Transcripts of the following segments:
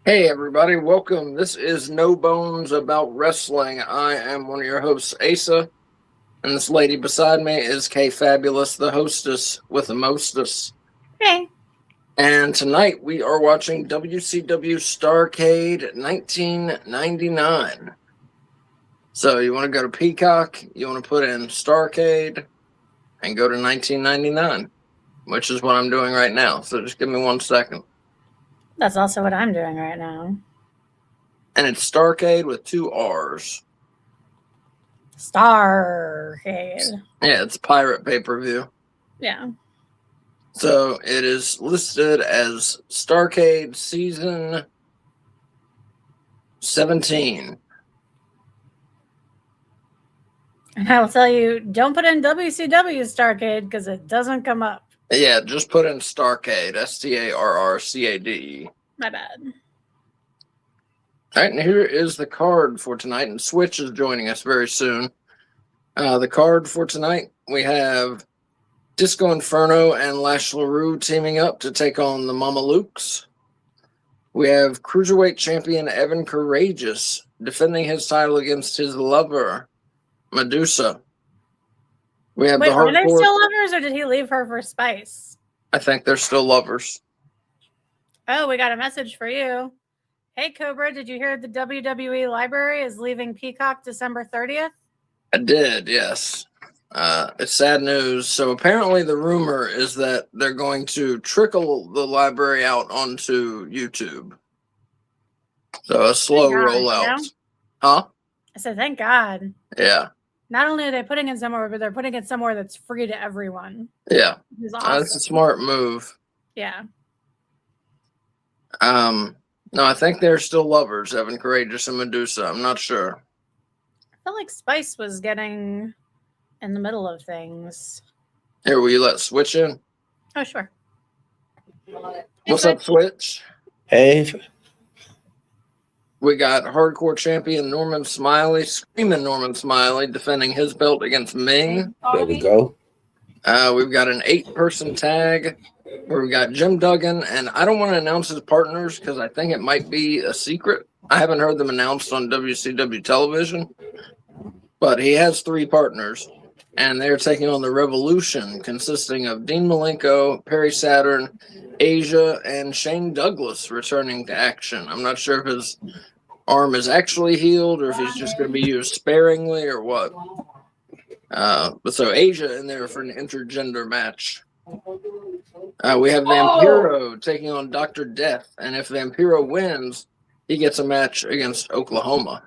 Hey everybody, welcome. This is No Bones About Wrestling. I am one of your hosts, Asa, and this lady beside me is Kay Fabulous, the hostess with the mostess. Hey. And tonight we are watching WCW Starrcade 1999. So you want to go to Peacock, you want to put in Starrcade, and go to 1999, which is what I'm doing right now. So just give me 1 second. That's also what I'm doing right now. And it's Starrcade with 2 R's. Starrcade. Yeah, it's pirate pay-per-view. Yeah. So it is listed as Starrcade Season 17. And I will tell you, don't put in WCW Starrcade because it doesn't come up. Yeah, just put in Starrcade, Starrcade. My bad. All right, and here is the card for tonight, and Switch is joining us very soon. The card for tonight, we have Disco Inferno and Lash LaRue teaming up to take on the Mamalukes. We have Cruiserweight Champion Evan Courageous defending his title against his lover, Medusa. We have Wait, the are they hardcore. still lovers or did he leave her for Spice? I think they're still lovers. Oh, we got a message for you. Hey, Cobra, did you hear the WWE Library is leaving Peacock December 30th? I did, yes. It's sad news. So apparently the rumor is that they're going to trickle the library out onto YouTube. So a slow rollout. You know? Huh? I said, thank God. Yeah. Not only are they putting it somewhere, but they're putting it somewhere that's free to everyone. Yeah. Awesome. That's a smart move. Yeah. No, I think they're still lovers, Evan Courageous and Medusa. I'm not sure. I feel like Spice was getting in the middle of things. Here, will you let Switch in? Oh, sure. What's up, Switch? Hey. We got hardcore champion Norman Smiley, screaming Norman Smiley, defending his belt against Ming. There we go. We've got an 8-person tag where we've got Jim Duggan, and I don't want to announce his partners because I think it might be a secret. I haven't heard them announced on WCW television, but he has 3 partners, and they're taking on the Revolution, consisting of Dean Malenko, Perry Saturn, Asia, and Shane Douglas returning to action. I'm not sure if his arm is actually healed or if he's just going to be used sparingly or what. But so Asia in there for an intergender match. We have Vampiro taking on Dr. Death, and if Vampiro wins, he gets a match against Oklahoma.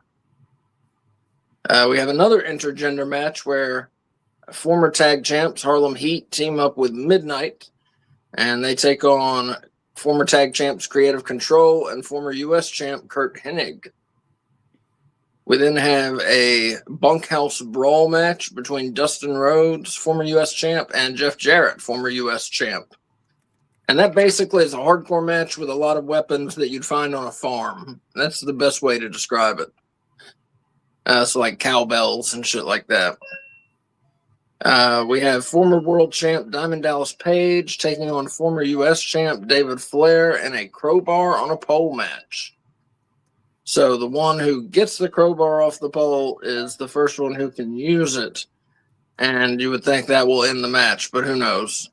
We have another intergender match where former tag champs Harlem Heat team up with Midnight, and they take on former tag champs Creative Control and former U.S. champ Kurt Hennig. We then have a bunkhouse brawl match between Dustin Rhodes, former U.S. champ, and Jeff Jarrett, former U.S. champ. And that basically is a hardcore match with a lot of weapons that you'd find on a farm. That's the best way to describe it. So like cowbells and shit like that. We have former world champ Diamond Dallas Page taking on former U.S. champ David Flair in a crowbar on a pole match. So the one who gets the crowbar off the pole is the first one who can use it. And you would think that will end the match, but who knows?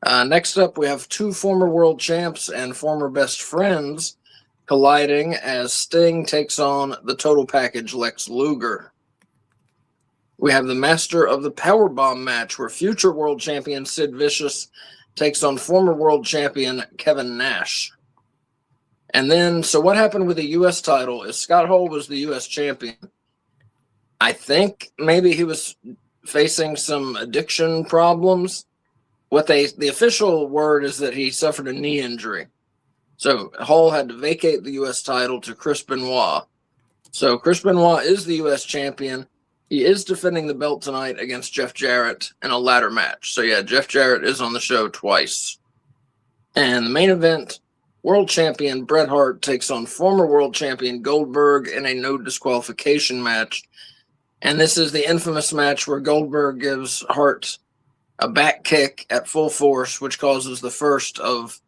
Next up, we have 2 former world champs and former best friends colliding as Sting takes on the total package Lex Luger. We have the Master of the Powerbomb match where future world champion Sid Vicious takes on former world champion Kevin Nash. And then, so what happened with the U.S. title is Scott Hall was the U.S. champion. I think maybe he was facing some addiction problems. The official word is that he suffered a knee injury. So Hall had to vacate the U.S. title to Chris Benoit. So Chris Benoit is the U.S. champion. He is defending the belt tonight against Jeff Jarrett in a ladder match. So yeah, Jeff Jarrett is on the show twice. And the main event, world champion Bret Hart takes on former world champion Goldberg in a no disqualification match. And this is the infamous match where Goldberg gives Hart a back kick at full force, which causes the first of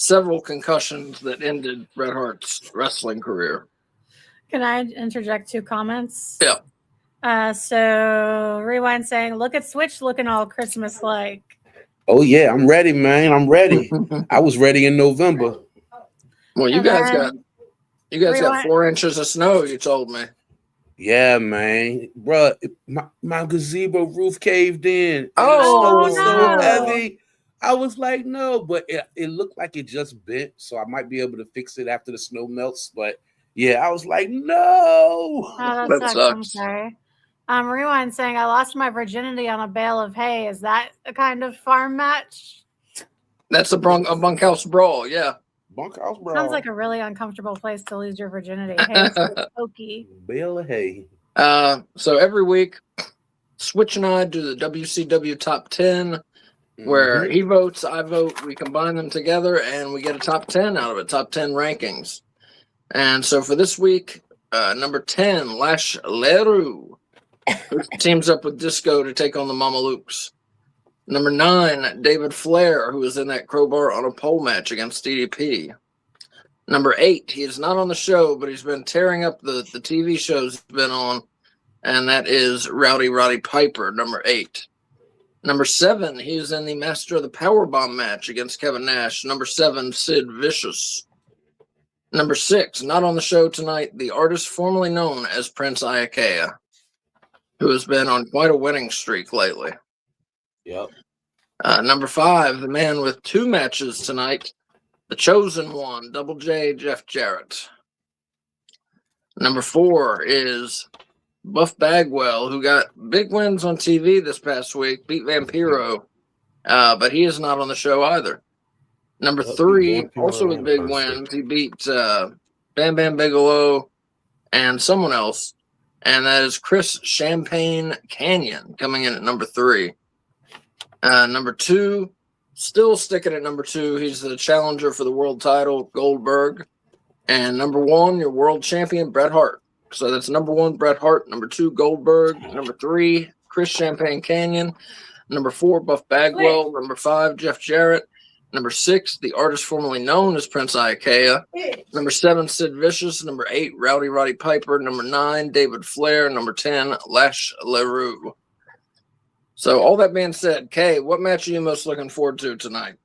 several concussions that ended Bret Hart's wrestling career. Can I interject 2 comments? Yeah. So Rewind saying, look at Switch looking all Christmas-like. Oh yeah, I'm ready, man. I'm ready. I was ready in November. Well, you And guys then got Rewind- 4 inches of snow, you told me. Yeah, man. Bruh, my gazebo roof caved in. And Oh, the snow was so no. heavy. I was like, no, but it looked like it just bent, so I might be able to fix it after the snow melts. But yeah, I was like, no. Oh, That that sucks. I'm sucks. sorry. Rewind saying, I lost my virginity on a bale of hay. Is that a kind of farm match? That's a bunkhouse brawl, yeah. Bunkhouse brawl. Sounds like a really uncomfortable place to lose your virginity. Hay is so pokey. Bale of hay. So every week, Switch and I do the WCW Top 10, where he votes, I vote, we combine them together, and we get a top 10 out of it, top 10 rankings. And so for this week, number 10, Lash Leroux, who teams up with Disco to take on the Mamalukes. Number 9, David Flair, who was in that crowbar on a pole match against DDP. Number 8, he is not on the show, but he's been tearing up the TV shows he's been on, and that is Rowdy Roddy Piper, number 8. Number 7, he's in the Master of the Powerbomb match against Kevin Nash. Number 7, Sid Vicious. Number 6, not on the show tonight, the artist formerly known as Prince Iakea, who has been on quite a winning streak lately. Yep. Number 5, the man with 2 matches tonight, the chosen one, Double J, Jeff Jarrett. Number 4 is Buff Bagwell, who got big wins on TV this past week, beat Vampiro, but he is not on the show either. Number 3, also with big wins, he beat Bam Bam Bigelow and someone else, and that is Chris Champagne Canyon coming in at number 3. Number 2, still sticking at number 2, he's the challenger for the world title, Goldberg. And number 1, your world champion, Bret Hart. So that's number 1, Bret Hart. Number 2, Goldberg. Number 3, Chris Champagne Canyon. Number 4, Buff Bagwell. Number 5, Jeff Jarrett. Number 6, the artist formerly known as Prince Iakea. Number 7, Sid Vicious. Number 8, Rowdy Roddy Piper. Number 9, David Flair. Number 10, Lash Leroux. So all that being said, Kay, what match are you most looking forward to tonight?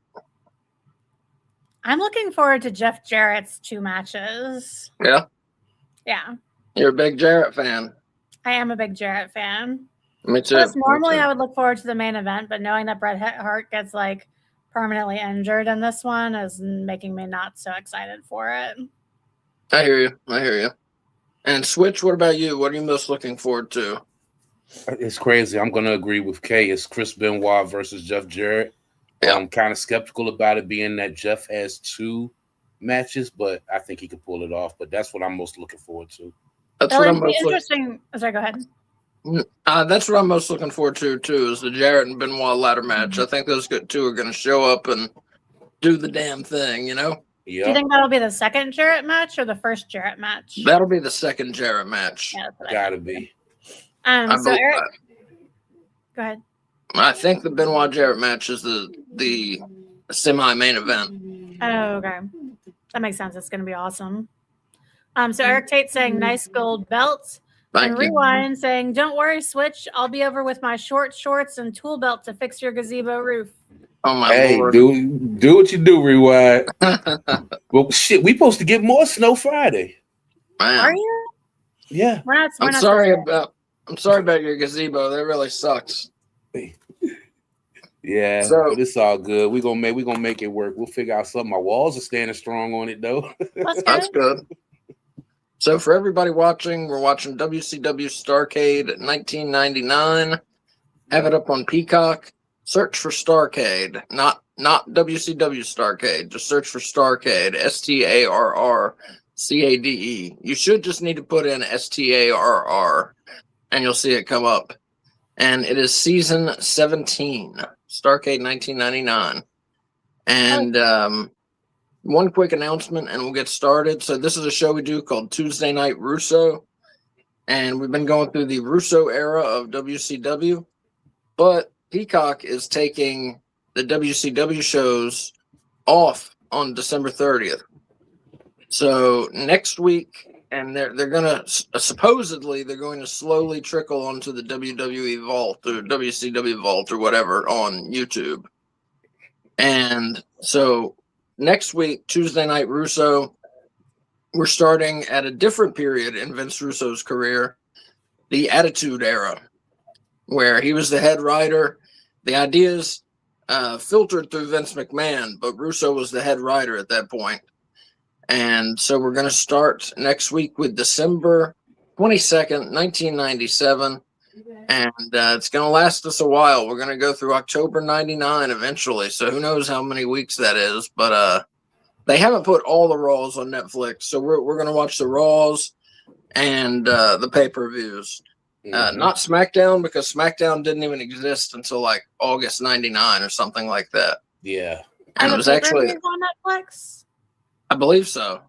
I'm looking forward to Jeff Jarrett's 2 matches. Yeah? Yeah. You're a big Jarrett fan. I am a big Jarrett fan. Me too. Plus, normally I would look forward to the main event, but knowing that Bret Hart gets like permanently injured in this one is making me not so excited for it. I hear you. And Switch, what about you? What are you most looking forward to? It's crazy. I'm going to agree with Kay. It's Chris Benoit versus Jeff Jarrett. Yeah. I'm kind of skeptical about it being that Jeff has 2 matches, but I think he can pull it off. But that's what I'm most looking forward to. That's It'll what I'm be most interesting. Sorry, go ahead. that's what I'm most looking forward to too, is the Jarrett and Benoit ladder match. I think those 2 are going to show up and do the damn thing, you know? Yeah. Do you think that'll be the second Jarrett match or the first Jarrett match? That'll be the second Jarrett match. Yeah, that's what I Gotta think. be. So Eric, go ahead. I think the Benoit Jarrett match is the semi-main event. Oh, okay. That makes sense. It's going to be awesome. So Eric Tate saying nice gold belt. Thank And you. Rewind saying, don't worry, Switch. I'll be over with my short shorts and tool belt to fix your gazebo roof. Oh my Hey, lord. do what you do, Rewind. Well, shit, we supposed to get more snow Friday. Man, Are you? Yeah. We're not. I'm sorry about your gazebo. That really sucks. Yeah, So- but it's all good. We're gonna make it work. We'll figure out something. My walls are standing strong on it though. That's good. So for everybody watching, we're watching WCW Starrcade 1999. Have it up on Peacock. Search for Starrcade, not WCW Starrcade. Just search for Starrcade, STARRCADE. You should just need to put in STARR, and you'll see it come up. And it is season 17, Starrcade 1999. And one quick announcement, and we'll get started. So this is a show we do called Tuesday Night Russo, and we've been going through the Russo era of WCW, but Peacock is taking the WCW shows off on December 30th. So next week, and they're gonna supposedly they're going to slowly trickle onto the WWE Vault or WCW Vault or whatever on YouTube. And so next week, Tuesday Night Russo, we're starting at a different period in Vince Russo's career, the Attitude Era, where he was the head writer. The ideas filtered through Vince McMahon, but Russo was the head writer at that point. And so we're going to start next week with December 22nd, 1997. And it's going to last us a while. We're going to go through October 99 eventually. So who knows how many weeks that is. But they haven't put all the Raws on Netflix. So we're going to watch the Raws and the pay-per-views. Not SmackDown, because SmackDown didn't even exist until like August 99 or something like that. Yeah. And it was actually on Netflix. I believe so.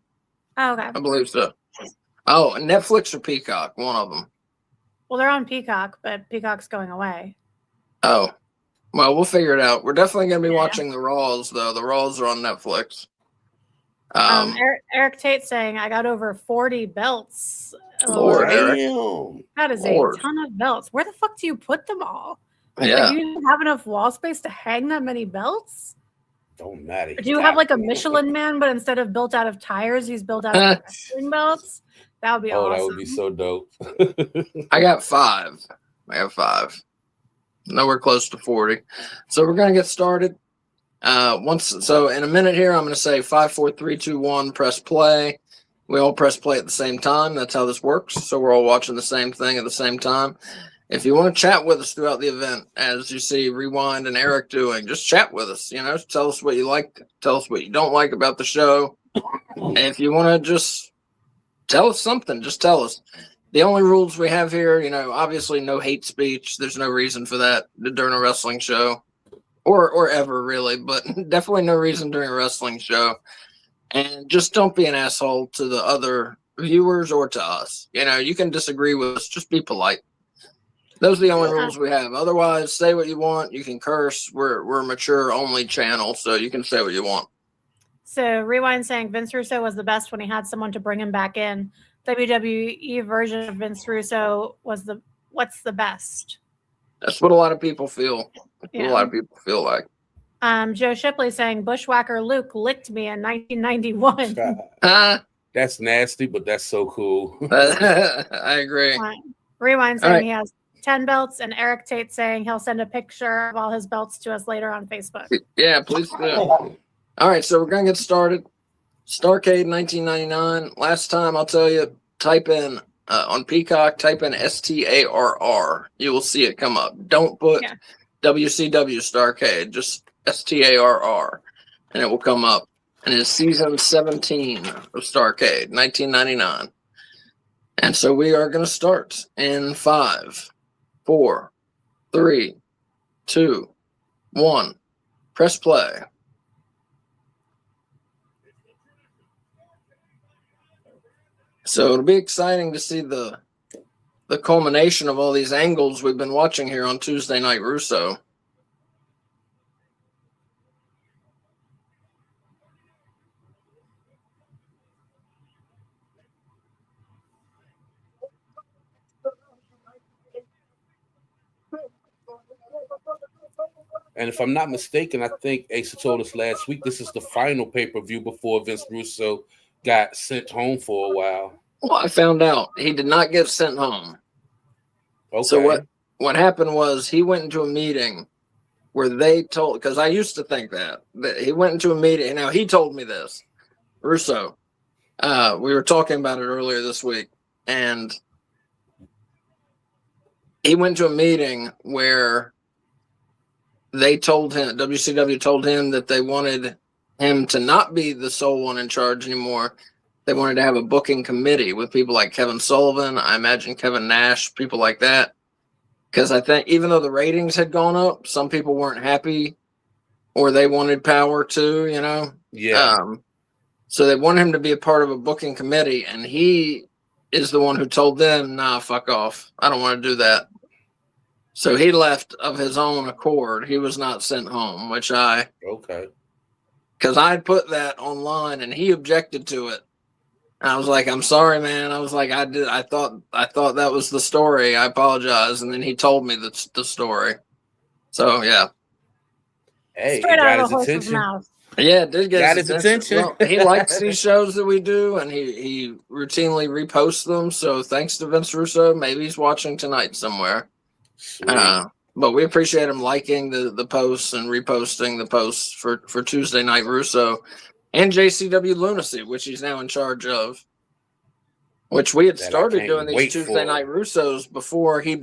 Oh, okay. I believe so. Oh, Netflix or Peacock, one of them. Well, they're on Peacock, but Peacock's going away. Oh, well, we'll figure it out. We're definitely going to be watching the Raws, though. The Raws are on Netflix. Eric Tate saying, I got over 40 belts. Lord, Eric. That is a ton of belts. Where the fuck do you put them all? Yeah. Do you have enough wall space to hang that many belts? Don't matter. Do you have like a Michelin Man, but instead of built out of tires, he's built out of wrestling belts? That would be awesome. That would be so dope. I got 5. Nowhere close to 40. So we're going to get started. So in a minute here, I'm going to say 5, 4, 3, 2, 1, press play. We all press play at the same time. That's how this works. So we're all watching the same thing at the same time. If you want to chat with us throughout the event, as you see Rewind and Eric doing, just chat with us. You know, tell us what you like, tell us what you don't like about the show. And if you want to just tell us something, just tell us. The only rules we have here, you know, obviously no hate speech. There's no reason for that during a wrestling show or ever really, but definitely no reason during a wrestling show. And just don't be an asshole to the other viewers or to us. You know, you can disagree with us, just be polite. Those are the only rules we have. Otherwise, say what you want. You can curse. We're a mature only channel, so you can say what you want. So Rewind saying Vince Russo was the best when he had someone to bring him back in. WWE version of Vince Russo was what's the best? That's what a lot of people feel. Yeah. A lot of people feel like. Joe Shipley saying Bushwhacker Luke licked me in 1991. That's nasty, but that's so cool. I agree. Rewind saying he has 10 belts, and Eric Tate saying he'll send a picture of all his belts to us later on Facebook. Yeah, please do. All right, so we're going to get started. Starrcade 1999. Last time, I'll tell you, type in on Peacock, type in STARR. You will see it come up. Don't put WCW Starrcade, just STARR, and it will come up. And it's season 17 of Starrcade 1999. And so we are going to start in 5, 4, 3, 2, 1. Press play. So it'll be exciting to see the culmination of all these angles we've been watching here on Tuesday Night Russo. And if I'm not mistaken, I think Asa told us last week this is the final pay-per-view before Vince Russo got sent home for a while. Well, I found out he did not get sent home. Okay. So what happened was he went into a meeting where they told, because I used to think that he went into a meeting. Now he told me this, Russo. We were talking about it earlier this week, and he went to a meeting where they told him, WCW told him that they wanted him to not be the sole one in charge anymore. They wanted to have a booking committee with people like Kevin Sullivan, I imagine Kevin Nash, people like that. Because I think even though the ratings had gone up, some people weren't happy or they wanted power too, you know? Yeah. So they wanted him to be a part of a booking committee, and he is the one who told them, nah, fuck off. I don't want to do that. So he left of his own accord. He was not sent home, which I because I had put that online and he objected to it. And I was like, I'm sorry, man. I was like, I thought that was the story. I apologize. And then he told me the story. So yeah. Hey, it Straight got out of his the horse's attention. mouth. Yeah, it did get Got his his attention. attention. Well, he likes these shows that we do, and he routinely reposts them. So thanks to Vince Russo. Maybe he's watching tonight somewhere. Sweet. But we appreciate him liking the posts and reposting the posts for Tuesday Night Russo and JCW Lunacy, which he's now in charge of. Which we had That I started can't doing these wait Tuesday for. Night Russos before he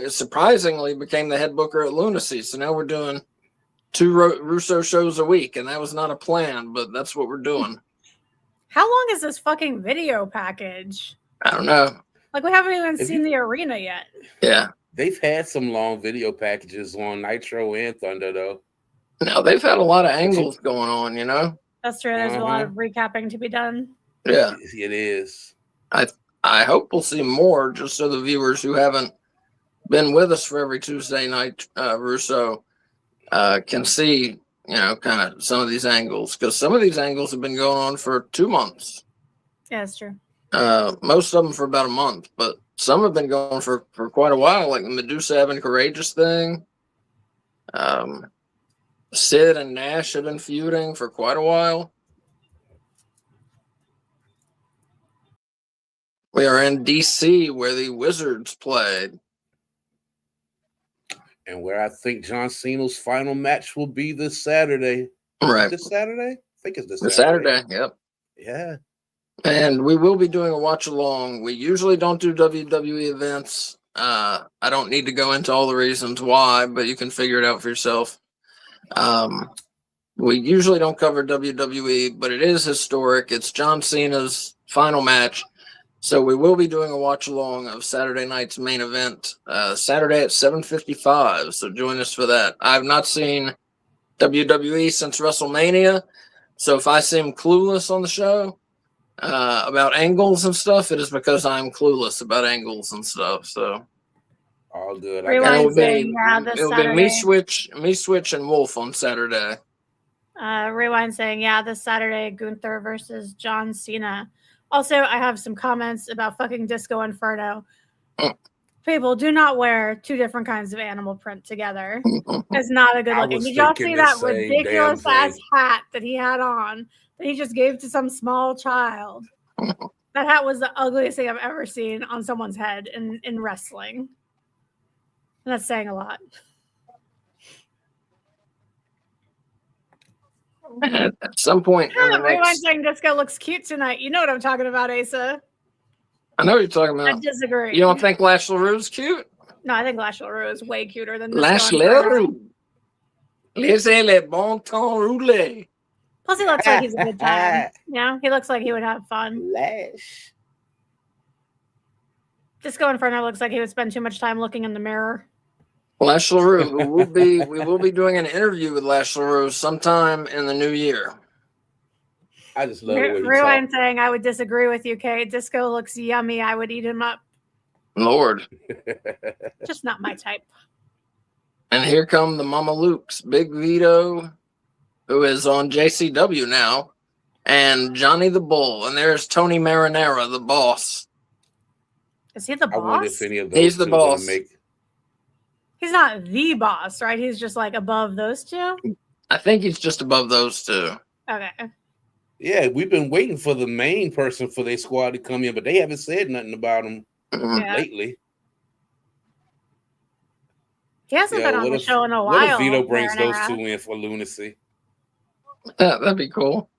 surprisingly became the head booker at Lunacy. So now we're doing 2 Russo shows a week, and that was not a plan, but that's what we're doing. How long is this fucking video package? I don't know. Like, we haven't even If seen you- the arena yet. Yeah. They've had some long video packages on Nitro and Thunder, though. No, they've had a lot of angles going on, you know? That's true. There's a lot of recapping to be done. Yeah. It is. I hope we'll see more, just so the viewers who haven't been with us for every Tuesday night Russo can see, you know, kind of some of these angles, because some of these angles have been going on for 2 months. Yeah, that's true. Most of them for about a month, but some have been going for quite a while, like the Medusa Evan Courageous thing. Sid and Nash have been feuding for quite a while. We are in DC, where the Wizards played. And where I think John Cena's final match will be this Saturday. Right. This Saturday? I think it's this Saturday. Yep. Yeah. And we will be doing a watch along. We usually don't do WWE events. I don't need to go into all the reasons why, but you can figure it out for yourself. We usually don't cover WWE, but it is historic. It's John Cena's final match. So we will be doing a watch along of Saturday night's main event, Saturday at 7:55. So join us for that. I've not seen WWE since WrestleMania. So if I seem clueless on the show about angles and stuff, it is because I'm clueless about angles and stuff. So All good. Rewind it'll saying, be, yeah, this it'll be Saturday. me, Switch, and Wolf on Saturday. Rewind saying, yeah, this Saturday, Gunther versus John Cena. Also, I have some comments about fucking Disco Inferno. People, do not wear 2 different kinds of animal print together. It's not a good I looking. was Did y'all thinking see the that same ridiculous damn ass thing. hat that he had on that he just gave to some small child? That hat was the ugliest thing I've ever seen on someone's head in wrestling. And that's saying a lot. At some point in the Rewind next, saying Disco looks cute tonight. You know what I'm talking about, Asa. I know what you're talking I about. disagree. You don't think Lash LaRue's cute? No, I think Lash LaRue is way cuter than Disco Lash Inferno. LaRue. Laissez les bon temps rouler. Plus, he looks like he's a good time. Yeah, he looks like he would have fun. Lash. Disco Inferno looks like he would spend too much time looking in the mirror. Lash LaRue. We will be doing an interview with Lash LaRue sometime in the new year. I just love the way you Rewind talk. saying, I would disagree with you, Kate. Disco looks yummy. I would eat him up. Lord. Just not my type. And here come the Mama Lukes, Big Vito, who is on JCW now, and Johnny the Bull. And there's Tony Marinara, the boss. Is he the I wonder boss? if any of those He's the two are gonna boss. make. He's not the boss, right? He's just like above those two. I think he's just above those two. Okay. Yeah, we've been waiting for the main person for their squad to come in, but they haven't said nothing about him Mhm. Yeah. lately. He hasn't Yeah, been on what the if- show in a What if while. Vito brings those Marinara. 2 in for lunacy? That'd be cool.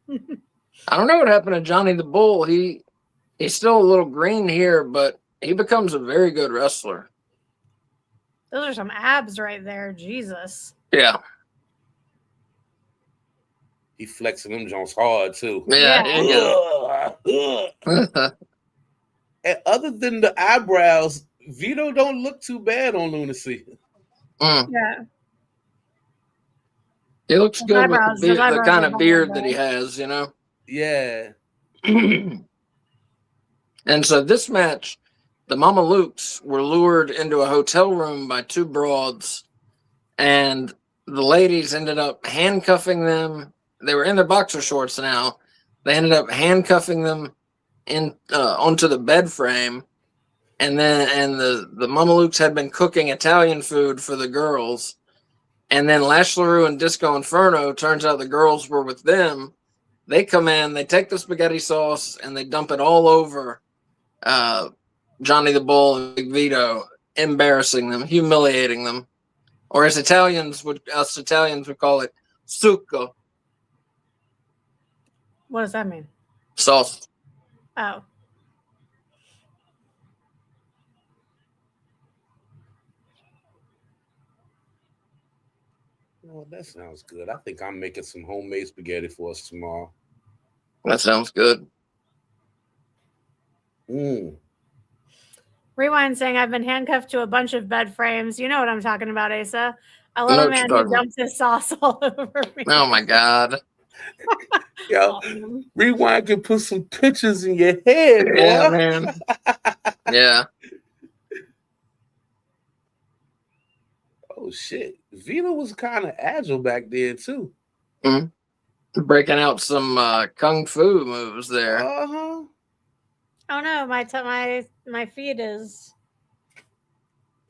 I don't know what happened to Johnny the Bull. He's still a little green here, but he becomes a very good wrestler. Those are some abs right there. Jesus. Yeah. He flexing them Jones hard too. Yeah. Yeah. There you go. And other than the eyebrows, Vito don't look too bad on lunacy. Mm. Yeah. He looks His good eyebrows- with his the eyebrows kind are of beard fine, that he has, you know? Yeah. And so this match, the Mama Lukes were lured into a hotel room by 2 broads, and the ladies ended up handcuffing them. they were in their boxer shorts now. They ended up handcuffing them in onto the bed frame, and the Mamelukes had been cooking Italian food for the girls, and then Lash LaRue and Disco Inferno, turns out the girls were with them. They come in, they take the spaghetti sauce, and they dump it all over Johnny the Bull and Big Vito, embarrassing them, humiliating them, or as us Italians would call it, succo. What does that mean? Sauce. Oh. Well, that sounds good. I think I'm making some homemade spaghetti for us tomorrow. That sounds good. Rewind saying, I've been handcuffed to a bunch of bed frames. You know what I'm talking about, Asa. I love a man who dumps his sauce all over me. Oh my God. Yo, Rewind can put some pictures in your head, boy. Yeah, man. Yeah. Oh shit. Vito was kind of agile back then too. Breaking out some kung fu moves there. Uh-huh. Oh no, my feed is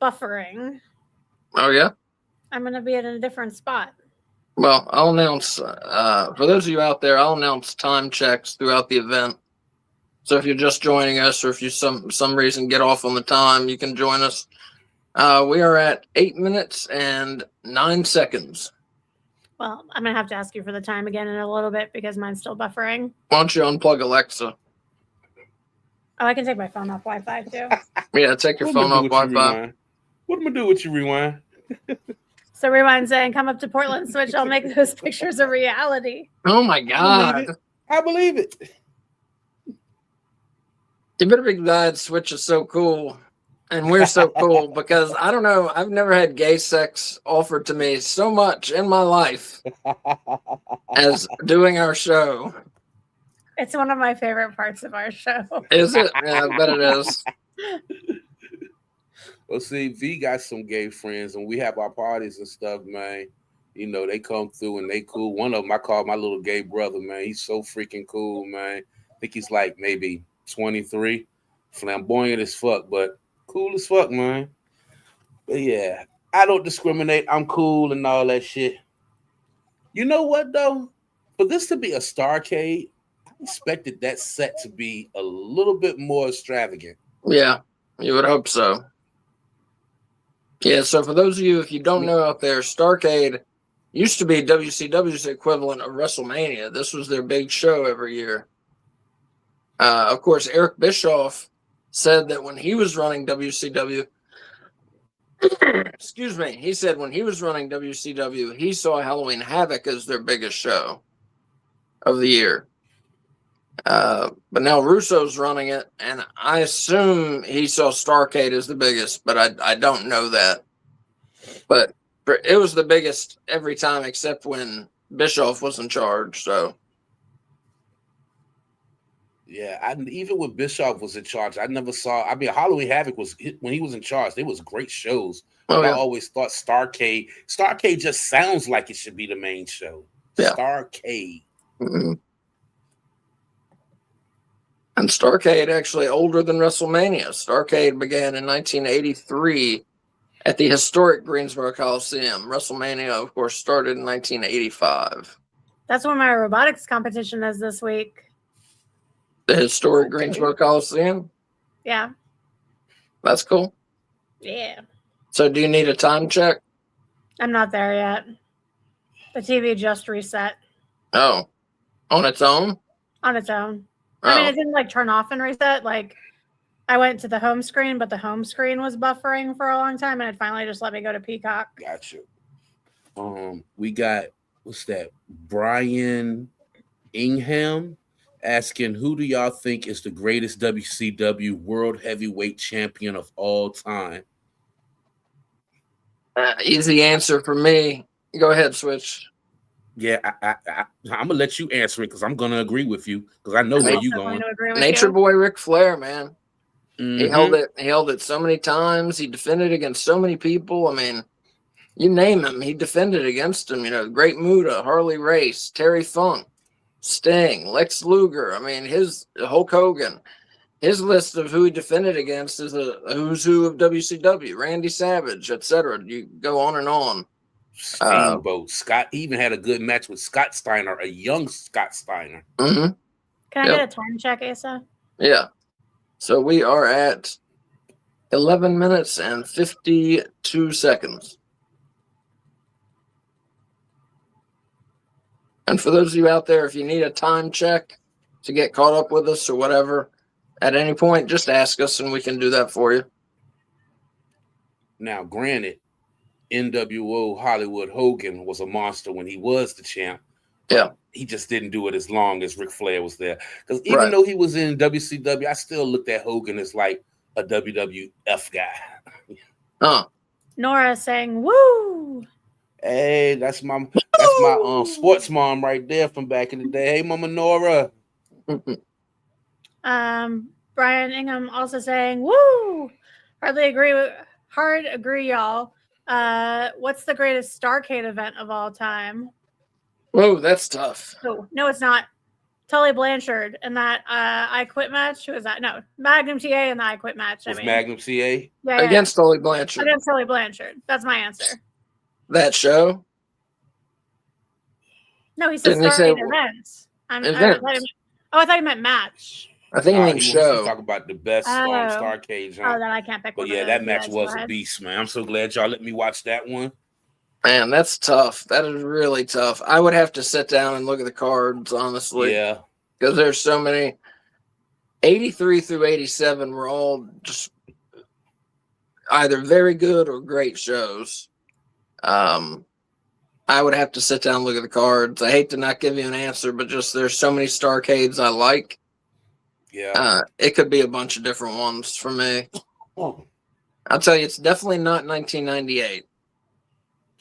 buffering. Oh yeah? I'm gonna be in a different spot. Well, I'll announce for those of you out there, I'll announce time checks throughout the event. So if you're just joining us, or if you some reason get off on the time, you can join us. We are at 8 minutes and 9 seconds. Well, I'm gonna have to ask you for the time again in a little bit because mine's still buffering. Why don't you unplug Alexa? Oh, I can take my phone off Wi-Fi too. Yeah, take your phone off Wi-Fi. What am I do with you, Rewind? So Rewind saying, come up to Portland Switch, I'll make those pictures a reality. Oh my God. I believe it. You better be glad Switch is so cool. And we're so cool because I don't know, I've never had gay sex offered to me so much in my life as doing our show. It's one of my favorite parts of our show. Is it? Yeah, I bet it is. Well, see, V got some gay friends, and we have our parties and stuff, man. You know, they come through and they cool. One of them I call my little gay brother, man. He's so freaking cool, man. I think he's like maybe 23, flamboyant as fuck, but cool as fuck, man. But yeah, I don't discriminate. I'm cool and all that shit. You know what, though? For this to be a Starrcade, I expected that set to be a little bit more extravagant. Yeah, you would hope so. Yeah, so for those of you, if you don't know out there, Starrcade used to be WCW's equivalent of WrestleMania. This was their big show every year. Of course, Eric Bischoff said that when he was running WCW, excuse me, he said when he was running WCW, he saw Halloween Havoc as their biggest show of the year. But now Russo's running it, and I assume he saw Starrcade as the biggest, but I don't know that. But it was the biggest every time except when Bischoff was in charge, so. Yeah, even when Bischoff was in charge, I never saw. I mean, Halloween Havoc was when he was in charge. They was great shows. Oh, yeah. I always thought Starrcade just sounds like it should be the main show. Yeah. Starrcade. Mm-hmm. And Starrcade actually older than WrestleMania. Starrcade began in 1983 at the historic Greensboro Coliseum. WrestleMania, of course, started in 1985. That's what my robotics competition is this week. The historic Greensboro Coliseum? Yeah. That's cool. Yeah. So do you need a time check? I'm not there yet. The TV just reset. Oh. On its own? On its own. Oh. I mean, it didn't like turn off and reset. Like, I went to the home screen, but the home screen was buffering for a long time, and it finally just let me go to Peacock. Gotcha. We got, what's that? Brian Ingham asking, who do y'all think is the greatest WCW World Heavyweight Champion of all time? Easy answer for me. Go ahead, Switch. Yeah, I'm gonna let you answer it because I'm gonna agree with you because I know where you going. Nature Boy Ric Flair, man. Mm-hmm. He held it so many times. He defended against so many people. I mean, You name him, he defended against him. You know, Great Muta, Harley Race, Terry Funk, Sting, Lex Luger. I mean, his Hulk Hogan. His list of who he defended against is a who's who of WCW, Randy Savage, etc. You go on and on. Steamboat. Scott even had a good match with Scott Steiner, a young Scott Steiner. Mm-hmm. Can I get a time check, Asa? Yeah. So we are at 11 minutes and 52 seconds. And for those of you out there, if you need a time check to get caught up with us or whatever, at any point, just ask us and we can do that for you. Now, granted, NWO Hollywood Hogan was a monster when he was the champ. Yeah. He just didn't do it as long as Ric Flair was there. Because even though he was in WCW, I still looked at Hogan as like a WWF guy. Nora saying, woo! Hey, that's my sports mom right there from back in the day. Hey, Mama Nora. Brian Ingham also saying, woo! Hard agree, y'all. What's the greatest Starrcade event of all time? Whoa, that's tough. Oh, no, it's not. Tully Blanchard in that I Quit match. Who was that? No, Magnum TA in the I Quit match. Magnum TA? Yeah, against Tully Blanchard. Against Tully Blanchard. That's my answer. That show? No, he said Starrcade events. I thought he meant match. I think he meant show. Talk about the best Starrcade. Oh, then I can't pick one. But yeah, that match was a beast, man. I'm so glad y'all let me watch that one. Man, that's tough. That is really tough. I would have to sit down and look at the cards, honestly. Yeah. Because there's so many. 83 through 87 were all just either very good or great shows. I would have to sit down and look at the cards. I hate to not give you an answer, but just there's so many Starrcades I like. Yeah. It could be a bunch of different ones for me. I'll tell you, it's definitely not 1998.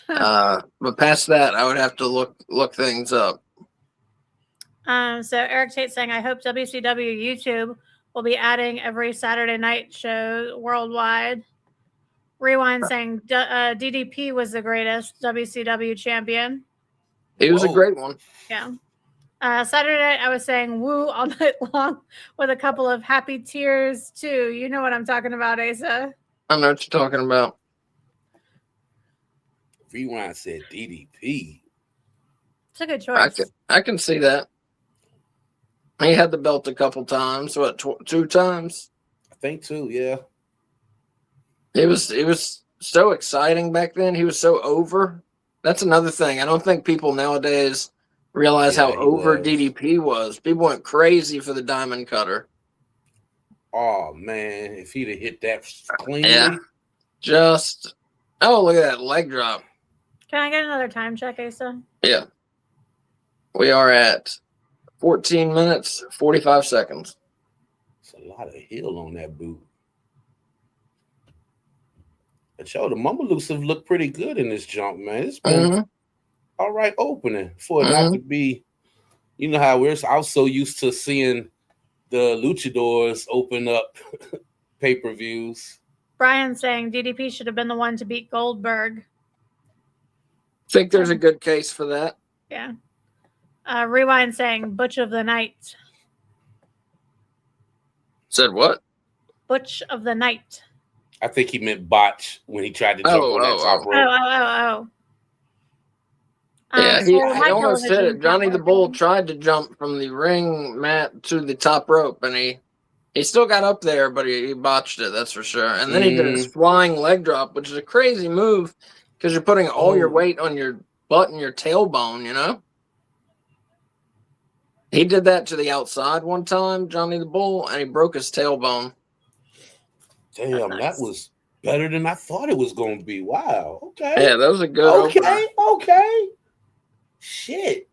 But past that, I would have to look things up. So Eric Tate saying, I hope WCW YouTube will be adding every Saturday night show worldwide. Rewind saying DDP was the greatest WCW champion. He was a great one. Yeah. Saturday night, I was saying woo all night long with a couple of happy tears too. You know what I'm talking about, Asa. I know what you're talking about. Rewind said DDP. It's a good choice. I can see that. He had the belt a couple times. What, 2 times? I think 2, yeah. It was so exciting back then. He was so over. That's another thing. I don't think people nowadays realize how over DDP was. People went crazy for the diamond cutter. Oh, man. If he'd have hit that cleanly. Yeah. Just, look at that leg drop. Can I get another time check, Asa? Yeah. We are at 14 minutes, 45 seconds. It's a lot of heel on that boot. But yo, the Mamalukes have looked pretty good in this jump, man. It's been all right opening for it not to be, you know how I was so used to seeing the luchadors open up pay-per-views. Brian saying DDP should have been the one to beat Goldberg. Think there's a good case for that. Yeah. Rewind saying Butch of the Night. Said what? Butch of the Night. I think he meant botch when he tried to jump on that top rope. Yeah, he almost did it. Johnny the Bull tried to jump from the ring mat to the top rope, and he still got up there, but he botched it, that's for sure. And then he did his flying leg drop, which is a crazy move because you're putting all your weight on your butt and your tailbone, you know? He did that to the outside one time, Johnny the Bull, and he broke his tailbone. Damn, that was better than I thought it was going to be. Wow. Okay. Yeah, that was a good opener. Okay. Shit.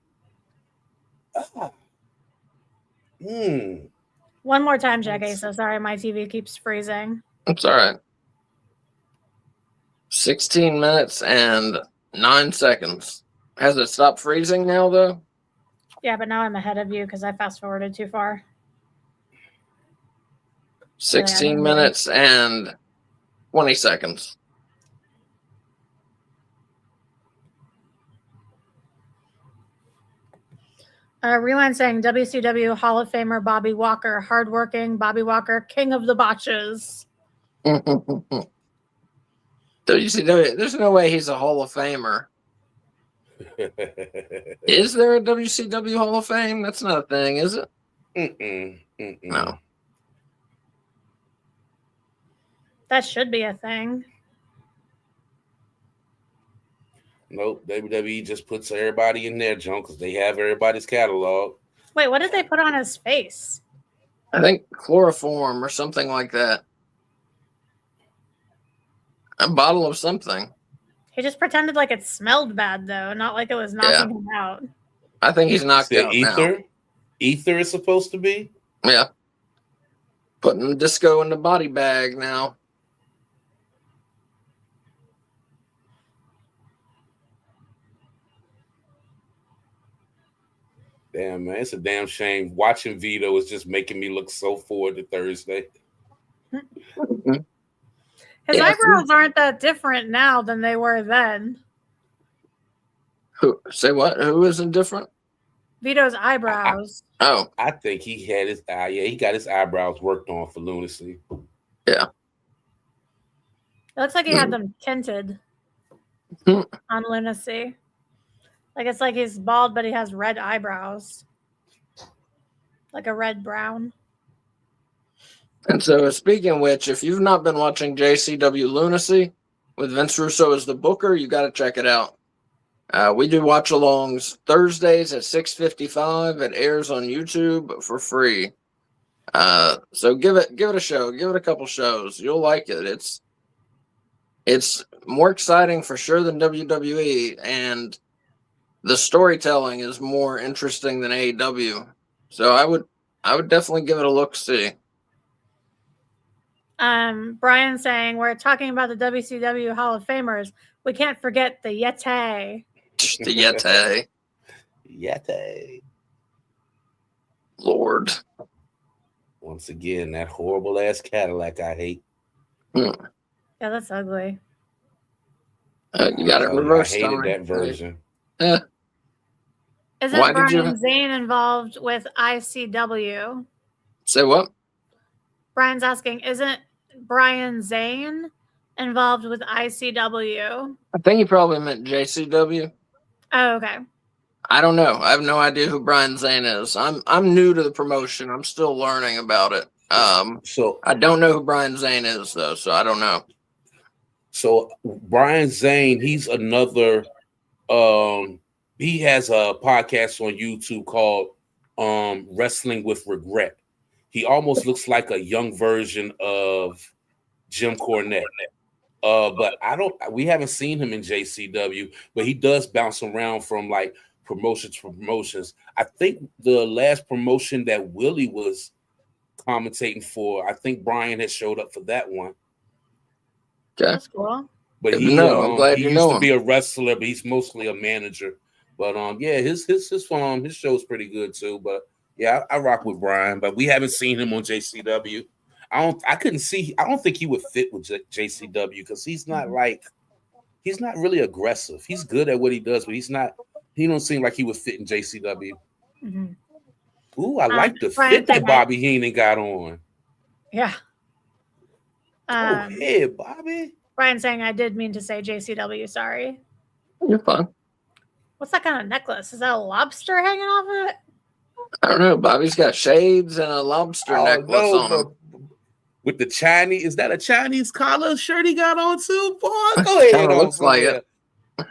One more time, Jack Asa. Sorry, my TV keeps freezing. It's all right. 16 minutes and 9 seconds. Has it stopped freezing now, though? Yeah, but now I'm ahead of you because I fast-forwarded too far. 16 minutes and 20 seconds. Rewind saying WCW Hall of Famer Bobby Walker, hardworking Bobby Walker, king of the botches. WCW, there's no way he's a Hall of Famer. Is there a WCW Hall of Fame? That's not a thing, is it? No. That should be a thing. Nope, WWE just puts everybody in there, John, because they have everybody's catalog. Wait, what did they put on his face? I think chloroform or something like that. A bottle of something. He just pretended like it smelled bad, though, not like it was knocking him out. I think he's knocked out ether? now. Ether is supposed to be? Yeah. Putting disco in the body bag now. Damn, man, it's a damn shame. Watching Vito is just making me look so forward to Thursday. His eyebrows aren't that different now than they were then. Who? Say what? Who isn't different? Vito's eyebrows. I think he had his he got his eyebrows worked on for lunacy. Yeah. It looks like he had them tinted on lunacy. Like it's like he's bald, but he has red eyebrows. Like a red brown. And so, speaking of which, if you've not been watching JCW Lunacy with Vince Russo as the booker, you got to check it out. We do watch-alongs Thursdays at 6:55. It airs on YouTube for free. So give it a show. Give it a couple shows. You'll like it. It's more exciting for sure than WWE, and the storytelling is more interesting than AEW. So I would definitely give it a look-see. Brian saying we're talking about the WCW Hall of Famers. We can't forget the Yeti. The Yeti. Yeti. Lord. Once again, that horrible ass Cadillac I hate. Yeah, that's ugly. You got it reversed. I hated that version. Isn't Why did Brian Zane involved with ICW? Say what? Brian's asking, isn't Brian Zane involved with ICW? I think he probably meant JCW. Oh, okay. I don't know. I have no idea who Brian Zane is. I'm new to the promotion. I'm still learning about it. So I don't know who Brian Zane is though, so I don't know. So Brian Zane, he's another he has a podcast on YouTube called Wrestling with Regret. He almost looks like a young version of Jim Cornette. But we haven't seen him in JCW, but he does bounce around from like promotions to promotions. I think the last promotion that Willie was commentating for, I think Brian had showed up for that one. Okay. That's cool. But I'm glad he you used know to him. be a wrestler, but he's mostly a manager. But yeah, his show is pretty good too. But yeah, I rock with Brian, but we haven't seen him on JCW. I don't think he would fit with JCW because he's not really aggressive. He's good at what he does, but he don't seem like he would fit in JCW. Mm-hmm. Ooh, I like the fit that Bobby Heenan got on. Yeah. Go ahead, Bobby. Brian saying I did mean to say JCW, sorry. You're fine. What's that kind of necklace? Is that a lobster hanging off of it? I don't know. Bobby's got shades and a lobster necklace on him. With the Chinese, is that a Chinese collar shirt he got on too? Boy, go ahead. Looks like it.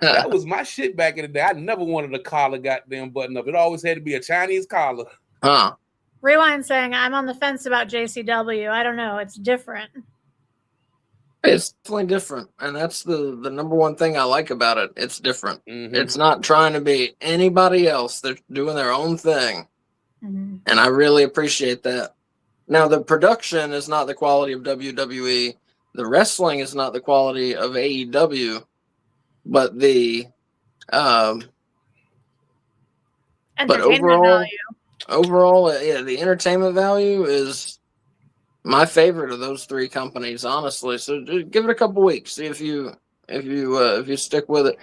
That was my shit back in the day. I never wanted a collar goddamn button up. It always had to be a Chinese collar. Huh. Rewind saying I'm on the fence about JCW. I don't know. It's different. It's definitely different, and that's the number one thing I like about it. It's different. Mm-hmm. It's not trying to be anybody else. They're doing their own thing, and I really appreciate that. Now, the production is not the quality of WWE. The wrestling is not the quality of AEW, but the overall, yeah, the entertainment value is my favorite of those three companies, honestly. So give it a couple weeks, see if you stick with it.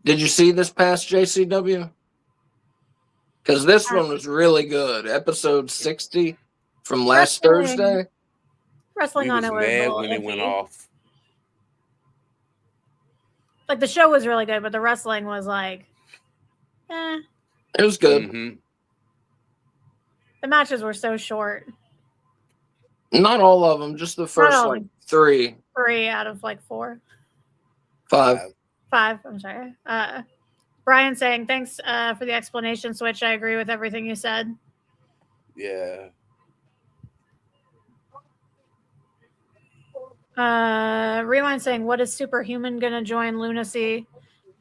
Did you see this past JCW? because this one was really good. Episode 60 from last Wrestling. Thursday. Wrestling We on was it was a mad little when it went iffy. off. Like the show was really good, but the wrestling was like, eh. It was good. Mm-hmm. The matches were so short. Not all of them, just the first all of like them. 3, 3 out of like 4. 5. 5. I'm sorry. Brian saying, thanks for the explanation, Switch. I agree with everything you said. Yeah. Rewind saying, what is Superhuman going to join Lunacy?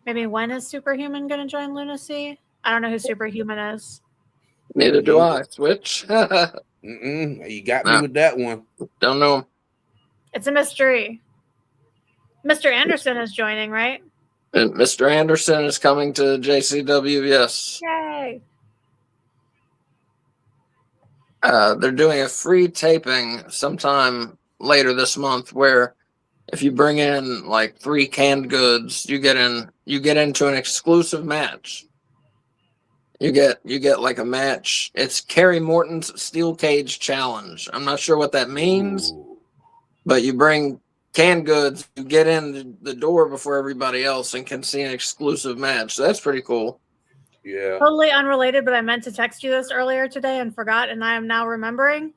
Maybe when is Superhuman going to join Lunacy? I don't know who Superhuman is. Neither do I. Switch. You got me with that one. Don't know. It's a mystery. Mr. Anderson is joining, right? And Mr. Anderson is coming to JCW, yes. Yay. They're doing a free taping sometime later this month where if you bring in like 3 canned goods, you get into an exclusive match. You get like a match. It's Kerry Morton's Steel Cage Challenge. I'm not sure what that means, but you bring canned goods, you get in the door before everybody else and can see an exclusive match. So that's pretty cool. Yeah. Totally unrelated, but I meant to text you this earlier today and forgot, and I am now remembering.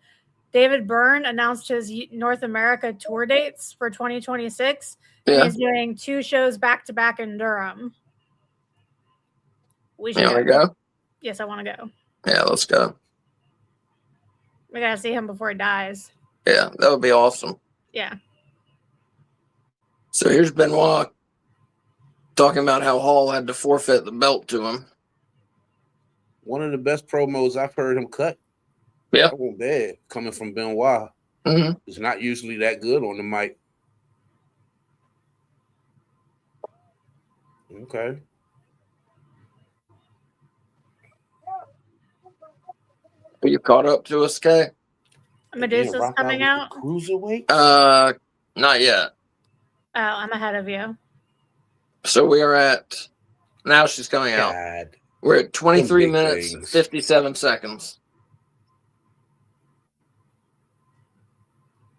David Byrne announced his North America tour dates for 2026. Yeah. And he's doing 2 shows back-to-back in Durham. We should You want to go? Yes, I want to go. Yeah, let's go. We got to see him before he dies. Yeah, that would be awesome. Yeah. So here's Benoit talking about how Hall had to forfeit the belt to him. One of the best promos I've heard him cut. Yeah. That wasn't bad coming from Benoit. Mm-hmm. It's not usually that good on the mic. Okay. Are you caught up to us, Kay? Medusa's coming out? Cruiserweight? Not yet. Oh, I'm ahead of you. So we are at, now she's coming out. God. We're at 23 Them big minutes, things. 57 seconds.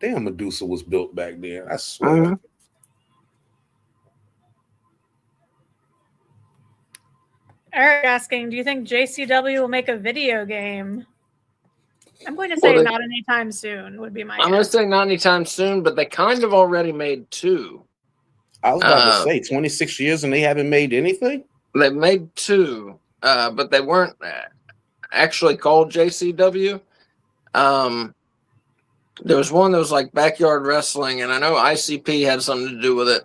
Damn, Medusa was built back then. I swear. Mm-hmm. Eric asking, do you think JCW will make a video game? I'm going to say not anytime soon would be my I'm going to say not anytime soon, but they kind of already made 2. I was about to say 26 years and they haven't made anything? They made 2, but they weren't actually called JCW. There was one that was like Backyard Wrestling, and I know ICP had something to do with it.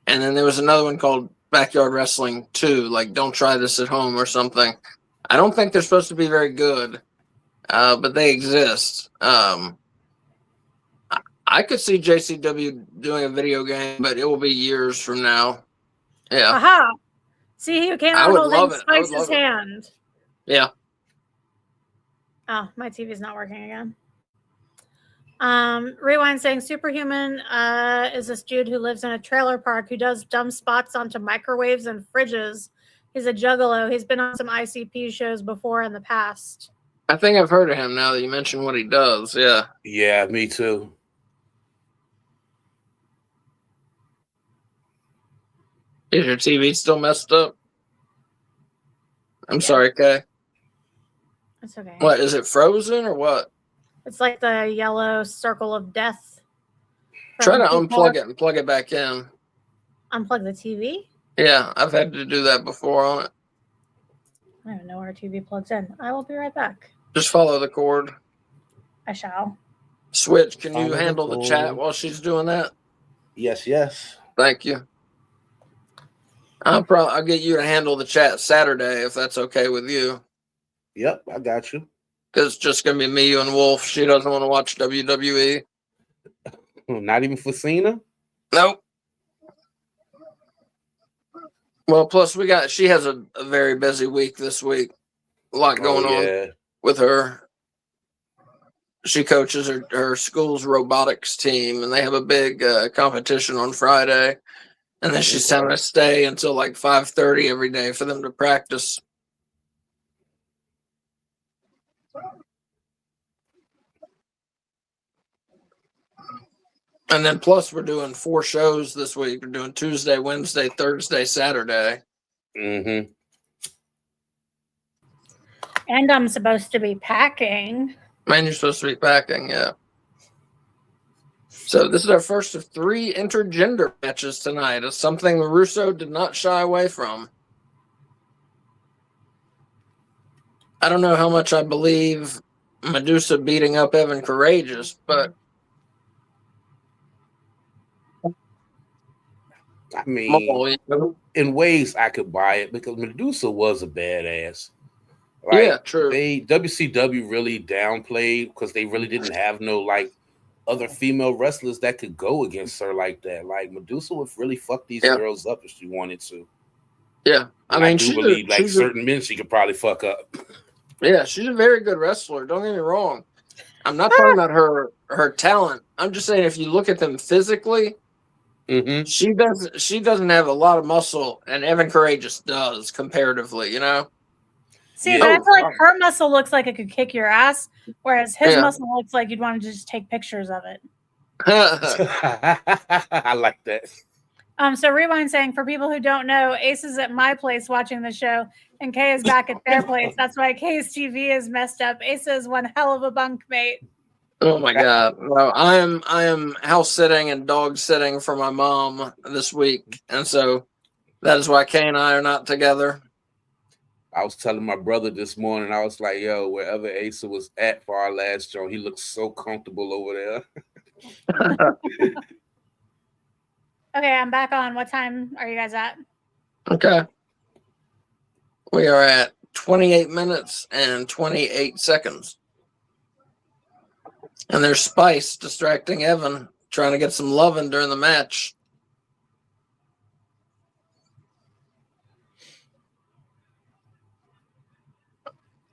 And then there was another one called Backyard Wrestling 2, like Don't Try This at Home or something. I don't think they're supposed to be very good, but they exist. I could see JCW doing a video game, but it will be years from now. Yeah. Aha! See, you can't hold Spice's hand. Yeah. Oh, my TV's not working again. Rewind saying Superhuman is this dude who lives in a trailer park who does dumb spots onto microwaves and fridges. He's a juggalo. He's been on some ICP shows before in the past. I think I've heard of him now that you mentioned what he does. Yeah. Yeah, me too. Is your TV still messed up? I'm sorry, Kay. That's okay. What, is it frozen or what? It's like the yellow circle of death. Try to unplug it and plug it back in. Unplug the TV? Yeah, I've had to do that before on it. I don't even know where our TV plugs in. I will be right back. Just follow the cord. I shall. Switch, can you handle the chat while she's doing that? Yes, yes. Thank you. I'll get you to handle the chat Saturday if that's okay with you. Yep, I got you. Because it's just going to be me, you, and Wolf. She doesn't want to watch WWE. Not even for Cena? Nope. Well, plus she has a very busy week this week. A lot going on with her. She coaches her school's robotics team, and they have a big competition on Friday. And then she's having to stay until like 5:30 every day for them to practice. And then plus we're doing 4 shows this week. We're doing Tuesday, Wednesday, Thursday, Saturday. Mm-hmm. And I'm supposed to be packing. Man, you're supposed to be packing, yeah. So this is our first of 3 intergender matches tonight. It's something Russo did not shy away from. I don't know how much I believe Medusa beating up Evan Courageous, but I mean, you know? in ways I could buy it because Medusa was a badass. Yeah, true. WCW really downplayed because they really didn't have no like other female wrestlers that could go against her like that. Like Medusa would really fuck these girls up if she wanted to. Yeah, I mean, I do believe certain men she could probably fuck up. Yeah, she's a very good wrestler. Don't get me wrong. I'm not talking about her talent. I'm just saying if you look at them physically, she doesn't have a lot of muscle, and Evan Courageous does comparatively. You know. See, but I feel like her muscle looks like it could kick your ass, whereas his muscle looks like you'd want to just take pictures of it. I like that. So Rewind saying, for people who don't know, Ace is at my place watching the show, and Kay is back at their place. That's why Kay's TV is messed up. Ace is one hell of a bunkmate. Oh my God! No, I am house sitting and dog sitting for my mom this week, and so that is why Kay and I are not together. I was telling my brother this morning, I was like, yo, wherever Asa was at for our last show, he looks so comfortable over there. Okay, I'm back on. What time are you guys at? Okay. We are at 28 minutes and 28 seconds. And there's Spice distracting Evan, trying to get some loving during the match.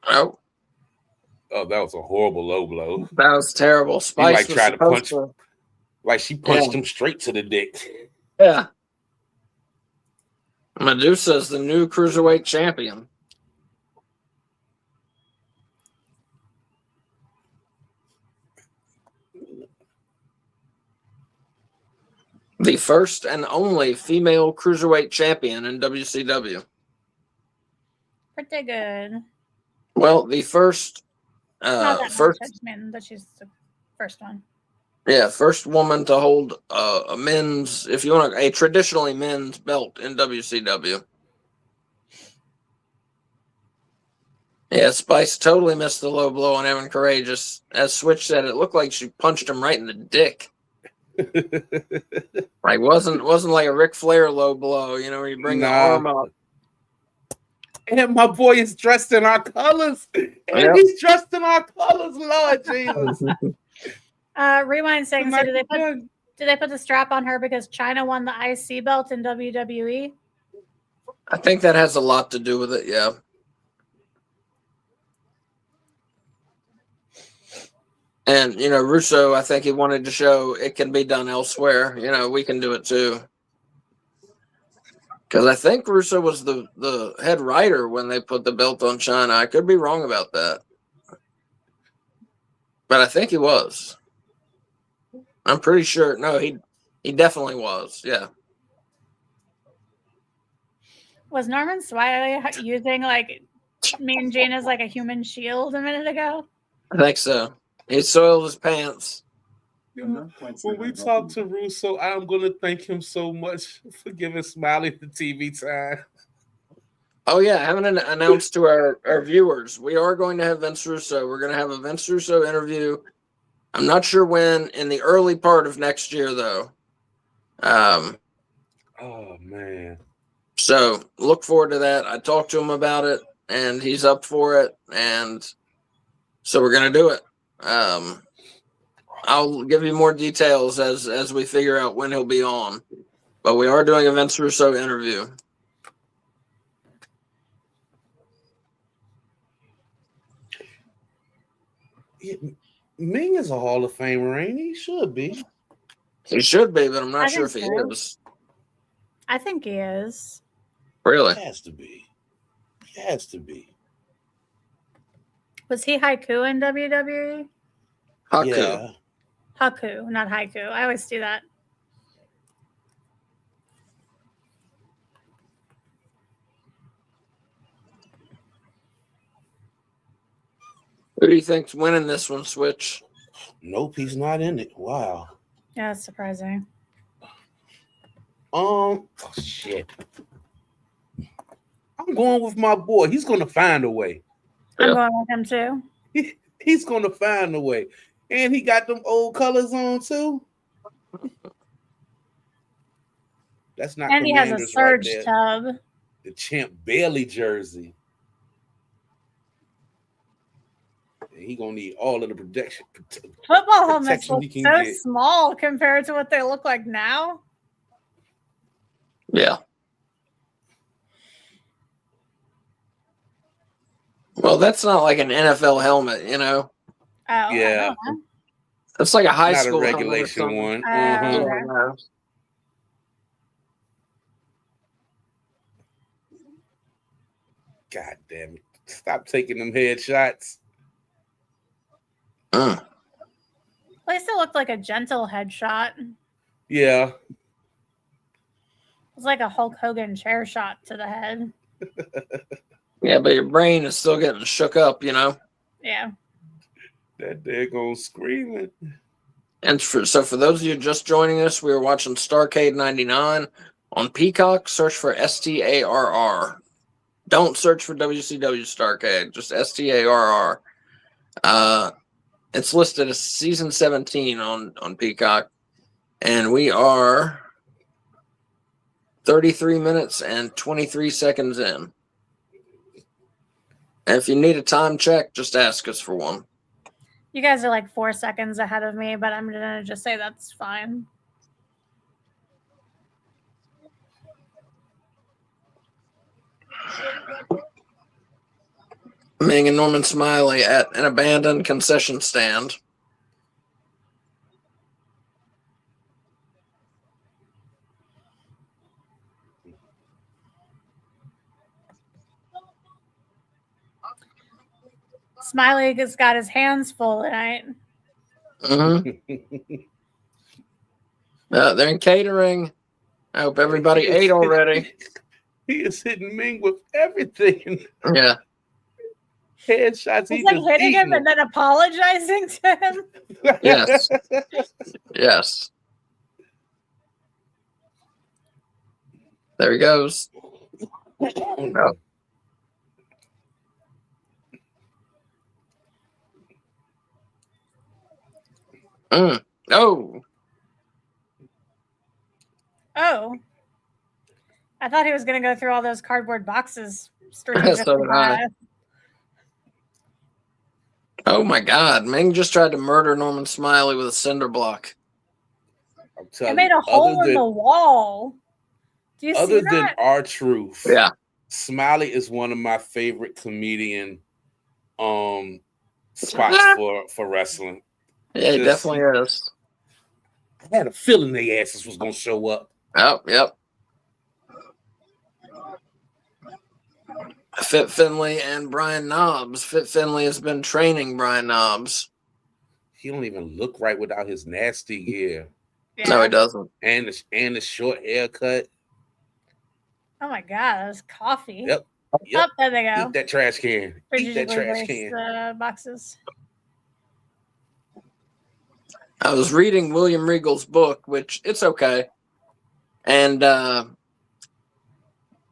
Oh, that was a horrible low blow. That was terrible. Spice he tried to punch, like she punched him straight to the dick. Yeah. Medusa is the new cruiserweight champion. The first and only female cruiserweight champion in WCW. Pretty good. Well, the first. Not that first, much, but she's the first one. Yeah, first woman to hold a men's, if you want a traditionally men's belt in WCW. Yeah, Spice totally missed the low blow on Evan Courageous. As Switch said, it looked like she punched him right in the dick. Like wasn't like a Ric Flair low blow, you know, where you bring the arm up. And my boy is dressed in our colors. And he's dressed in our colors, Lord Jesus. Rewind saying, so did they put the strap on her because China won the IC belt in WWE? I think that has a lot to do with it, yeah. And, you know, Russo, I think he wanted to show it can be done elsewhere. You know, we can do it too. Because I think Russo was the head writer when they put the belt on China. I could be wrong about that. But I think he was. I'm pretty sure. No, he definitely was. Yeah. Was Norman Smiley using like Mean Gene as like a human shield a minute ago? I think so. He soiled his pants. When we talk to Russo, I'm going to thank him so much for giving Smiley the TV time. Oh, yeah. I haven't announced to our viewers. We are going to have Vince Russo. We're going to have a Vince Russo interview. I'm not sure when, in the early part of next year, though. Oh, man. So look forward to that. I talked to him about it, and he's up for it. And so we're going to do it. I'll give you more details as we figure out when he'll be on. But we are doing a Vince Russo interview. Ming is a Hall of Famer, ain't he? Should be. He should be, but I'm not sure if he is. I think he is. Really? He has to be. He has to be. Was he Haiku in WWE? Haku. Yeah. Haku, not haiku. I always do that. Who do you think's winning this one, Switch? Nope, he's not in it. Wow. Yeah, that's surprising. Oh shit. I'm going with my boy. He's gonna find a way. I'm Yeah. going with him too. He's gonna find a way. And he got them old colors on too. That's not And he has a Commanders Surge right there. tub. The Champ Bailey jersey. He gonna need all of the protection. Football helmets protection look he can so get. small compared to what they look like now. Yeah. Well, that's not like an NFL helmet, you know. Oh, Yeah. I don't know. It's like a high Not a school helmet or regulation something. one. Yeah, Mhm. okay. God damn it. Stop taking them headshots. Mm. At least it looked like a gentle headshot. It Yeah. was like a Hulk Hogan chair shot to the head. Yeah, but your brain is still getting shook up, you know. Yeah. That daggone screaming. And so for those of you just joining us, we were watching Starrcade 99 on Peacock. Search for STARR. Don't search for WCW Starrcade, just STARR. It's listed as season 17 on Peacock. And we are 33 minutes and 23 seconds in. And if you need a time check, just ask us for one. You guys are like 4 seconds ahead of me, but I'm going to just say that's fine. Ming and Norman Smiley at an abandoned concession stand. Smiley has got his hands full tonight. Mm-hmm. They're in catering. I hope everybody ate already. He is hitting Ming with everything. Yeah. Headshots. He's like hitting him and then apologizing to him. Yes. Yes. There he goes. No. Oh. Oh. I thought he was going to go through all those cardboard boxes. So did I. Oh my God. Ming just tried to murder Norman Smiley with a cinder block. I'm It telling made you, a hole in the wall. Do you see other than that? R-Truth, Yeah. Smiley is one of my favorite comedian spots for wrestling. Yeah, he Just- definitely is. I had a feeling their asses was gonna show up. Oh, yep. Fit Finley and Brian Knobs. Fit Finley has been training Brian Knobs. He don't even look right without his nasty hair Yeah. No, he doesn't. and the short haircut. Oh my God, that was coffee. Yep. Oh, there they go. Eat that trash can. Eat that trash Strategically can. placed, boxes. I was reading William Regal's book, which it's okay. And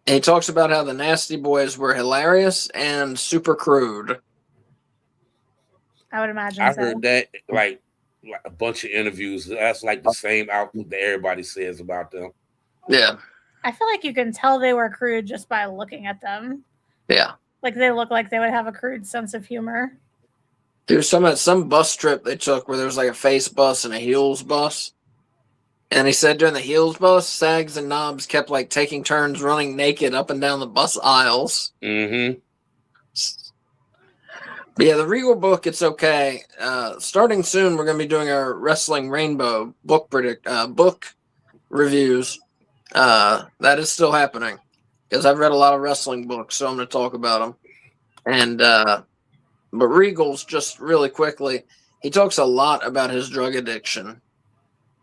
he talks about how the Nasty Boys were hilarious and super crude. I would imagine I so. heard that like a bunch of interviews. That's like the same output that everybody says about them. Yeah. I feel like you can tell they were crude just by looking at them. Yeah. Like they look like they would have a crude sense of humor. There's some bus trip they took where there was like a face bus and a heels bus. And he said during the heels bus, Sags and Knobs kept like taking turns running naked up and down the bus aisles. Mm-hmm. But yeah, the Regal book, it's okay. Starting soon, we're going to be doing our Wrestling Rainbow book reviews. That is still happening because I've read a lot of wrestling books, so I'm going to talk about them. And but Regal's just really quickly, he talks a lot about his drug addiction.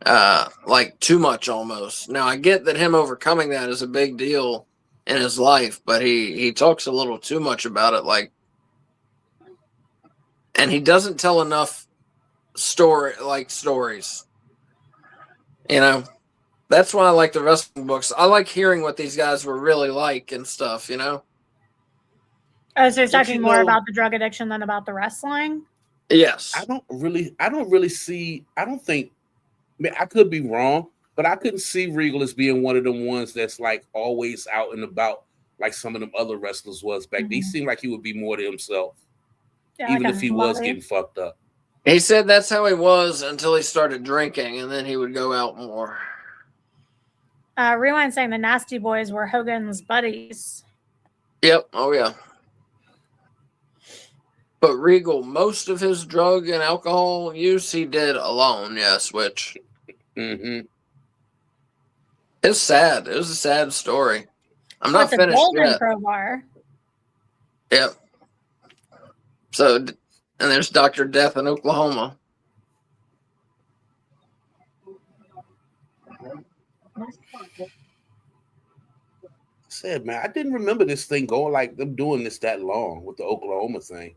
Like too much almost. Now I get that him overcoming that is a big deal in his life, but he talks a little too much about it, like, and he doesn't tell enough stories. You know, that's why I like the wrestling books. I like hearing what these guys were really like and stuff, you know? Oh, so he's But talking more about the drug addiction than about the wrestling? Yes. I don't really see, I don't think, I mean, I could be wrong, but I couldn't see Regal as being one of them ones that's like always out and about like some of them other wrestlers was back. He seemed like he would be more to himself, Yeah, even like if he was getting fucked up. He said that's how he was until he started drinking, and then he would go out more. Rewind saying the Nasty Boys were Hogan's buddies. Yep. Oh, yeah. But Regal, most of his drug and alcohol use, he did alone, yes, which it's sad. It was a sad story. I'm not finished golden yet. Crowbar. Yep. So, and there's Dr. Death in Oklahoma. Said, man, I didn't remember this thing going like them doing this that long with the Oklahoma thing.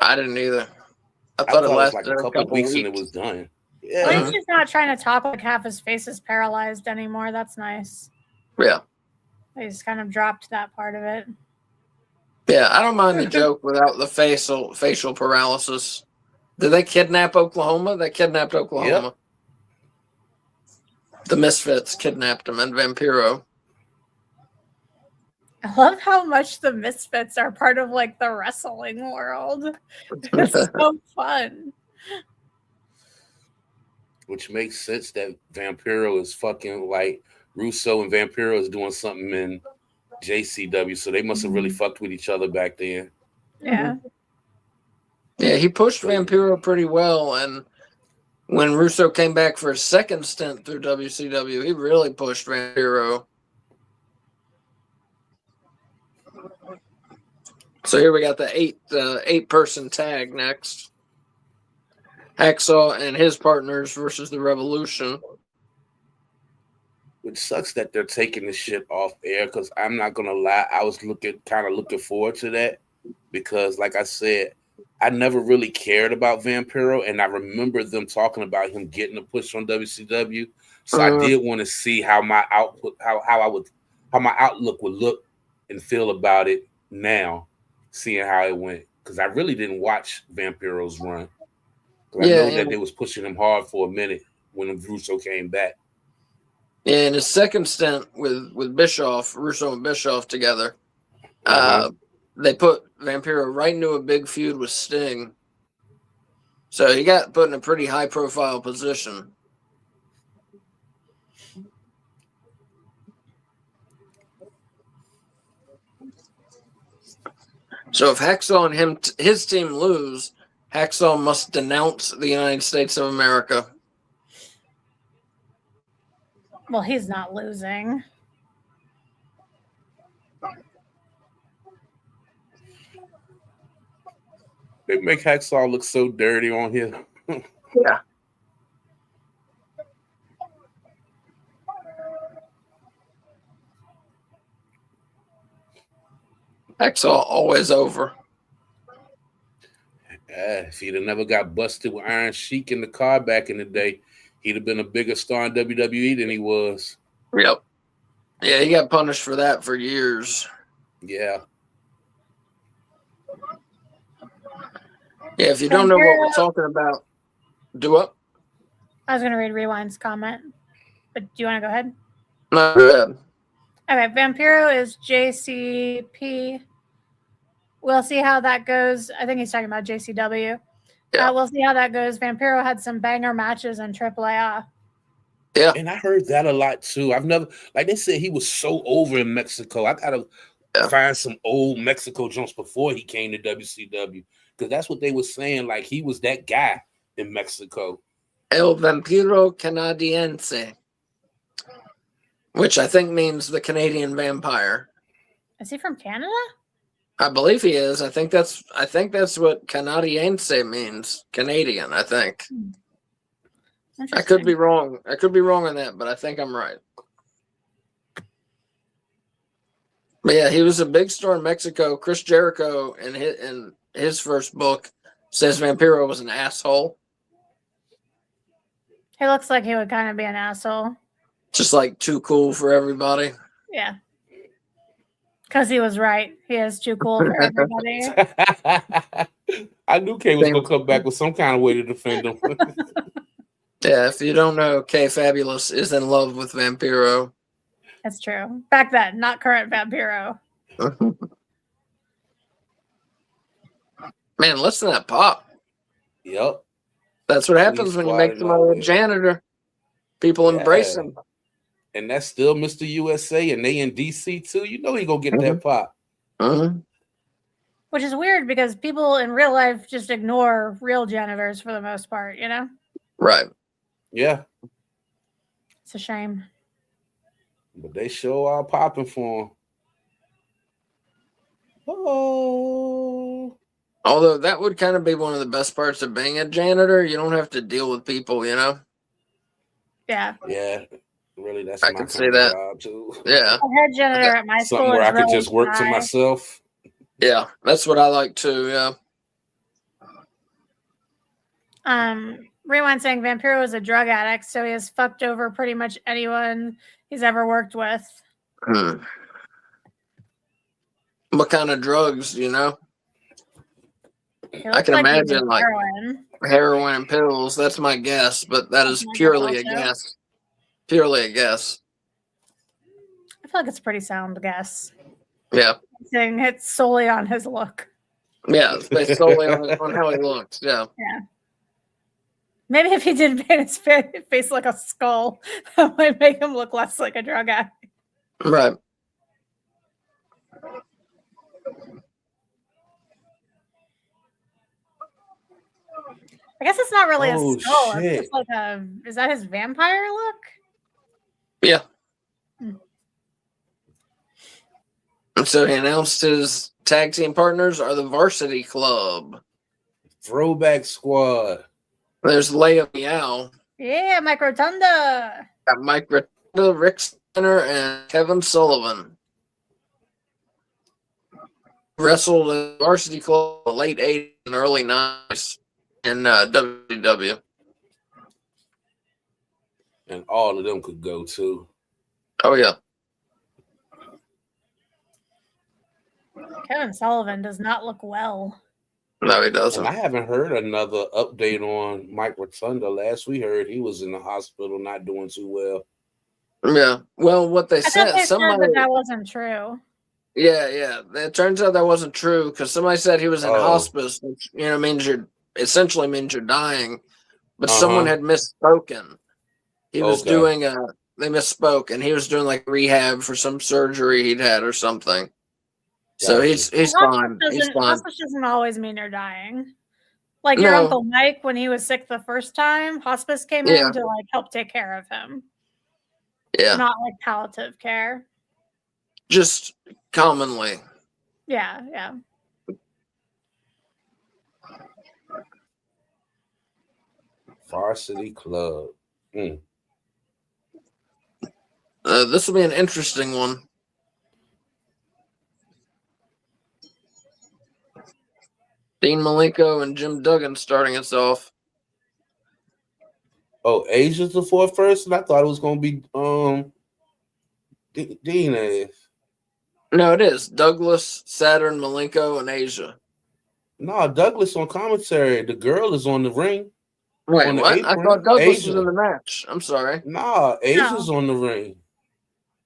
I didn't either. I thought it lasted was like a couple weeks and it was done. Yeah. Well, he's just not trying to talk like half his face is paralyzed anymore. That's nice. Yeah. They just kind of dropped that part of it. Yeah, I don't mind the joke without the facial paralysis. Did they kidnap Oklahoma? They kidnapped Oklahoma. Yep. The Misfits kidnapped him and Vampiro. I love how much the Misfits are part of like the wrestling world. It's so fun. Which makes sense that Vampiro is fucking like Russo and Vampiro is doing something in JCW, so they must have really fucked with each other back then. Yeah. Yeah, he pushed Vampiro pretty well, and when Russo came back for his second stint through WCW, he really pushed Vampiro. So here we got the eight-person tag next. Hacksaw and his partners versus the Revolution. Which sucks that they're taking this shit off air, because I'm not gonna lie, I was kind of looking forward to that, because like I said, I never really cared about Vampiro, and I remember them talking about him getting a push on WCW. So I did want to see how my output, how my outlook would look and feel about it now, seeing how it went, because I really didn't watch Vampiro's run. I know that they was pushing him hard for a minute when Russo came back. Yeah, in his second stint with Bischoff, Russo and Bischoff together, they put Vampiro right into a big feud with Sting. So he got put in a pretty high-profile position. So if Hacksaw and his team lose, Hacksaw must denounce the United States of America. Well, he's not losing. They make Hacksaw look so dirty on here. Yeah. Hacksaw always over. If he'd have never got busted with Iron Sheik in the car back in the day, he'd have been a bigger star in WWE than he was. Yep. Yeah, he got punished for that for years. Yeah. Yeah, if you don't know what we're talking about, do what? I was going to read Rewind's comment, but do you want to go ahead? No, go ahead. Okay, Vampiro is JCP. We'll see how that goes. I think he's talking about JCW. Yeah. We'll see how that goes. Vampiro had some banger matches in AAA. Yeah. And I heard that a lot too. I've never, like they said, he was so over in Mexico. I got to find some old Mexico jumps before he came to WCW, because that's what they were saying. Like he was that guy in Mexico. El Vampiro Canadiense, which I think means the Canadian vampire. Is he from Canada? I believe he is. I think that's what Canadiense means. Canadian, I think. I could be wrong. I could be wrong on that, but I think I'm right. But yeah, he was a big star in Mexico. Chris Jericho in his first book says Vampiro was an asshole. He looks like he would kind of be an asshole. Just like too cool for everybody. Yeah. Because he was right. He is too cool for everybody. I knew Kay was going to come back with some kind of way to defend him. Yeah, if you don't know, Kay Fabulous is in love with Vampiro. That's true. Back then, not current Vampiro. Man, listen to that pop. Yep. That's what happens when you make somebody a janitor. People embrace him. And that's still Mr. USA, and they in DC too. You know he gonna get that pop. Which is weird because people in real life just ignore real janitors for the most part, you know? Right. Yeah. It's a shame. But they sure are popping for him. Oh. Although that would kind of be one of the best parts of being a janitor. You don't have to deal with people, you know? Yeah. Yeah. Really, that's I my can kind see of that. job too. Yeah. A head janitor at my school Something where I really could just work for shy. myself. Yeah, that's what I like too, yeah. Rewind saying Vampiro is a drug addict, so he has fucked over pretty much anyone he's ever worked with. What kind of drugs, you know? I can like imagine like heroin and pills. That's my guess, but that is purely a guess. Purely a guess. I feel like it's a pretty sound guess. Yeah. Saying it's solely on his look. Yeah, it's based solely on how he looks. Yeah. Yeah. Maybe if he did paint his face like a skull, that might make him look less like a drug addict. Right. I guess it's not really a skull. Shit. It's just like is that his vampire look? Yeah. And so he announced his tag team partners are the Varsity Club. Throwback Squad. There's Leia Meow. Yeah, Mike Rotunda. Got Mike Rotunda, Rick Steiner, and Kevin Sullivan. Wrestled in the Varsity Club in the late 80s and early 90s in WCW. And all of them could go too. Oh, yeah. Kevin Sullivan does not look well. No, he doesn't. And I haven't heard another update on Mike Rotunda. Last we heard, he was in the hospital, not doing too well. Yeah. Well, what they I said, said that wasn't true. Yeah. It turns out that wasn't true because somebody said he was in hospice, which means essentially means you're dying. But someone had misspoken. He was doing they misspoke, and he was doing like rehab for some surgery he'd had or something. So he's fine. He's fine. Hospice doesn't always mean you're dying. Like your Uncle Mike, when he was sick the first time, hospice came in to like help take care of him. Yeah. Not like palliative care. Just commonly. Yeah. Varsity Club. This will be an interesting one. Dean Malenko and Jim Duggan starting us off. Oh, Asia's the fourth person? I thought it was going to be Dean is. No, it is. Douglas, Saturn, Malenko, and Asia. No, Douglas on commentary. The girl is on the ring. Wait, what? I thought Douglas was in the match. I'm sorry. Nah, Asia's on the ring.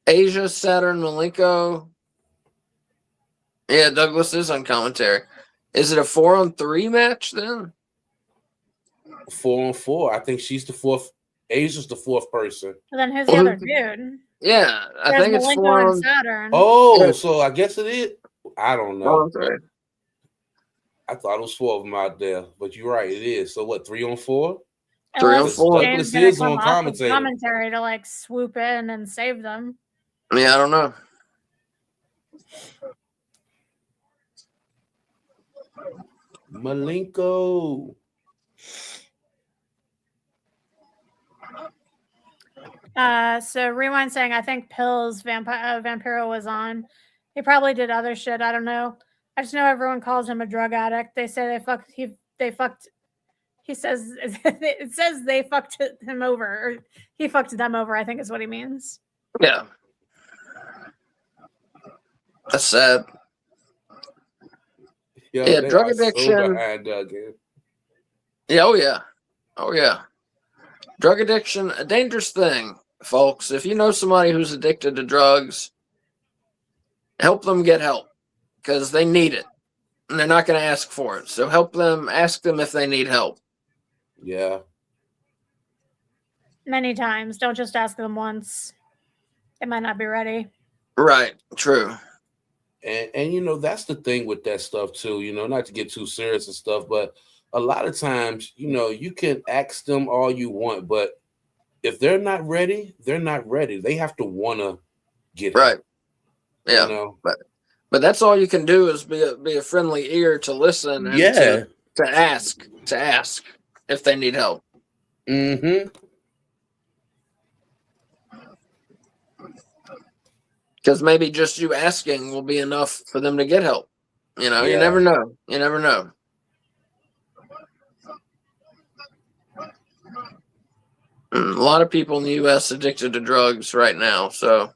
Asia, Saturn, Malenko. Yeah, Douglas is on commentary. Is it a 4-on-3 match then? 4-on-4. I think she's the fourth. Asia's the fourth person. Well, then who's the other dude? Yeah, I think it's Malenko 4 on Saturn. Oh, so I guess it is. I don't know. Oh, I thought it was 4 of them out there, but you're right. It is. So what? 3-on-4. 3-on-4. Douglas is on commentary to like swoop in and save them. Yeah, I don't know. Malenko. So Rewind saying, I think Pills Vampiro was on. He probably did other shit. I don't know. I just know everyone calls him a drug addict. They say they fucked. He says it says they fucked him over, or he fucked them over. I think is what he means. Yeah. That's sad. Yo, Yeah, they drug are so addiction. behind Duggan. Yeah, oh yeah. Oh yeah. Drug addiction, a dangerous thing, folks. If you know somebody who's addicted to drugs, help them get help because they need it. And they're not going to ask for it. So help them, ask them if they need help. Yeah. Many times. Don't just ask them once. They might not be ready. Right. True. And you know, that's the thing with that stuff too, you know, not to get too serious and stuff, but a lot of times, you know, you can ask them all you want, but if they're not ready, they're not ready. They have to want to get right. help, Yeah. you know? But that's all you can do is be a friendly ear to listen and to ask if they need help. Mm-hmm. Because maybe just you asking will be enough for them to get help. You know, you never know. You never know. A lot of people in the U.S. addicted to drugs right now. So,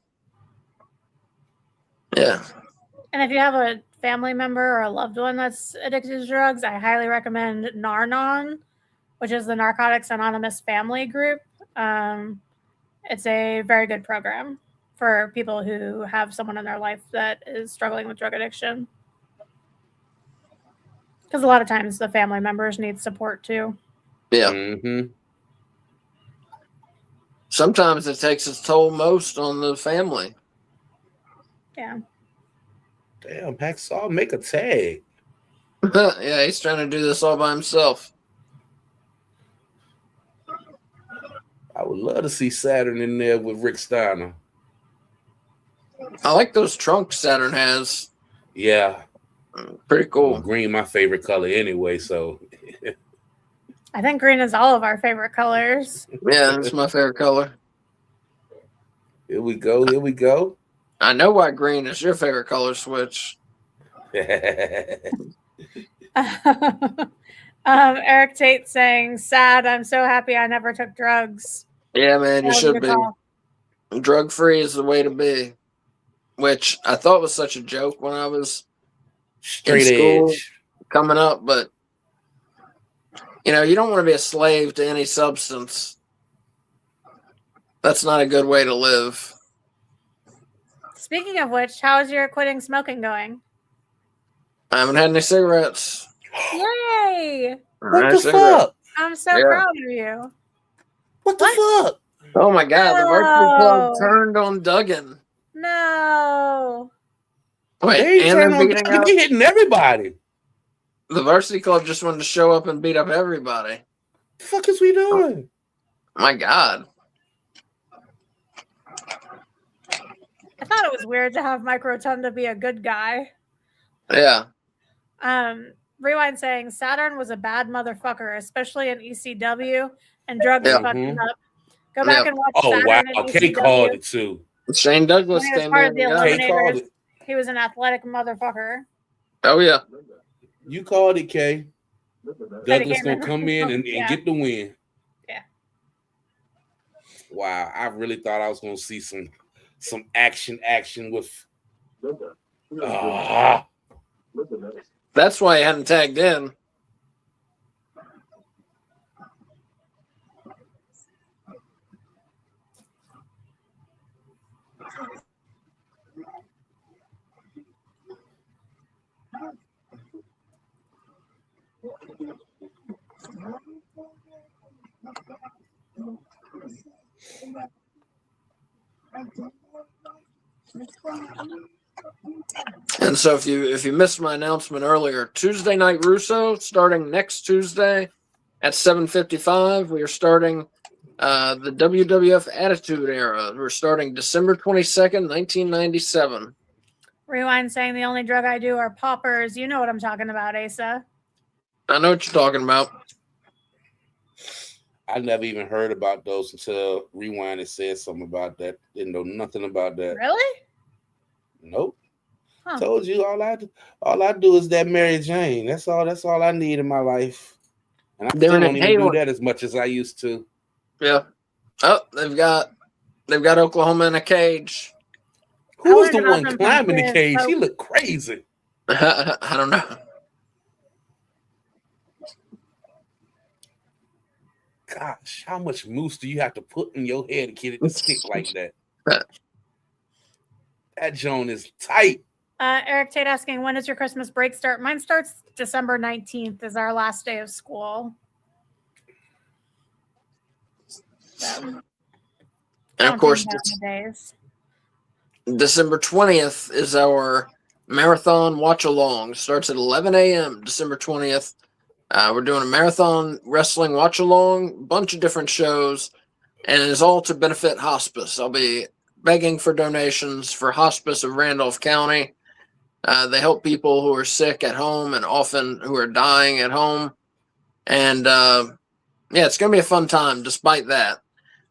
yeah. And if you have a family member or a loved one that's addicted to drugs, I highly recommend NARNON, which is the Narcotics Anonymous family group. It's a very good program for people who have someone in their life that is struggling with drug addiction. Because a lot of times the family members need support too. Yeah. Mm-hmm. Sometimes it takes its toll most on the family. Yeah. Damn, Hacksaw, make a tag. Yeah, he's trying to do this all by himself. I would love to see Saturn in there with Rick Steiner. I like those trunks Saturn has. Yeah. Pretty cool. Well, green, my favorite color anyway, so. I think green is all of our favorite colors. Yeah, that's my favorite color. Here we go. Here we go. I know why green is your favorite color, Switch. Eric Tate saying, sad, I'm so happy I never took drugs. Yeah, man, you should be. Drug free is the way to be. Which I thought was such a joke when I was straight in school edge coming up, but you know, you don't want to be a slave to any substance. That's not a good way to live. Speaking of which, how's your quitting smoking going? I haven't had any cigarettes. Yay! What the fuck? I'm so proud of you. What the fuck? Oh my god, the varsity club turned on Duggan. No. Wait, and they're beating up. They hitting everybody. The varsity club just wanted to show up and beat up everybody. The fuck is we doing? Oh my god. I thought it was weird to have Mike Rotunda be a good guy. Yeah. Rewind saying Saturn was a bad motherfucker, especially in ECW, and drugs fucked him up. Go back and watch Saturn wow. Kay called it too. Shane Douglas when he was came part in. of the Eliminators. He was an athletic motherfucker. Oh, yeah. You called it, Kay. Douglas going to come in and get the win. Yeah. Wow. I really thought I was going to see some action with... That's why he hadn't tagged in. And so if you missed my announcement earlier, Tuesday Night Russo starting next Tuesday at 7:55. We are starting the WWF Attitude Era. We're starting December 22nd, 1997. Rewind saying the only drug I do are poppers. You know what I'm talking about, Asa. I know what you're talking about. I never even heard about those until Rewind had said something about that. Didn't know nothing about that. Really? Nope. Huh. Told you all I do is that Mary Jane. That's all I need in my life. And I They're still in don't even do Hayward. that as much as I used to. Yeah. Oh, they've got Oklahoma in a cage. Who was learned the about one them from climbing the kids, cage? so- He looked crazy. I don't know. Gosh, how much mousse do you have to put in your head to get it to stick like that? That joint is tight. Eric Tate asking, when does your Christmas break start? Mine starts December 19th is our last day of school. So, And of course, counting down the days. December 20th is our marathon watch along. Starts at 11 a.m. December 20th. We're doing a marathon wrestling watch along, bunch of different shows, and it's all to benefit hospice. I'll be begging for donations for hospice of Randolph County. They help people who are sick at home and often who are dying at home. And yeah, it's going to be a fun time despite that.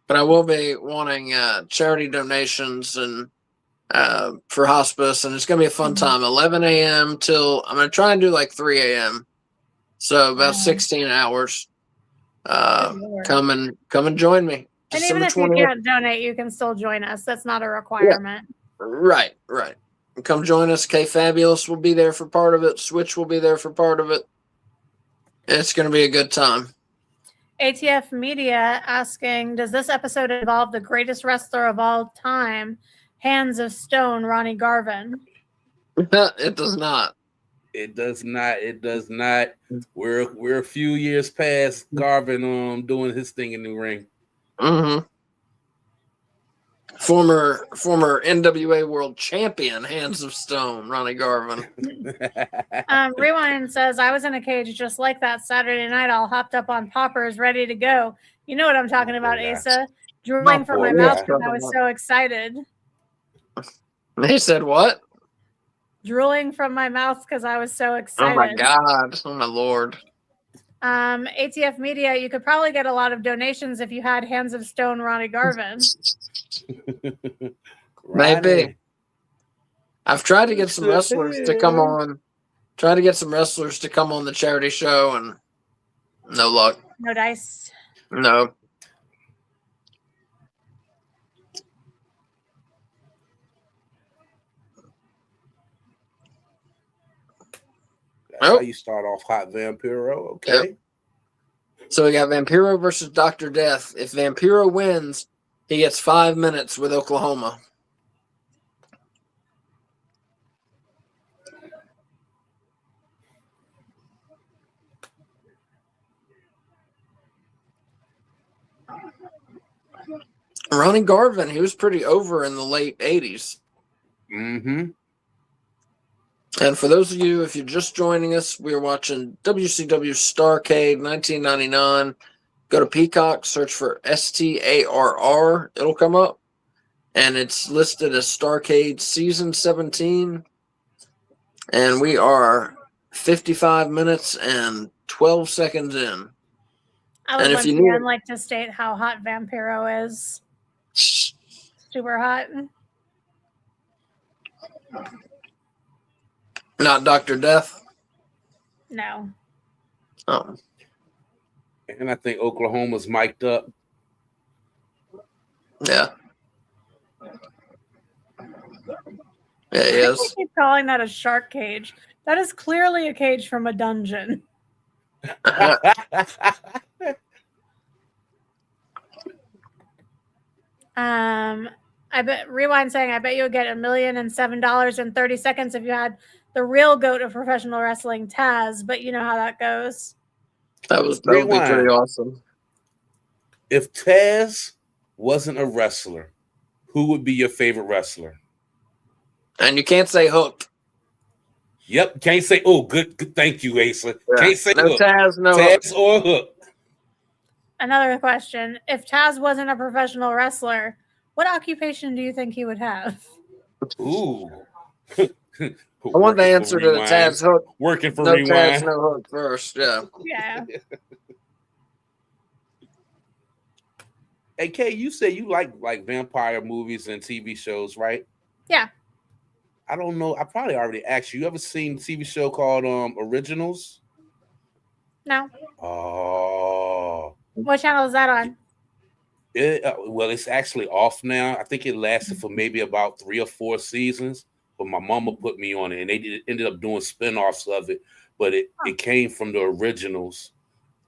But I will be wanting charity donations and for hospice, and it's going to be a fun time. 11 a.m. till I'm going to try and do like 3 a.m. So about 16 hours. Come and join me. And even if you can't donate, you can still join us. That's not a requirement. Yeah. Right. Come join us. K Fabulous will be there for part of it. Switch will be there for part of it. It's going to be a good time. ATF Media asking, does this episode involve the greatest wrestler of all time, Hands of Stone, Ronnie Garvin? It does not. It does not. We're a few years past Garvin doing his thing in the ring. Mm-hmm. Former NWA World Champion, Hands of Stone, Ronnie Garvin. Rewind says, I was in a cage just like that Saturday night, all hopped up on poppers, ready to go. You know what I'm talking about, Asa. Drooling from my mouth because I was so excited. He said what? Drooling from my mouth because I was so excited. Oh my God. Oh my Lord. ATF Media, you could probably get a lot of donations if you had Hands of Stone Ronnie Garvin. Maybe. I've tried to get some wrestlers to come on. Try to get some wrestlers to come on the charity show, and no luck. No dice. No. That's how you start off Hot Vampiro. Okay. Yep. So we got Vampiro versus Dr. Death. If Vampiro wins, he gets 5 minutes with Oklahoma. Ronnie Garvin, he was pretty over in the late 80s. Mm-hmm. And for those of you, if you're just joining us, we're watching WCW Starrcade 1999. Go to Peacock, search for STARR. It'll come up. And it's listed as Starrcade Season 17. And we are 55 minutes and 12 seconds in. I would once again like to state how hot Vampiro is. Super hot. Not Dr. Death? No. Oh. And I think Oklahoma's mic'd up. Yeah. Yeah, he is. I keep calling that a shark cage. That is clearly a cage from a dungeon. I bet Rewind saying, I bet you would get $1,007.30 if you had the real GOAT of professional wrestling, Taz, but you know how that goes. That would be pretty awesome. If Taz wasn't a wrestler, who would be your favorite wrestler? And you can't say Hook. Yep, can't say. Oh, good. Thank you, Asa. Yeah. Can't say no Hook. Taz, no Taz Hook. or Hook. Another question: if Taz wasn't a professional wrestler, what occupation do you think he would have? Ooh, I want the answer to the Taz hook. Working for no Rewind. Taz, no hook first. Yeah. Yeah. Hey, Kay, you say you like vampire movies and TV shows, right? Yeah. I don't know. I probably already asked you. You ever seen a TV show called Originals? No. Oh. What channel is that on? Well, it's actually off now. I think it lasted for maybe about 3 or 4 seasons, but my mama put me on it, and they ended up doing spinoffs of it. But it came from the originals.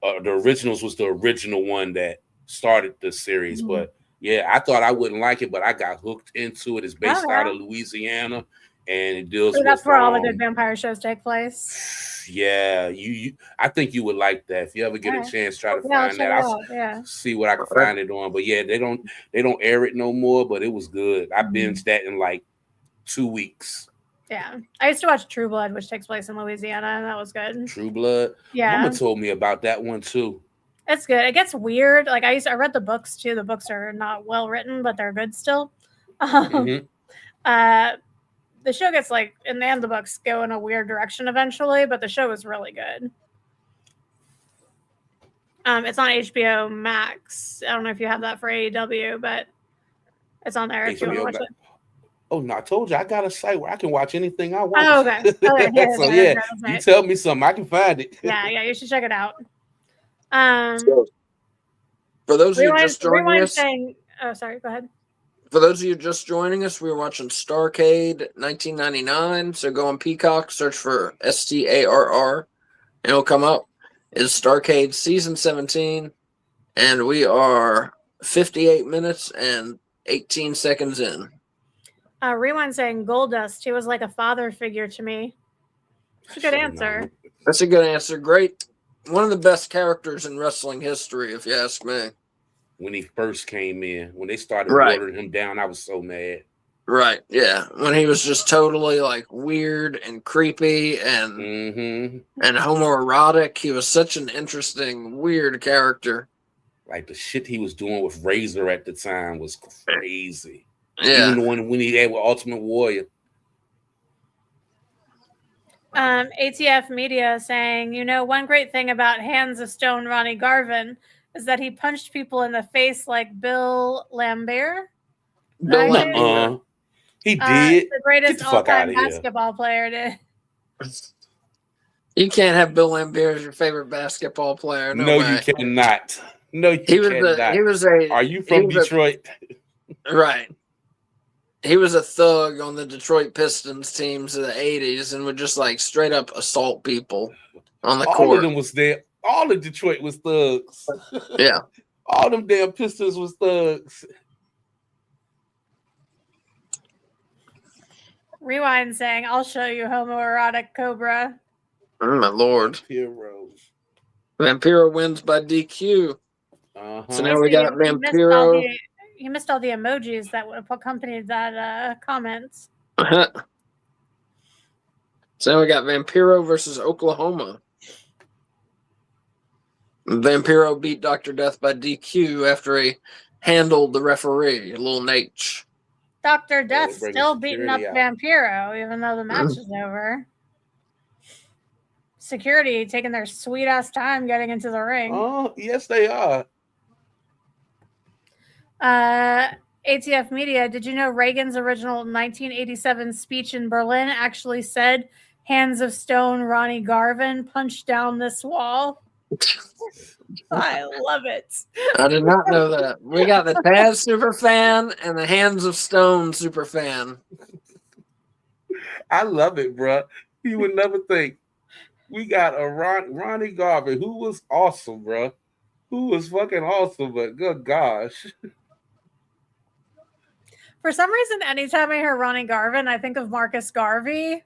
The originals was the original one that started the series. Mm-hmm. But yeah, I thought I wouldn't like it, but I got hooked into it. It's based out of Louisiana, and it deals with that's where all the good vampire shows take place. Yeah, I think you would like that if you ever get a chance. Try to find that. I'll see what I can find it on. But yeah, they don't air it no more. But it was good. I binged that in like 2 weeks. Yeah, I used to watch True Blood, which takes place in Louisiana, and that was good. True Blood. Yeah, Mama told me about that one too. It's good. It gets weird. Like I read the books too. The books are not well written, but they're good still. The show gets like in the end, the books go in a weird direction eventually, but the show is really good. It's on HBO Max. I don't know if you have that for AEW, but it's on there if you want to watch it. Oh no! I told you I got a site where I can watch anything I want. Oh, okay. So yeah, you tell me something, I can find it. Yeah, you should check it out. For those of you just joining us, oh, sorry, go ahead. For those of you just joining us, we were watching Starrcade 1999. So go on Peacock, search for STARR, and it'll come up. It's Starrcade Season 17, and we are 58 minutes and 18 seconds in. Rewind saying Goldust. He was like a father figure to me. That's a good answer. That's a good answer. Great. One of the best characters in wrestling history, if you ask me. When he first came in, when they started watering him down, I was so mad. Right, yeah. When he was just totally like weird and creepy and homoerotic. He was such an interesting, weird character. Like the shit he was doing with Razor at the time was crazy. Yeah. Even when he had with Ultimate Warrior. ATF Media saying, one great thing about Hands of Stone Ronnie Garvin is that he punched people in the face like Bill Lambert. He did. The greatest all-time basketball player did. You can't have Bill Lambert as your favorite basketball player. No, you cannot. No, you cannot. Are you from Detroit? Right. He was a thug on the Detroit Pistons teams of the 80s and would just like straight up assault people on the court. All of them was there. All of Detroit was thugs. Yeah. All them damn Pistons was thugs. Rewind saying, I'll show you homoerotic Cobra. Oh, my Lord. Vampiro wins by DQ. So now we got Vampiro. You missed all the emojis that accompanied that comment. So now we got Vampiro versus Oklahoma. Vampiro beat Dr. Death by DQ after he handled the referee, little Nate. Dr. Death still beating up Vampiro, even though the match is over. Security taking their sweet ass time getting into the ring. Oh, yes, they are. ATF Media, did you know Reagan's original 1987 speech in Berlin actually said, Hands of Stone Ronnie Garvin punched down this wall? I love it. I did not know that. We got the Taz super fan and the Hands of Stone super fan. I love it, bro. You would never think. We got a Ronnie Garvin who was awesome, bro. Who was fucking awesome, but good gosh. For some reason, anytime I hear Ronnie Garvin, I think of Marcus Garvey.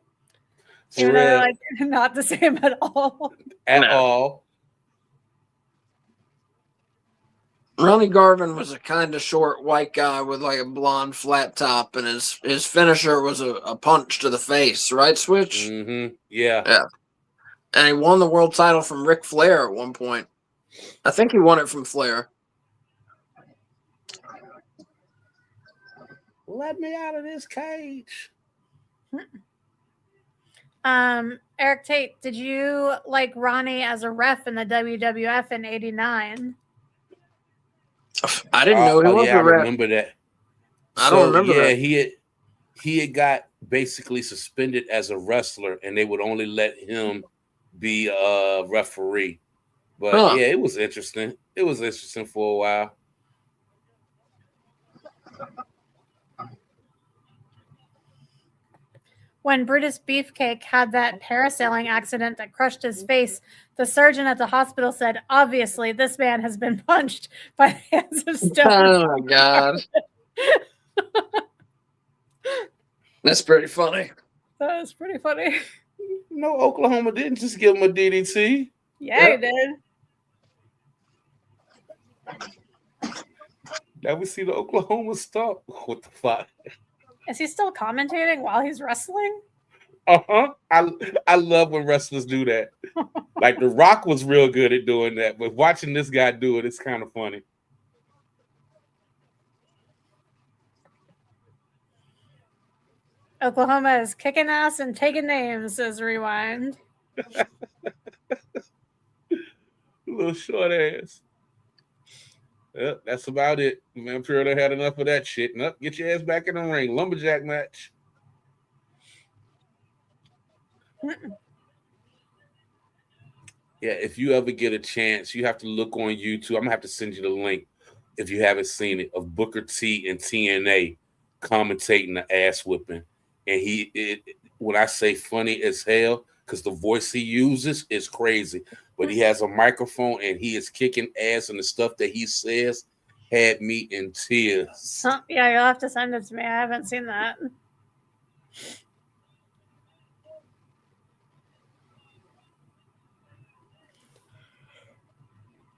Even though they're like not the same at all. At all. Ronnie Garvin was a kind of short white guy with like a blonde flat top, and his finisher was a punch to the face, right, Switch? Mm-hmm. Yeah. Yeah. And he won the world title from Ric Flair at one point. I think he won it from Flair. Let me out of this cage. Eric Tate, did you like Ronnie as a ref in the WWF in '89? I didn't know he was yeah, a I ref. remember that. I don't remember that. He had got basically suspended as a wrestler, and they would only let him be a referee. But yeah, it was interesting. It was interesting for a while. When Brutus Beefcake had that parasailing accident that crushed his face, the surgeon at the hospital said, "Obviously, this man has been punched by the hands of Stone." Oh my god. That's pretty funny. That was pretty funny. No, Oklahoma didn't just give him a DDT. Yeah, he did. Now we see the Oklahoma stomp. What the fuck? Is he still commentating while he's wrestling? I love when wrestlers do that. Like The Rock was real good at doing that, but watching this guy do it, it's kind of funny. Oklahoma is kicking ass and taking names, says Rewind. Little short ass. Yep, that's about it. Vampiro had enough of that shit. Nope, get your ass back in the ring. Lumberjack match. Yeah, if you ever get a chance, you have to look on YouTube. I'm gonna have to send you the link if you haven't seen it of Booker T and TNA commentating the ass whipping. And when I say funny as hell, because the voice he uses is crazy, but he has a microphone and he is kicking ass, and the stuff that he says had me in tears. Yeah, you'll have to send it to me. I haven't seen that.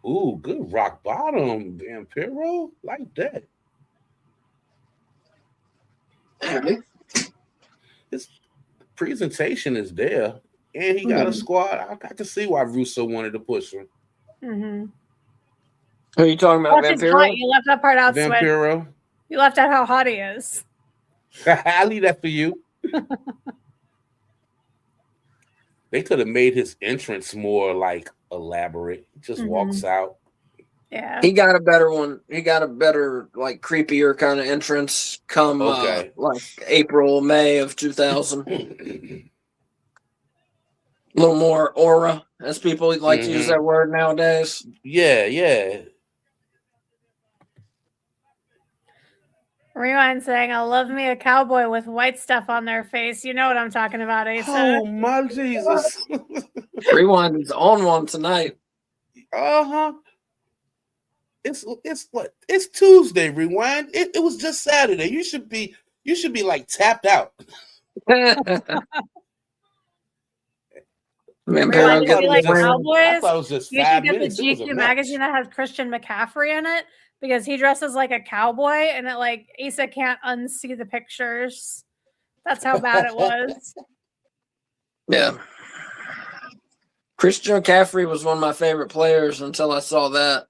Ooh, good rock bottom, Vampiro. Like that. His presentation is there, and he got a squad. I got to see why Russo wanted to push him. Mm-hmm. Who are you talking about, Vampiro? You left that part out, Vampiro. Swin. You left out how hot he is. I'll leave that for you. They could have made his entrance more like elaborate. He just walks out. Yeah. He got a better one. He got a better, like, creepier kind of entrance come like April, May of 2000. A little more aura, as people like to use that word nowadays. Yeah. Rewind saying, "I love me a cowboy with white stuff on their face." You know what I'm talking about, Asa. Oh my Jesus! Rewind is on one tonight. It's what? It's Tuesday. Rewind. It was just Saturday. You should be like tapped out. Rewind, if you like cowboys, I thought it was just 5 minutes. You should get the GQ magazine that has Christian McCaffrey in it, because he dresses like a cowboy, and it like Asa can't unsee the pictures. That's how bad it was. Yeah. Christian McCaffrey was one of my favorite players until I saw that.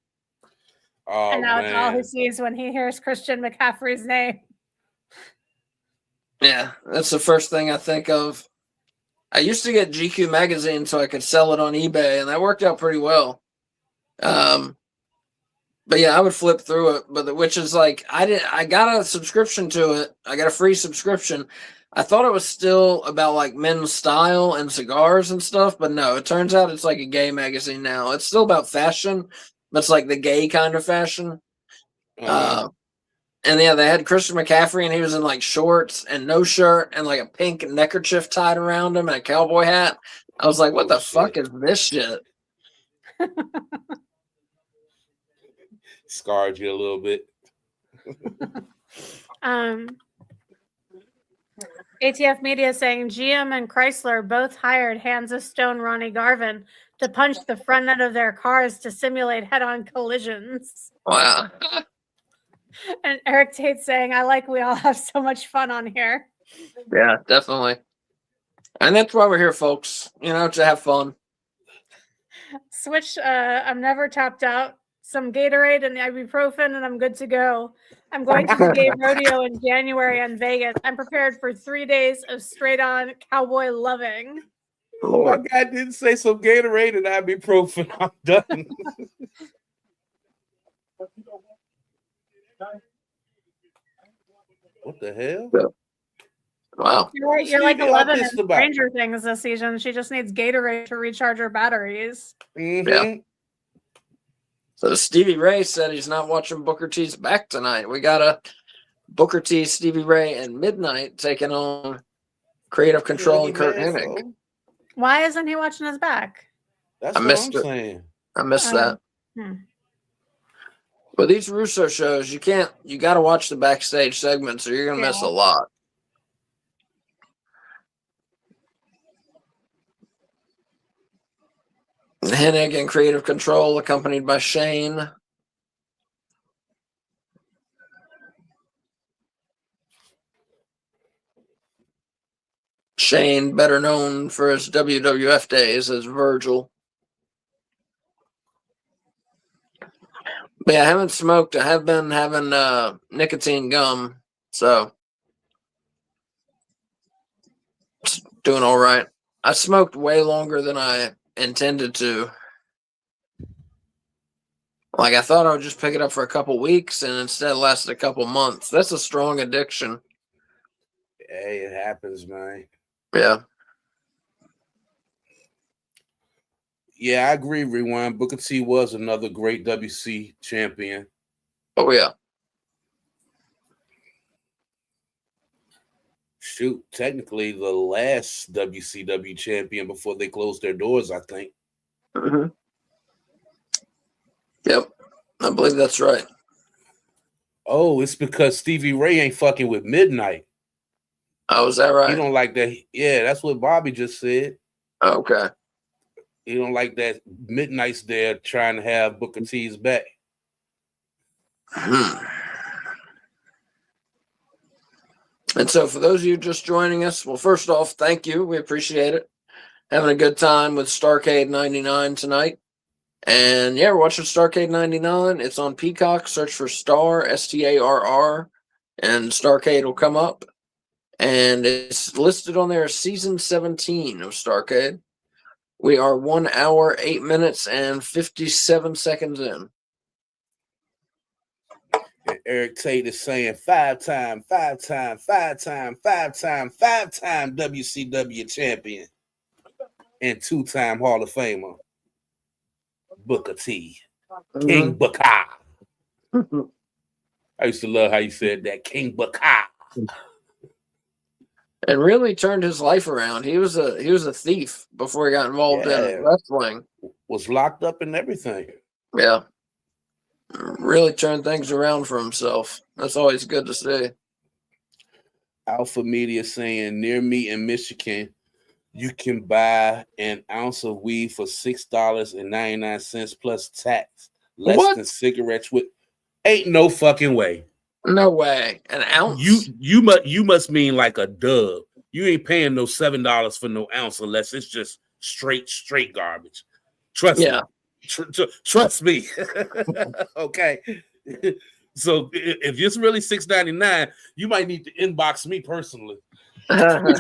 Oh, and now man. it's all he sees when he hears Christian McCaffrey's name. Yeah, that's the first thing I think of. I used to get GQ magazine so I could sell it on eBay, and that worked out pretty well. But yeah, I would flip through it, which is like I got a subscription to it. I got a free subscription. I thought it was still about like men's style and cigars and stuff, but no, it turns out it's like a gay magazine now. It's still about fashion, but it's like the gay kind of fashion. And yeah, they had Christian McCaffrey, and he was in like shorts and no shirt and like a pink neckerchief tied around him and a cowboy hat. I was like, what the fuck is this shit? Scarred you a little bit. ATF Media saying GM and Chrysler both hired Hands of Stone Ronnie Garvin to punch the front end of their cars to simulate head-on collisions. Wow. And Eric Tate saying, "I like we all have so much fun on here." Yeah, definitely. And that's why we're here, folks. To have fun. Switch, I'm never tapped out, some Gatorade and ibuprofen, and I'm good to go. I'm going to the gay rodeo in January in Vegas. I'm prepared for 3 days of straight-on cowboy loving. My guy didn't say some Gatorade and ibuprofen. I'm done. What the hell? Wow. You're like 11 in Stranger Things this season. She just needs Gatorade to recharge her batteries. Mm-hmm. Yeah. So Stevie Ray said he's not watching Booker T's back tonight. We got a Booker T, Stevie Ray, and Midnight taking on Creative Control and Kurt Hennig. Why isn't he watching his back? That's what I'm saying. I missed that. But these Russo shows, you got to watch the backstage segments or you're going to miss a lot. Hennig and Creative Control accompanied by Shane. Shane, better known for his WWF days as Virgil. But yeah, I haven't smoked. I have been having nicotine gum, so it's doing all right. I smoked way longer than I intended to. Like, I thought I would just pick it up for a couple weeks, and instead it lasted a couple months. That's a strong addiction. Hey, it happens, man. Yeah. Yeah, I agree, Rewind. Booker T was another great WC champion. Oh, yeah. Shoot, technically the last WCW champion before they closed their doors, I think. Mm-hmm. Yep, I believe that's right. Oh, it's because Stevie Ray ain't fucking with Midnight. Oh, is that right? He don't like that. Yeah, that's what Bobby just said. Oh, okay. He don't like that Midnight's there trying to have Booker T's back. And so for those of you just joining us, well, first off, thank you. We appreciate it. Having a good time with Starrcade 99 tonight. And yeah, we're watching Starrcade 99. It's on Peacock. Search for Star, Starr, and Starrcade will come up. And it's listed on there as season 17 of Starrcade. We are 1 hour, 8 minutes, and 57 seconds in. And Eric Tate is saying five-time WCW champion and 2-time Hall of Famer, Booker T. King Booker. I used to love how you said that, King Booker. And really turned his life around. He was a thief before he got involved in wrestling. Was locked up and everything. Yeah. Really turned things around for himself. That's always good to see. Alpha Media saying near me in Michigan, you can buy an ounce of weed for $6.99 plus tax. Less than cigarettes with. Ain't no fucking way. No way. An ounce? You must mean like a dub. You ain't paying no $7 for no ounce unless it's just straight garbage. Trust me. Trust me. Okay. So if it's really $6.99, you might need to inbox me personally. Rewind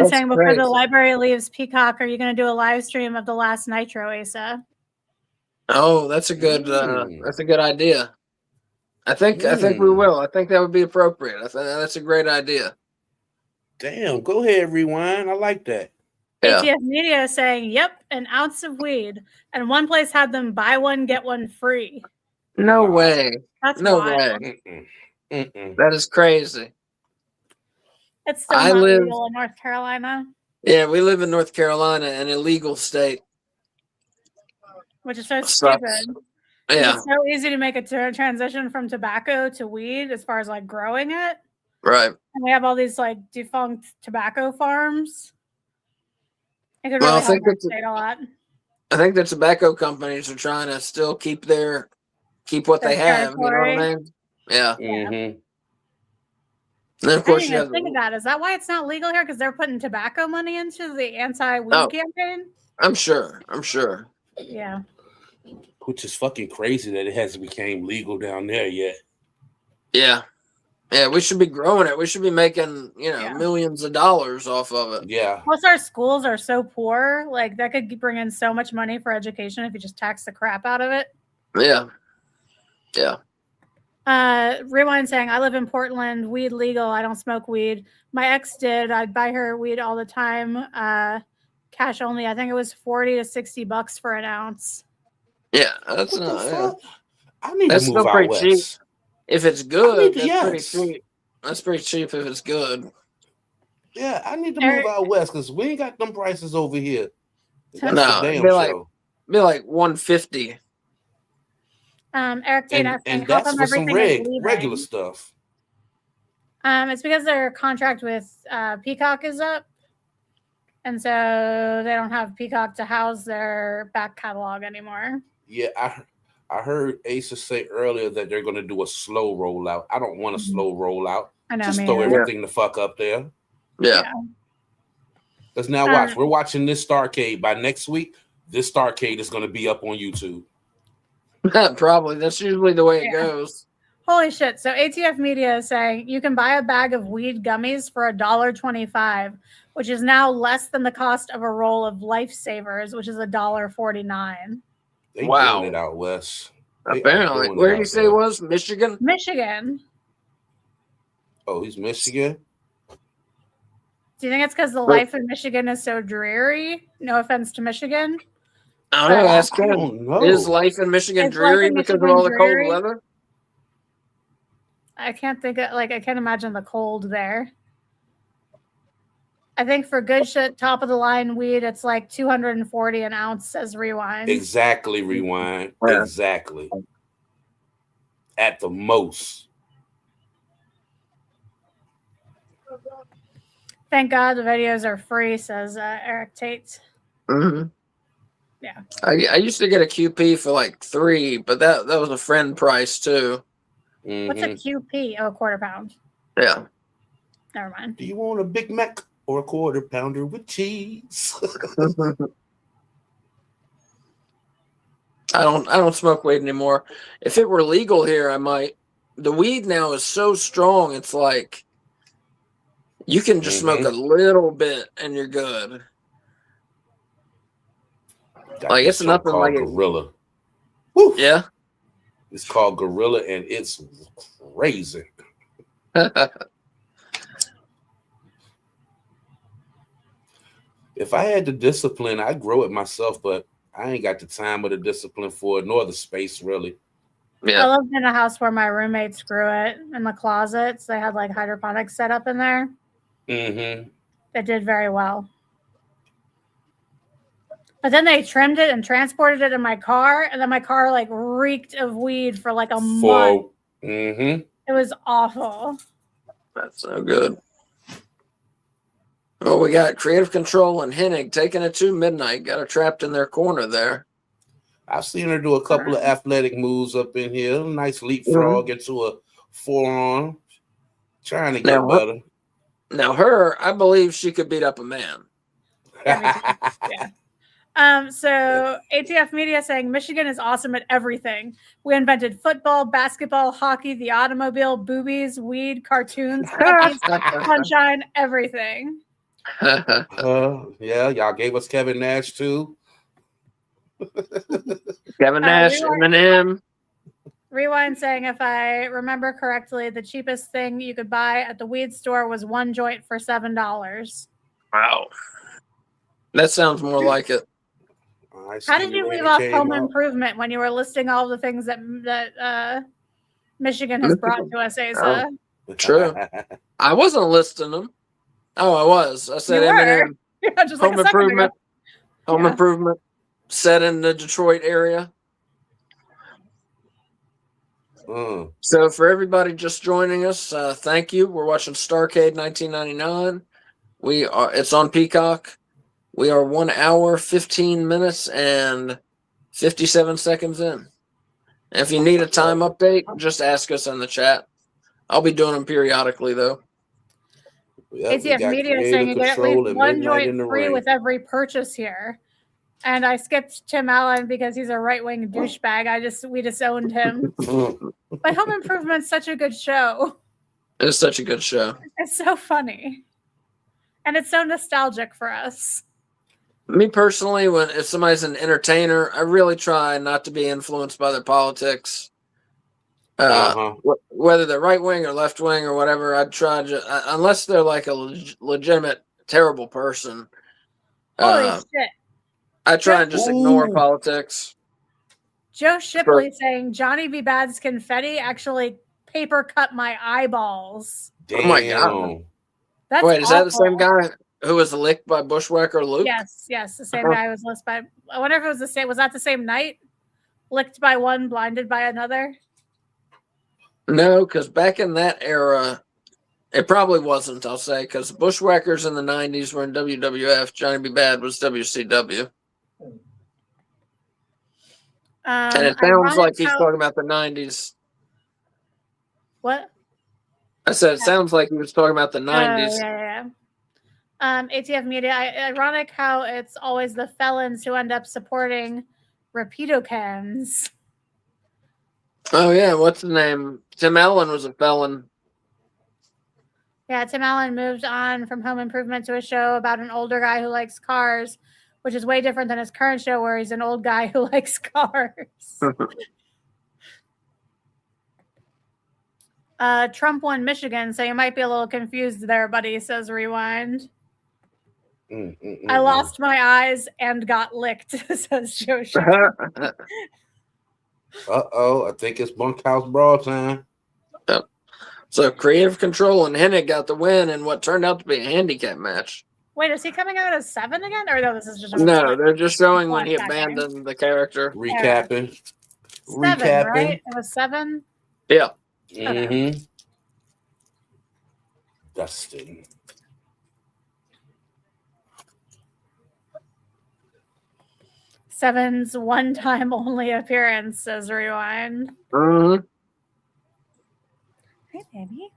saying before the library leaves Peacock, are you going to do a live stream of the last Nitro, Asa? Oh, that's a good idea. I think we will. I think that would be appropriate. I think that's a great idea. Damn, go ahead, Rewind. I like that. Yeah. ATF Media is saying, yep, an ounce of weed. And one place had them buy one, get one free. No way. That's no wild. way. That is crazy. It's still not legal in North Carolina. Yeah, we live in North Carolina, an illegal state. Which is so stupid. Yeah. It's so easy to make a transition from tobacco to weed as far as like growing it. Right. And we have all these like defunct tobacco farms. It could really help our state a lot. I think the tobacco companies are trying to still keep what they have. You know what I mean? Yeah. Mm-hmm. And then of course, I didn't even think of that. Is that why it's not legal here? Because they're putting tobacco money into the anti-weed campaign? I'm sure. Yeah. Which is fucking crazy that it hasn't became legal down there yet. Yeah. Yeah, we should be growing it. We should be making, millions of dollars off of it. Yeah. Plus, our schools are so poor. Like, that could bring in so much money for education if you just tax the crap out of it. Yeah. Yeah. Rewind saying, I live in Portland, weed legal. I don't smoke weed. My ex did. I'd buy her weed all the time. Cash only. I think it was $40 to $60 for an ounce. Yeah, that's What the not. fuck? I need That's to move still out pretty west. cheap. If it's good, that's yes. pretty cheap. That's pretty cheap if it's good. Yeah, I need to move out west because we ain't got them prices over here. That's No, a damn it'd be show. like $150. Eric Tate And that's for some regular stuff. It's because their contract with Peacock is up, and so they don't have Peacock to house their back catalog anymore. Yeah, I heard Asa say earlier that they're going to do a slow rollout. I don't want a slow rollout. I know, just throw everything the fuck up there. Yeah. Let's now watch. We're watching this Starrcade. By next week, this Starrcade is going to be up on YouTube. Probably. That's usually the way it goes. Holy shit. So ATF Media is saying you can buy a bag of weed gummies for $1.25, which is now less than the cost of a roll of Lifesavers, which is $1.49. They doing it out west. Apparently. Where did you say it was? Michigan? Michigan. Oh, he's Michigan? Do you think it's because the life in Michigan is so dreary? No offense to Michigan. I don't know. Ask him. Is life in Michigan dreary because of all the cold weather? I can't I can't imagine the cold there. I think for good shit, top of the line weed, it's like $240 an ounce, says Rewind. Exactly, Rewind. Yeah. Exactly. At the most. Thank God the videos are free, says Eric Tate. Mm-hmm. Yeah. I used to get a QP for like $3, but that was a friend price too. Mm-hmm. What's a QP? Oh, a quarter pound. Yeah. Never mind. Do you want a Big Mac or a quarter pounder with cheese? I don't smoke weed anymore. If it were legal here, I might. The weed now is so strong, it's like you can just smoke a little bit and you're good. Like it's nothing like Gorilla. Yeah. It's called Gorilla and it's crazy. If I had the discipline, I'd grow it myself, but I ain't got the time or the discipline for it, nor the space really. Yeah. I lived in a house where my roommates grew it in the closets. They had like hydroponics set up in there. Mm-hmm. They did very well. But then they trimmed it and transported it in my car, and then my car like reeked of weed for like a month. Mm-hmm. It was awful. That's so good. Well, we got Creative Control and Hennig taking it to midnight. Got her trapped in their corner there. I've seen her do a couple of athletic moves up in here. A nice leapfrog into a forearm. Trying to get better. Now I believe she could beat up a man. Yeah. So ATF Media saying Michigan is awesome at everything. We invented football, basketball, hockey, the automobile, boobies, weed, cartoons, puppies, sunshine, everything. Yeah, y'all gave us Kevin Nash too. Kevin Nash, Eminem. Rewind saying, if I remember correctly, the cheapest thing you could buy at the weed store was one joint for $7. Wow. That sounds more like it. How did you leave off Home Improvement when you were listing all the things that Michigan has brought to us, Asa? True. I wasn't listing them. Oh, I was. I said Eminem. Yeah, just Home Improvement. Home Improvement. Set in the Detroit area. So for everybody just joining us, thank you. We're watching Starrcade 1999. It's on Peacock. We are 1 hour, 15 minutes, and 57 seconds in. And if you need a time update, just ask us in the chat. I'll be doing them periodically, though. ATF Media is saying you get at least one joint free with every purchase here. And I skipped Tim Allen because he's a right-wing douchebag. We disowned him. But Home Improvement's such a good show. It's such a good show. It's so funny. And it's so nostalgic for us. Me personally, if somebody's an entertainer, I really try not to be influenced by their politics. Whether they're right wing or left wing or whatever, I'd try to, unless they're like a legitimate terrible person. Holy shit! I try and just ignore politics. Joe Shipley saying Johnny B. Bad's confetti actually paper cut my eyeballs. Damn. Oh my god! That's Wait, is awful. that the same guy who was licked by Bushwhacker Luke? Yes, the same guy was licked by. I wonder if it was the same. Was that the same night? Licked by one, blinded by another. No, because back in that era, it probably wasn't. I'll say because Bushwhackers in the '90s were in WWF. Johnny B. Bad was WCW. And it sounds like he's talking about the '90s. What? I said it sounds like he was talking about the '90s. Yeah. ATF Media. Ironic how it's always the felons who end up supporting Rapido-cans. Oh yeah, what's the name? Tim Allen was a felon. Yeah, Tim Allen moved on from Home Improvement to a show about an older guy who likes cars, which is way different than his current show where he's an old guy who likes cars. Trump won Michigan, so you might be a little confused there, buddy, says Rewind. I lost my eyes and got licked, says Joe. I think it's bunkhouse brawl time. Yep. So Creative Control and Hennig got the win in what turned out to be a handicap match. Wait, is he coming out as 7 again? Or no, this is just they're just showing when he abandoned the character. Recapping. 7, right? It was 7? Yeah. Mm-hmm. Dustin. Seven's one-time only appearance, says Rewind. Mm-hmm. Hey, baby.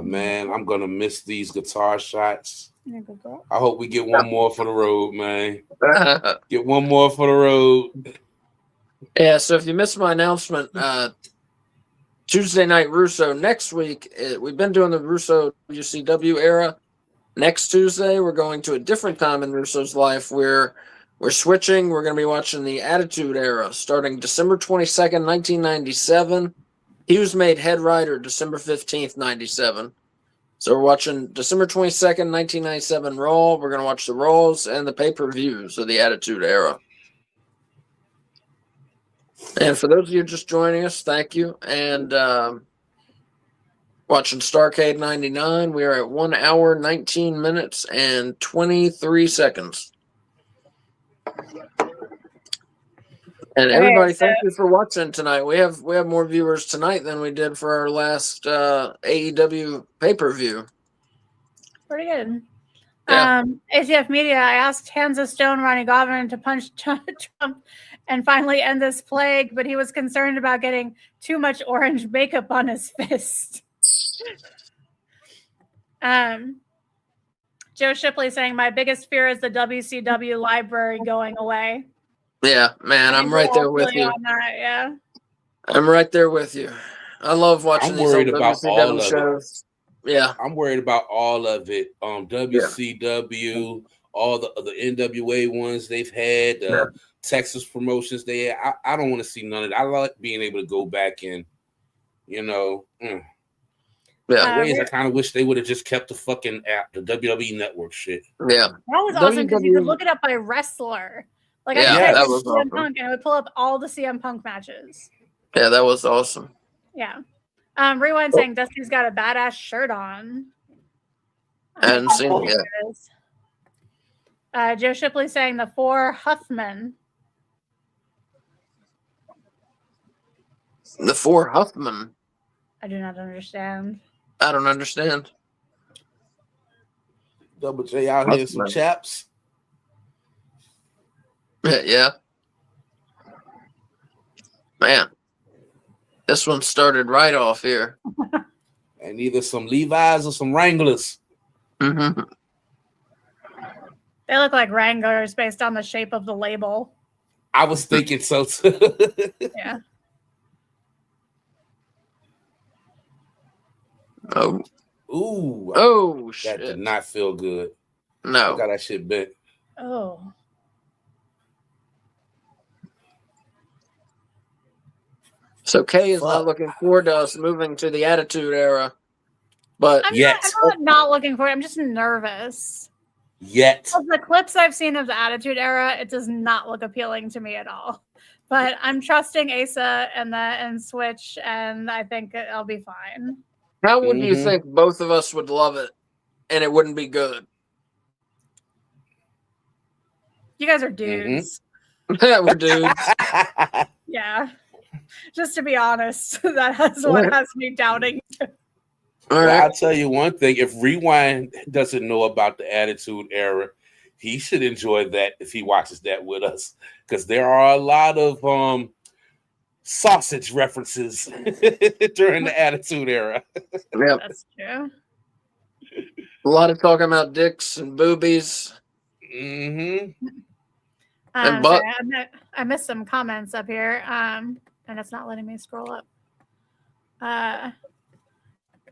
Man, I'm gonna miss these guitar shots. You're a good girl. I hope we get one more for the road, man. Get one more for the road. Yeah, so if you missed my announcement, Tuesday Night Russo next week, we've been doing the Russo WCW era. Next Tuesday, we're going to a different time in Russo's life where we're switching. We're going to be watching the Attitude Era starting December 22nd, 1997. He was made head writer December 15th, 97. So we're watching December 22nd, 1997 Raw. We're going to watch the Raws and the pay-per-views of the Attitude Era. And for those of you just joining us, thank you. And watching Starrcade 99, we are at 1 hour, 19 minutes, and 23 seconds. And everybody, thank you for watching tonight. We have more viewers tonight than we did for our last AEW pay-per-view. Pretty good. Yeah. ATF Media, I asked Hands of Stone Ronnie Govern to punch Trump and finally end this plague, but he was concerned about getting too much orange makeup on his fist. Joe Shipley saying, my biggest fear is the WCW library going away. Yeah, man, I'm right there with you. Yeah. I'm right there with you. I love watching these old WCW shows. Yeah. I'm worried about all of it. WCW, all the NWA ones they've had, Texas promotions they had. I don't want to see none of it. I like being able to go back and, ways I kind of wish they would have just kept the fucking app, the WWE Network shit. That Yeah. was awesome because you could look it up by wrestler. Like that was CM awesome. Punk and it would pull up all the CM Punk matches. Yeah, that was awesome. Yeah. Rewind saying Dusty's got a badass shirt on. I hadn't seen it yet. Joe Shipley saying the 4 Huffman. The 4 Huffman. I do not understand. I don't understand. Double J out here, some chaps. Yeah. Man. This one started right off here. And either some Levi's or some Wranglers. Mm-hmm. They look like Wranglers based on the shape of the label. I was thinking so too. Yeah. Oh, Ooh. That shit. did not feel good. No. Look how that shit bent. Oh. So Kay is not looking forward to us moving to the Attitude Era. But I'm not looking for it. I'm just nervous. Of the clips I've seen of the Attitude Era, it does not look appealing to me at all. But I'm trusting Asa and Switch, and I think I'll be fine. How would you think both of us would love it, and it wouldn't be good? You guys are dudes. We're dudes. Yeah. Just to be honest, that's what has me doubting. Well, I'll tell you one thing. If Rewind doesn't know about the Attitude Era, he should enjoy that if he watches that with us. Because there are a lot of sausage references during the Attitude Era. Yep. That's true. A lot of talking about dicks and boobies. And butt. Sorry, I missed some comments up here, and it's not letting me scroll up.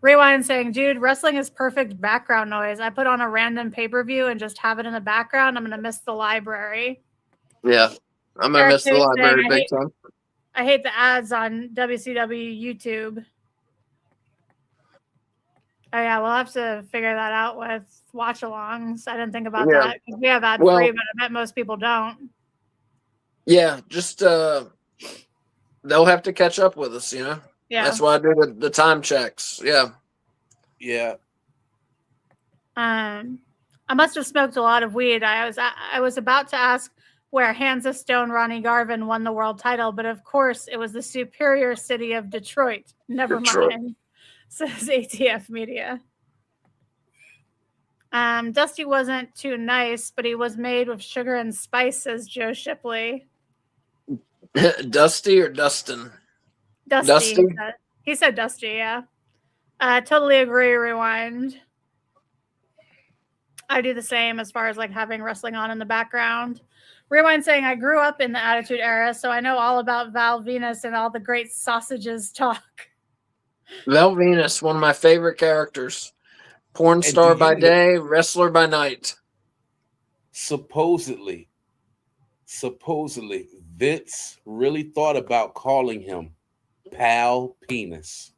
Rewind saying, dude, wrestling is perfect background noise. I put on a random pay-per-view and just have it in the background. I'm going to miss the library. Yeah, I'm going to miss the library big time. I hate the ads on WCW YouTube. Oh, yeah, we'll have to figure that out with watch-alongs. I didn't think about that. We have ad-free, but I bet most people don't. Yeah, just they'll have to catch up with us, you know? Yeah. That's why I do the time checks. Yeah. Yeah. I must have smoked a lot of weed. I was about to ask where Hands of Stone Ronnie Garvin won the world title, but of course it was the superior city of Detroit. Never mind, says ATF Media. Dusty wasn't too nice, but he was made with sugar and spice, says Joe Shipley. Dusty or Dustin? Dusty. He said Dusty, yeah. Totally agree, Rewind. I do the same as far as like having wrestling on in the background. Rewind saying, I grew up in the Attitude Era, so I know all about Val Venus and all the great sausages talk. Val Venus, one of my favorite characters. Porn star by day, wrestler by night. Supposedly, Vince really thought about calling him Pal Penis.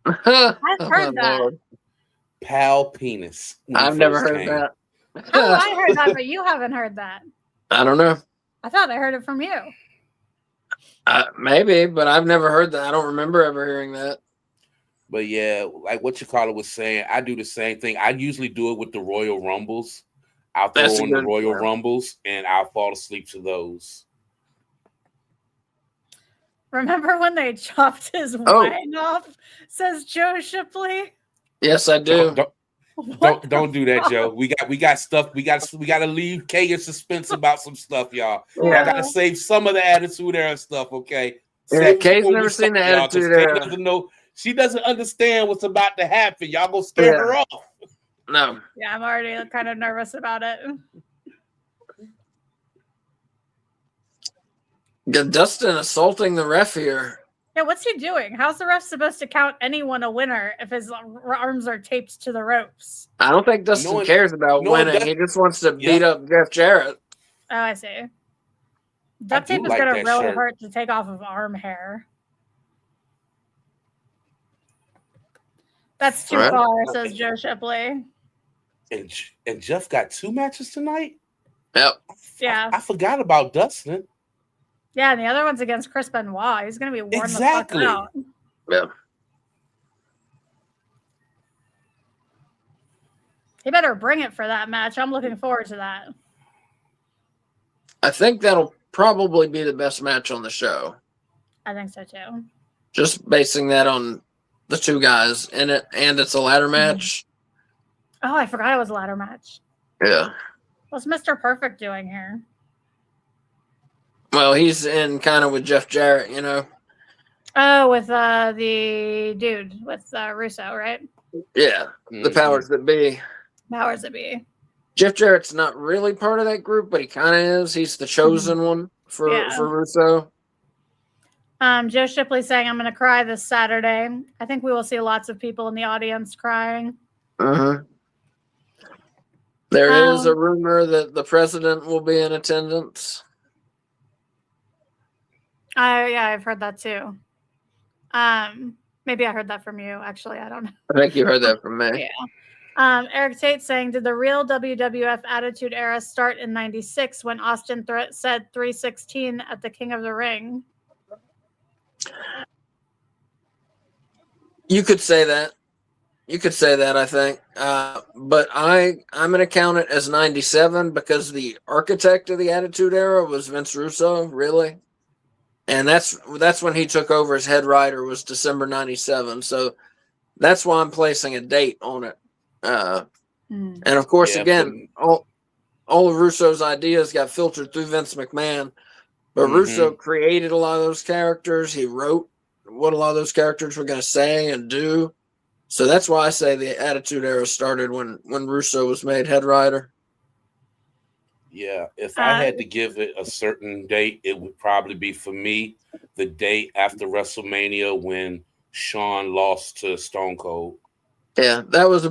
I've heard that. Lord. Pal Penis. I've never heard that. Oh, I heard that, but you haven't heard that. I don't know. I thought I heard it from you. Maybe, but I've never heard that. I don't remember ever hearing that. But yeah, like what you call it was saying, I do the same thing. I usually do it with the Royal Rumbles. I'll throw on the Royal Rumbles and I'll fall asleep to those. Remember when they chopped his wine off? Says Joe Shipley. Yes, I do. Don't do that, Joe. We got stuff. We got to leave Kay in suspense about some stuff, y'all. Yeah. I gotta save some of the Attitude Era stuff, okay? Yeah, Kay's never seen the Attitude Era. Doesn't know. She doesn't understand what's about to happen. Y'all gonna scare her off. No. Yeah, I'm already kind of nervous about it. Dustin assaulting the ref here. Yeah, what's he doing? How's the ref supposed to count anyone a winner if his arms are taped to the ropes? I don't think Dustin cares about winning. He just wants to beat up Jeff Jarrett. Oh, I see. Duct tape is going to really hurt to take off of arm hair. That's too far, says Joe Shipley. And Jeff got 2 matches tonight? Yep. Yeah. I forgot about Dustin. Yeah, and the other one's against Chris Benoit. He's going to be worn the fuck out. Yeah. He better bring it for that match. I'm looking forward to that. I think that'll probably be the best match on the show. I think so too. Just basing that on the 2 guys in it, and it's a ladder match. Oh, I forgot it was a ladder match. Yeah. What's Mr. Perfect doing here? Well, he's in kind of with Jeff Jarrett, you know. Oh, with the dude with Russo, right? Yeah, the powers that be. Powers that be. Jeff Jarrett's not really part of that group, but he kind of is. He's the chosen one for Russo. Joe Shipley saying, I'm going to cry this Saturday. I think we will see lots of people in the audience crying. There is a rumor that the president will be in attendance. I've heard that too. Maybe I heard that from you, actually. I don't know. I think you heard that from me. Yeah. Eric Tate saying, did the real WWF Attitude Era start in 96 when Austin said 316 at the King of the Ring? You could say that. I think. But I'm going to count it as 97 because the architect of the Attitude Era was Vince Russo, really. And that's when he took over as head writer, was December 97. So that's why I'm placing a date on it. And of course, again, all of Russo's ideas got filtered through Vince McMahon. But Russo created a lot of those characters. He wrote what a lot of those characters were going to say and do. So that's why I say the Attitude Era started when Russo was made head writer. Yeah, if I had to give it a certain date, it would probably be, for me, the date after WrestleMania when Shawn lost to Stone Cold. Yeah, that was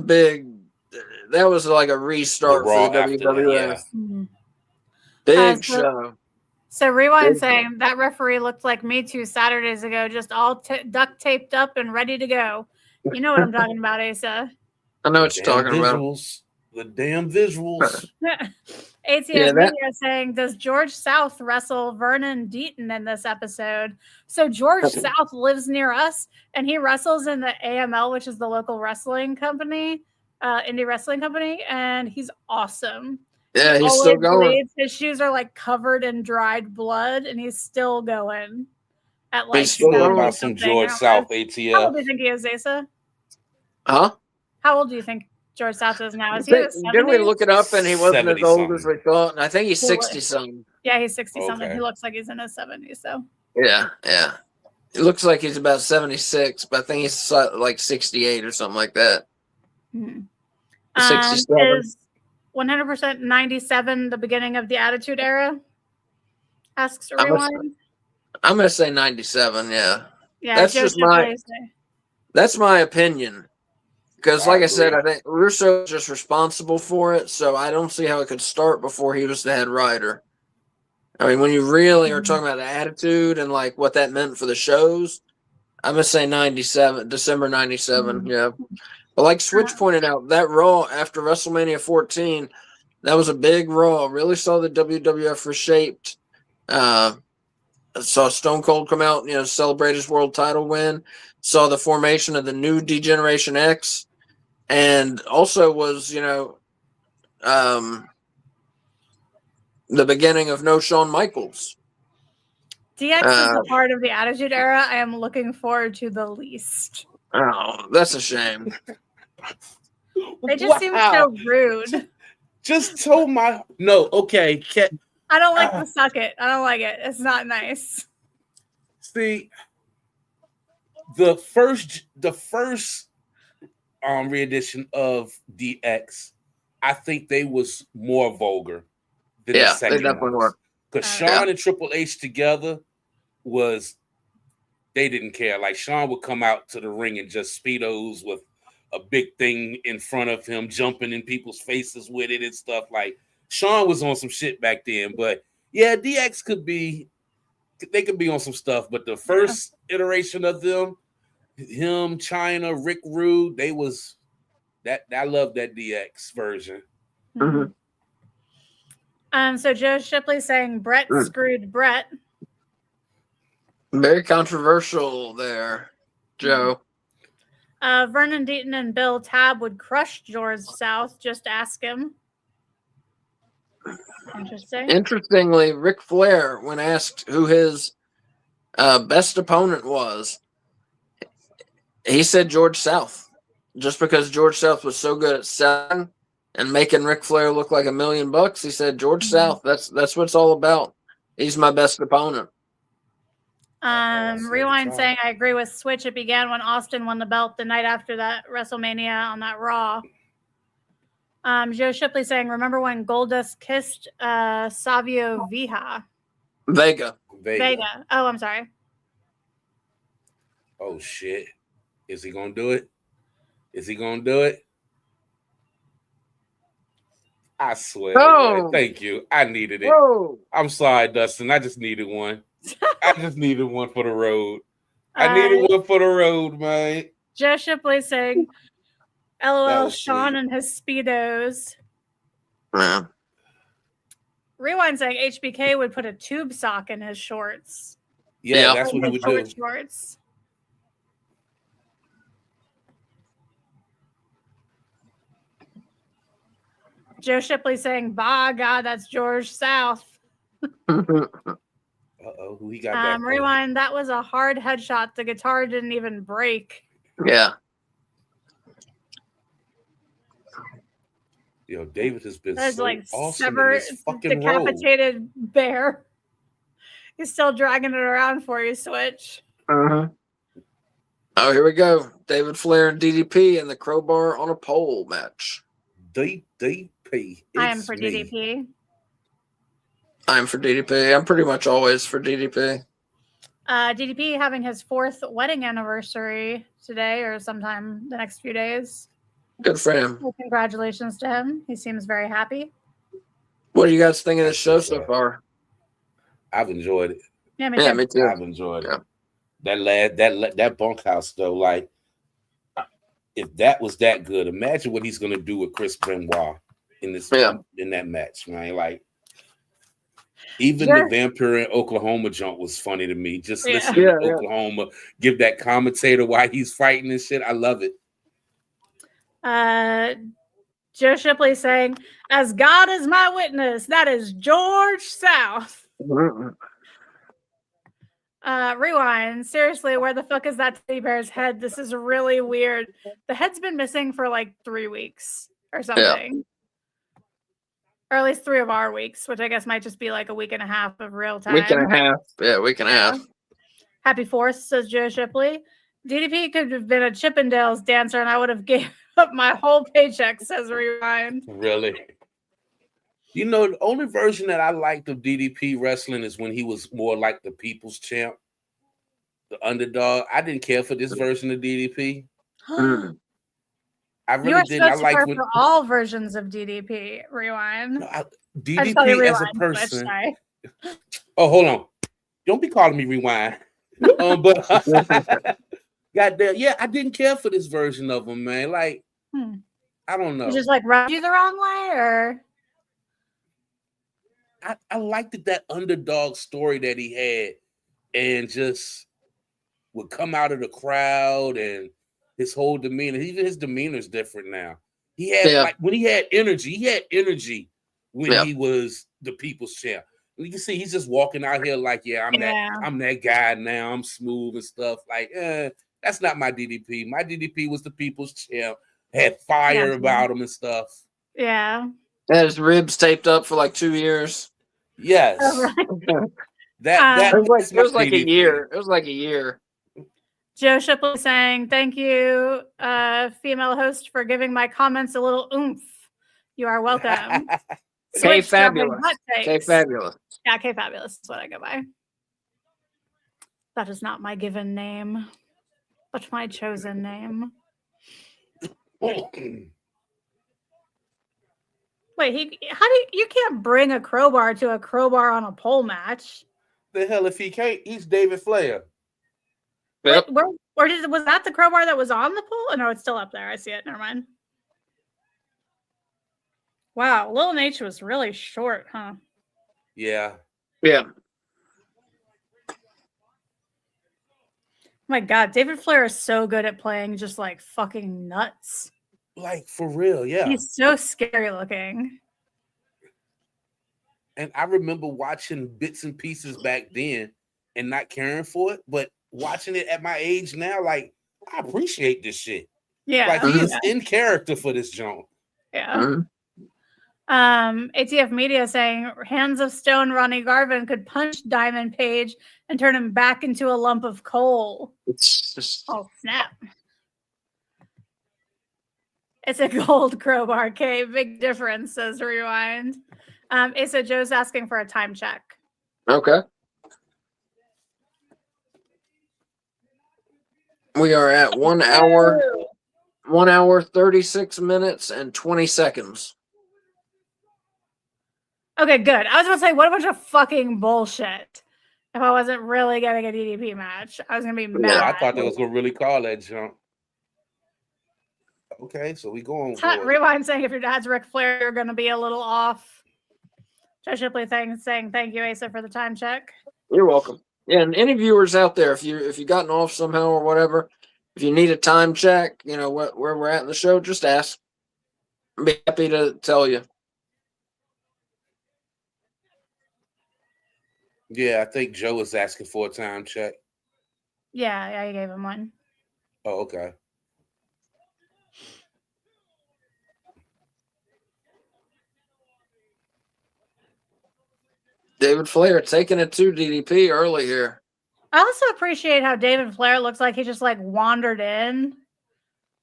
like a restart for the WWF. Big show. So Rewind saying that referee looked like me 2 Saturdays ago, just all duct taped up and ready to go. You know what I'm talking about, Asa. I know what you're talking about. The damn visuals. ATS Media saying, does George South wrestle Vernon Deaton in this episode? So George South lives near us, and he wrestles in the AML, which is the local wrestling company, indie wrestling company, and he's awesome. Yeah, he's still going. Bleeds. His shoes are like covered in dried blood, and he's still going. At like, he's still going about some George South ATF. How old do you think he is, Asa? Huh? How old do you think George South is now? Is he in his 70s? Didn't we look it up and he wasn't as old as we thought? I think he's 60-something. Yeah, he's 60-something. He looks like he's in his 70s, so. Yeah. It looks like he's about 76, but I think he's like 68 or something like that. 67. Is 100% 97 the beginning of the Attitude Era? Asks Rewind. I'm going to say 97, yeah. Yeah, that's just that's my opinion. Because, like I said, I think Russo is just responsible for it, so I don't see how it could start before he was the head writer. I mean, when you really are talking about the attitude and like what that meant for the shows, I'm gonna say 97, December 97. Yeah, but like Switch pointed out, that Raw after WrestleMania 14, that was a big Raw. Really saw the WWF reshaped. Saw Stone Cold come out, celebrate his world title win. Saw the formation of the new D-Generation X. And also was, the beginning of No Shawn Michaels. DX is the part of the Attitude Era I am looking forward to the least. Oh, that's a shame. They just seem so rude. Just told no, okay. I don't like the suck it. I don't like it. It's not nice. See, the first re-edition of DX, I think they was more vulgar than the second. They definitely were. Because Shawn and Triple H together they didn't care. Like, Shawn would come out to the ring in just Speedos with a big thing in front of him, jumping in people's faces with it and stuff. Like, Shawn was on some shit back then. But yeah, DX could be on some stuff. But the first iteration of them, him, China, Rick Rude, they was that. I love that DX version. So Joe Shipley saying Brett screwed Brett. Very controversial there, Joe. Vernon Deaton and Bill Tabb would crush George South. Just ask him. Interesting. Interestingly, Ric Flair, when asked who his best opponent was, he said George South, just because George South was so good at selling and making Ric Flair look like $1 million. He said George South. That's what it's all about. He's my best opponent. Rewind saying I agree with Switch. It began when Austin won the belt the night after that WrestleMania on that Raw. Joe Shipley saying, remember when Goldust kissed Savio Vega. Vega. Oh, I'm sorry. Oh shit. Is he gonna do it? Is he gonna do it? I swear. Oh. Thank you. I needed it. Whoa. I'm sorry, Dustin. I just needed one. I just needed one for the road. I needed one for the road, man. Joe Shipley saying, LOL, Sean sweet. and his Speedos. Yeah. Rewind saying HBK would put a tube sock in his shorts. Yeah, that's what he would do. Shorts. Joe Shipley saying, by God, that's George South. Uh-oh, who he got back there? Rewind, that was a hard headshot. The guitar didn't even break. Yeah. Yo, David has been That's so like awesome in severed, this fucking decapitated role. bear. He's still dragging it around for you, Switch. Oh, here we go. David Flair and DDP in the crowbar on a pole match. DDP. I am for DDP. I'm for DDP. I'm pretty much always for DDP. DDP having his 4th wedding anniversary today or sometime the next few days. Good for him. Well, congratulations to him. He seems very happy. What do you guys think of this show so far? I've enjoyed it. Yeah, me too. I've enjoyed it. That bunkhouse though, like if that was that good, imagine what he's gonna do with Chris Benoit in this in that match, man. Like even the Vampire in Oklahoma jump was funny to me. Just listen to Oklahoma give that commentator why he's fighting and shit. I love it. Joe Shipley saying, as God is my witness, that is George South. Rewind. Seriously, where the fuck is that teddy bear's head? This is really weird. The head's been missing for like 3 weeks or something. Or at least 3 of our weeks, which I guess might just be like a week and a half of real time. Week and a half. Yeah, week and a half. Happy 4th, says Joe Shipley. DDP could have been a Chippendales dancer and I would have gave up my whole paycheck, says Rewind. Really? You know, the only version that I liked of DDP wrestling is when he was more like the people's champ, the underdog. I didn't care for this version of DDP. I really didn't. I liked for all versions of DDP. Rewind. No, DDP as a person. Oh, hold on. Don't be calling me Rewind. But goddamn, yeah, I didn't care for this version of him, man. Like, I don't know. You just like rubbed you the wrong way, or I liked that underdog story that he had, and just would come out of the crowd and his whole demeanor. Even his demeanor is different now. He had like when he had energy. He had energy when he was the people's champ. You can see he's just walking out here like, I'm that guy now. I'm smooth and stuff. Like, that's not my DDP. My DDP was the people's champ. Had fire about him and stuff. Yeah. Had his ribs taped up for like 2 years. Yes. It was like a year. It was like a year. Joe Shipley saying, thank you, female host, for giving my comments a little oomph. You are welcome. K Fabulous. K Fabulous. Yeah, K Fabulous is what I go by. That is not my given name, but my chosen name. Wait, you can't bring a crowbar to a crowbar on a pole match? The hell if he can't? He's David Flair. Yep. Wait, was that the crowbar that was on the pole? Oh, no, it's still up there. I see it. Never mind. Wow, Lil H was really short, huh? Yeah. Yeah. Oh my God, David Flair is so good at playing just like fucking nuts. Like for real, yeah. He's so scary looking. And I remember watching bits and pieces back then and not caring for it, but watching it at my age now, like I appreciate this shit. Yeah. Like he is in character for this joint. Yeah. ATF Media saying Hands of Stone Ronnie Garvin could punch Diamond Page and turn him back into a lump of coal. It's just snap. It's a gold crowbar, okay? Big difference, says Rewind. Asa Joe's asking for a time check. Okay. We are at 1 hour, 36 minutes and 20 seconds. Okay, good. I was about to say, what a bunch of fucking bullshit. If I wasn't really getting a DDP match, I was gonna be mad. Yeah, I thought they was gonna really call that jump. Okay, so we going for it. Rewind saying if your dad's Ric Flair, you're gonna be a little off. Joe Shipley saying thank you, Asa, for the time check. You're welcome. Yeah, and any viewers out there, if you gotten off somehow or whatever, if you need a time check, you know where we're at in the show, just ask. I'd be happy to tell you. Yeah, I think Joe was asking for a time check. Yeah, you gave him one. Oh, okay. David Flair taking it to DDP early here. I also appreciate how David Flair looks like he just like wandered in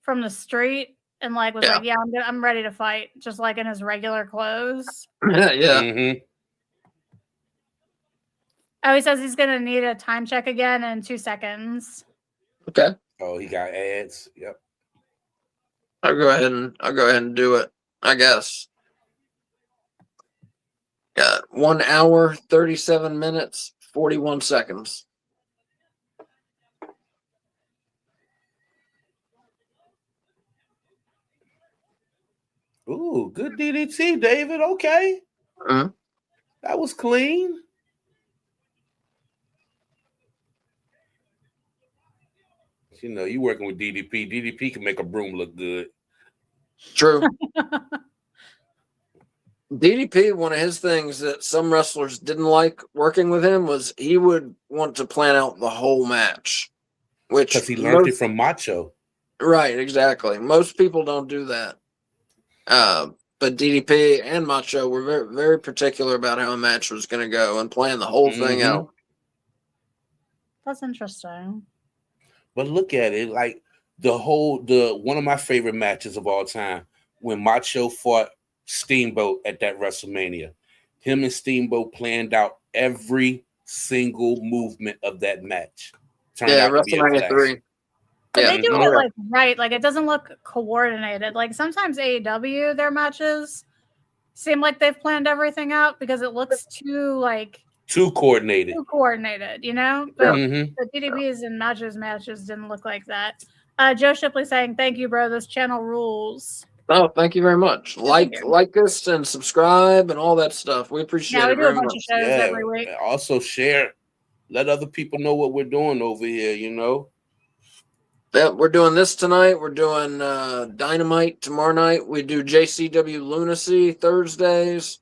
from the street and like was like, yeah, I'm ready to fight, just like in his regular clothes. Yeah. Mm-hmm. Oh, he says he's gonna need a time check again in 2 seconds. Okay. Oh, he got ads. Yep. I'll go ahead and do it, I guess. Got 1 hour, 37 minutes, 41 seconds. Ooh, good DDT, David. Okay. Mm-hmm. That was clean. You know, you working with DDP. DDP can make a broom look good. True. DDP, one of his things that some wrestlers didn't like working with him was he would want to plan out the whole match. Which because he learned it from Macho. Right, exactly. Most people don't do that. But DDP and Macho were very, very particular about how a match was going to go and plan the whole thing out. That's interesting. But look at it, like one of my favorite matches of all time when Macho fought Steamboat at that WrestleMania. Him and Steamboat planned out every single movement of that match. WrestleMania 3. But they do it like right, like it doesn't look coordinated. Like sometimes AEW, their matches seem like they've planned everything out because it looks too coordinated. You know? But the DDPs and matches didn't look like that. Joe Shipley saying, "Thank you, bro. This channel rules." Oh, thank you very much. Like us and subscribe and all that stuff. We appreciate it very much. Of shows every week. Also share. Let other people know what we're doing over here, you know. Yeah, we're doing this tonight. We're doing Dynamite tomorrow night. We do JCW Lunacy Thursdays.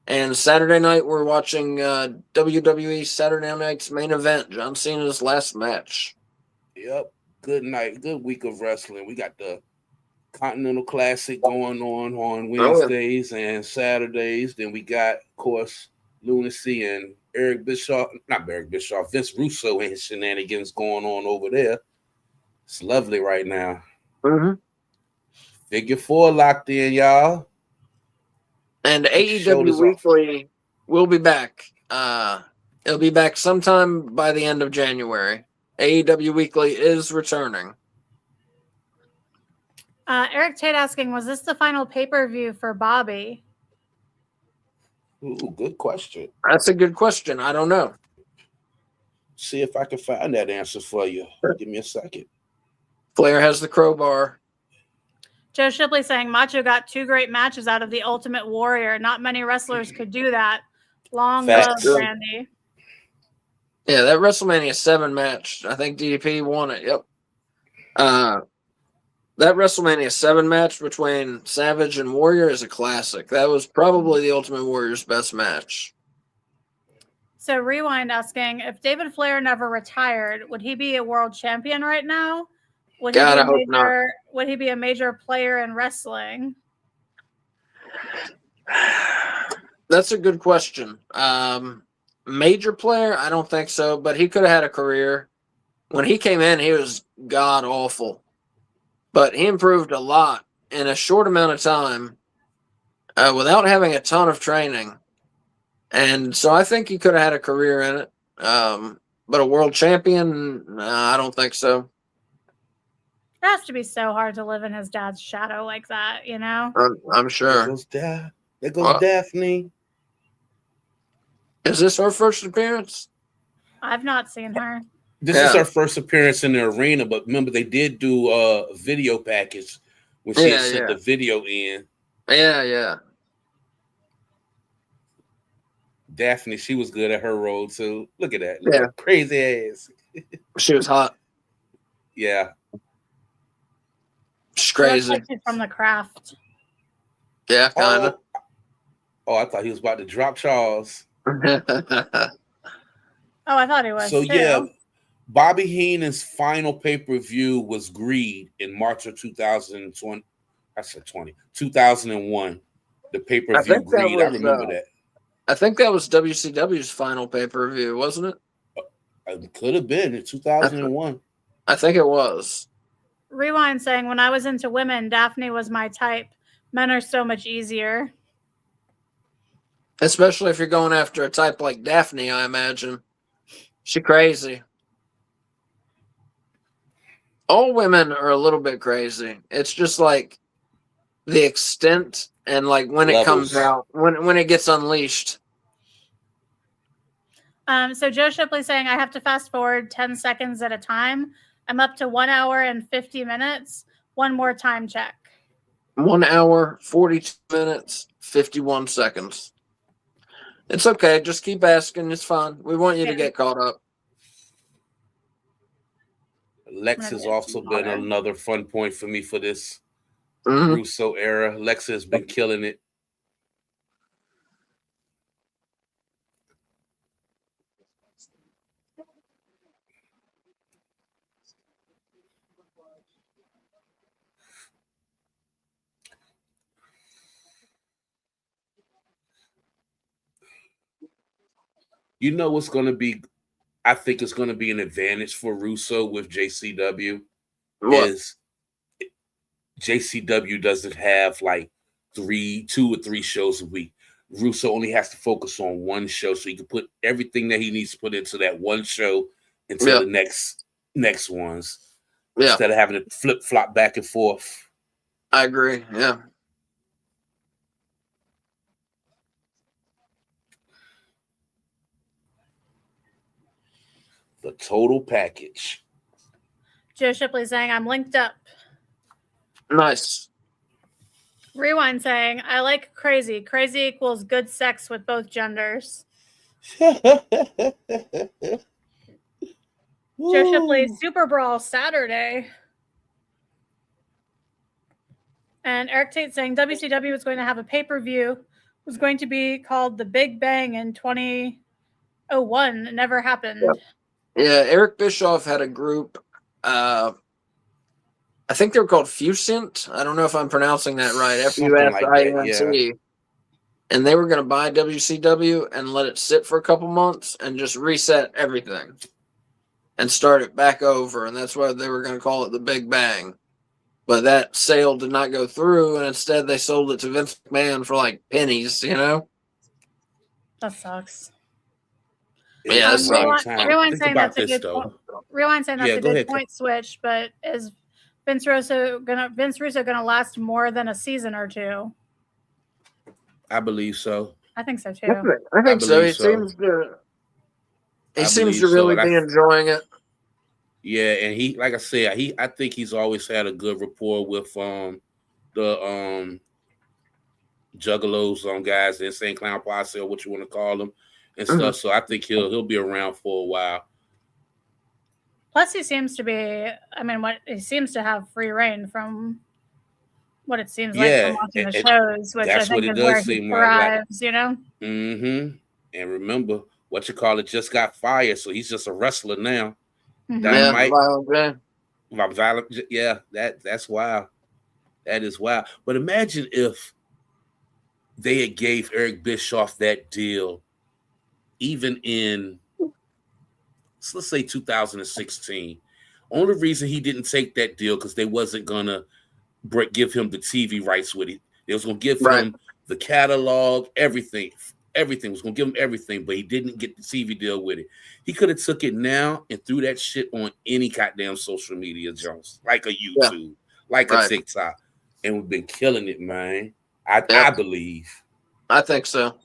And Saturday night, we're watching WWE Saturday Night's main event, John Cena's last match. Yep. Good night. Good week of wrestling. We got the Continental Classic going on Wednesdays and Saturdays. Then we got, of course, Lunacy and Vince Russo and his shenanigans going on over there. It's lovely right now. Figure 4 locked in, y'all. And AEW Weekly will be back. It'll be back sometime by the end of January. AEW Weekly is returning. Eric Tate asking, was this the final pay-per-view for Bobby? Ooh, good question. That's a good question. I don't know. See if I can find that answer for you. Give me a second. Flair has the crowbar. Joe Shipley saying Macho got 2 great matches out of the Ultimate Warrior. Not many wrestlers could do that. Long love, Randy. Yeah, that WrestleMania 7 match. I think DDP won it. Yep. That WrestleMania 7 match between Savage and Warrior is a classic. That was probably the Ultimate Warrior's best match. So Rewind asking, if David Flair never retired, would he be a world champion right now? Would he be a major player in wrestling? That's a good question. Major player? I don't think so, but he could have had a career. When he came in, he was god awful. But he improved a lot in a short amount of time without having a ton of training. And so I think he could have had a career in it. But a world champion, I don't think so. It has to be so hard to live in his dad's shadow like that, you know? I'm sure. There goes Daphne. Is this her first appearance? I've not seen her. This is her first appearance in the arena, but remember they did do a video package when she sent the video in. Yeah. Daphne, she was good at her role too. Look at that. Look at that crazy ass. She was hot. Yeah. She's crazy. Like she's from The Craft. Yeah, kind of. Oh, I thought he was about to drop Charles. Oh, I thought he was. So too. yeah, Bobby Heenan's final pay-per-view was Greed in March of 2020. I said 2001. The pay-per-view Greed. I remember that. I think that was WCW's final pay-per-view, wasn't it? It could have been in 2001. I think it was. Rewind saying, when I was into women, Daphne was my type. Men are so much easier. Especially if you're going after a type like Daphne, I imagine. She crazy. All women are a little bit crazy. It's just like the extent and like when it comes out, when it gets unleashed. So Joe Shipley saying, I have to fast forward 10 seconds at a time. I'm up to 1 hour and 50 minutes. One more time check. 1 hour, 42 minutes, 51 seconds. It's okay. Just keep asking. It's fine. We want you to get caught up. Lex has also been another fun point for me for this Russo era. Lex has been killing it. You know what's going to be, I think it's going to be an advantage for Russo with JCW is JCW doesn't have like 2 or 3 shows a week. Russo only has to focus on one show, so he can put everything that he needs to put into that one show into the next ones. Yeah. Instead of having to flip-flop back and forth. I agree. Yeah. The total package. Joe Shipley saying, I'm linked up. Nice. Rewind saying, I like crazy. Crazy equals good sex with both genders. Joe Shipley, Super Brawl Saturday. And Eric Tate saying WCW was going to have a pay-per-view. It was going to be called The Big Bang in 2001. It never happened. Yeah, Eric Bischoff had a group. I think they were called Fusint. I don't know if I'm pronouncing that right. F-U-S-I-N-T. And they were going to buy WCW and let it sit for a couple months and just reset everything and start it back over. And that's why they were going to call it The Big Bang. But that sale did not go through, and instead they sold it to Vince McMahon for like pennies, you know? That sucks. Yeah, that's Rewind saying that's a good point. Rewind saying that's a good point switch, but is Vince Russo gonna last more than a season or two? I believe so. I think so too. I think so. He seems to really be enjoying it. Yeah, and he, like I said, I think he's always had a good rapport with the Juggalos, guys, the Insane Clown Posse, or what you want to call them, and stuff. So I think he'll be around for a while. Plus, he seems to be. I mean, he seems to have free reign from what it seems like from watching the shows, which I think is where he thrives. You know. Mm-hmm. And remember, what you call it just got fired, so he's just a wrestler now. Mm-hmm. Violent, yeah, that's wild. That is wild. But imagine if they had gave Eric Bischoff that deal, even in, let's say 2016. Only reason he didn't take that deal because they wasn't gonna give him the TV rights with it. They was gonna give him the catalog, everything. Everything was gonna give him everything, but he didn't get the TV deal with it. He could have took it now and threw that shit on any goddamn social media, Jones, like a YouTube, like a TikTok, and we've been killing it, man. I believe. I think so.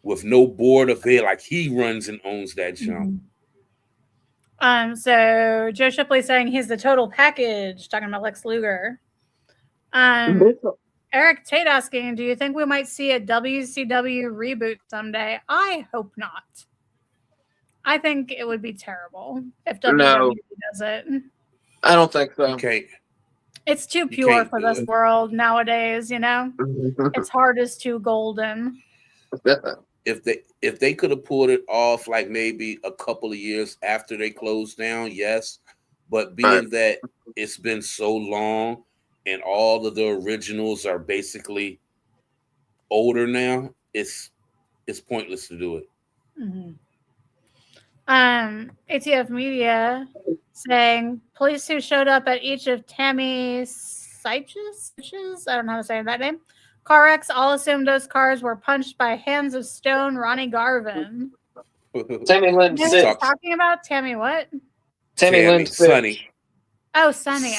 With no board of it, like he runs and owns that jump. So Joe Shipley saying he's the total package, talking about Lex Luger. Eric Tate asking, do you think we might see a WCW reboot someday? I hope not. I think it would be terrible if WWE does it. I don't think so. Okay. It's too pure for this world nowadays, you know? Its heart is too golden. If they could have pulled it off like maybe a couple of years after they closed down, yes. But being that it's been so long and all of the originals are basically older now, it's pointless to do it. ATF Media saying police who showed up at each of Tammy Sych's, I don't know how to say that name, car wrecks all assumed those cars were punched by hands of stone Ronnie Garvin. Tammy Lynn Fitch. Talking about Tammy what? Tammy Lynn Sonny. Oh, Sonny.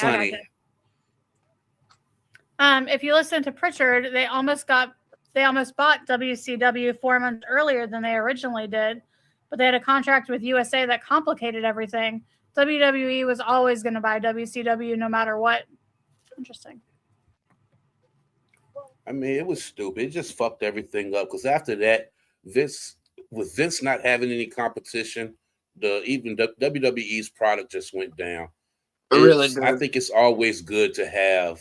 If you listen to Pritchard, they almost bought WCW 4 months earlier than they originally did, but they had a contract with USA that complicated everything. WWE was always going to buy WCW no matter what. Interesting. I mean, it was stupid. It just fucked everything up. Because after that, Vince not having any competition, even WWE's product just went down. I think it's always good to have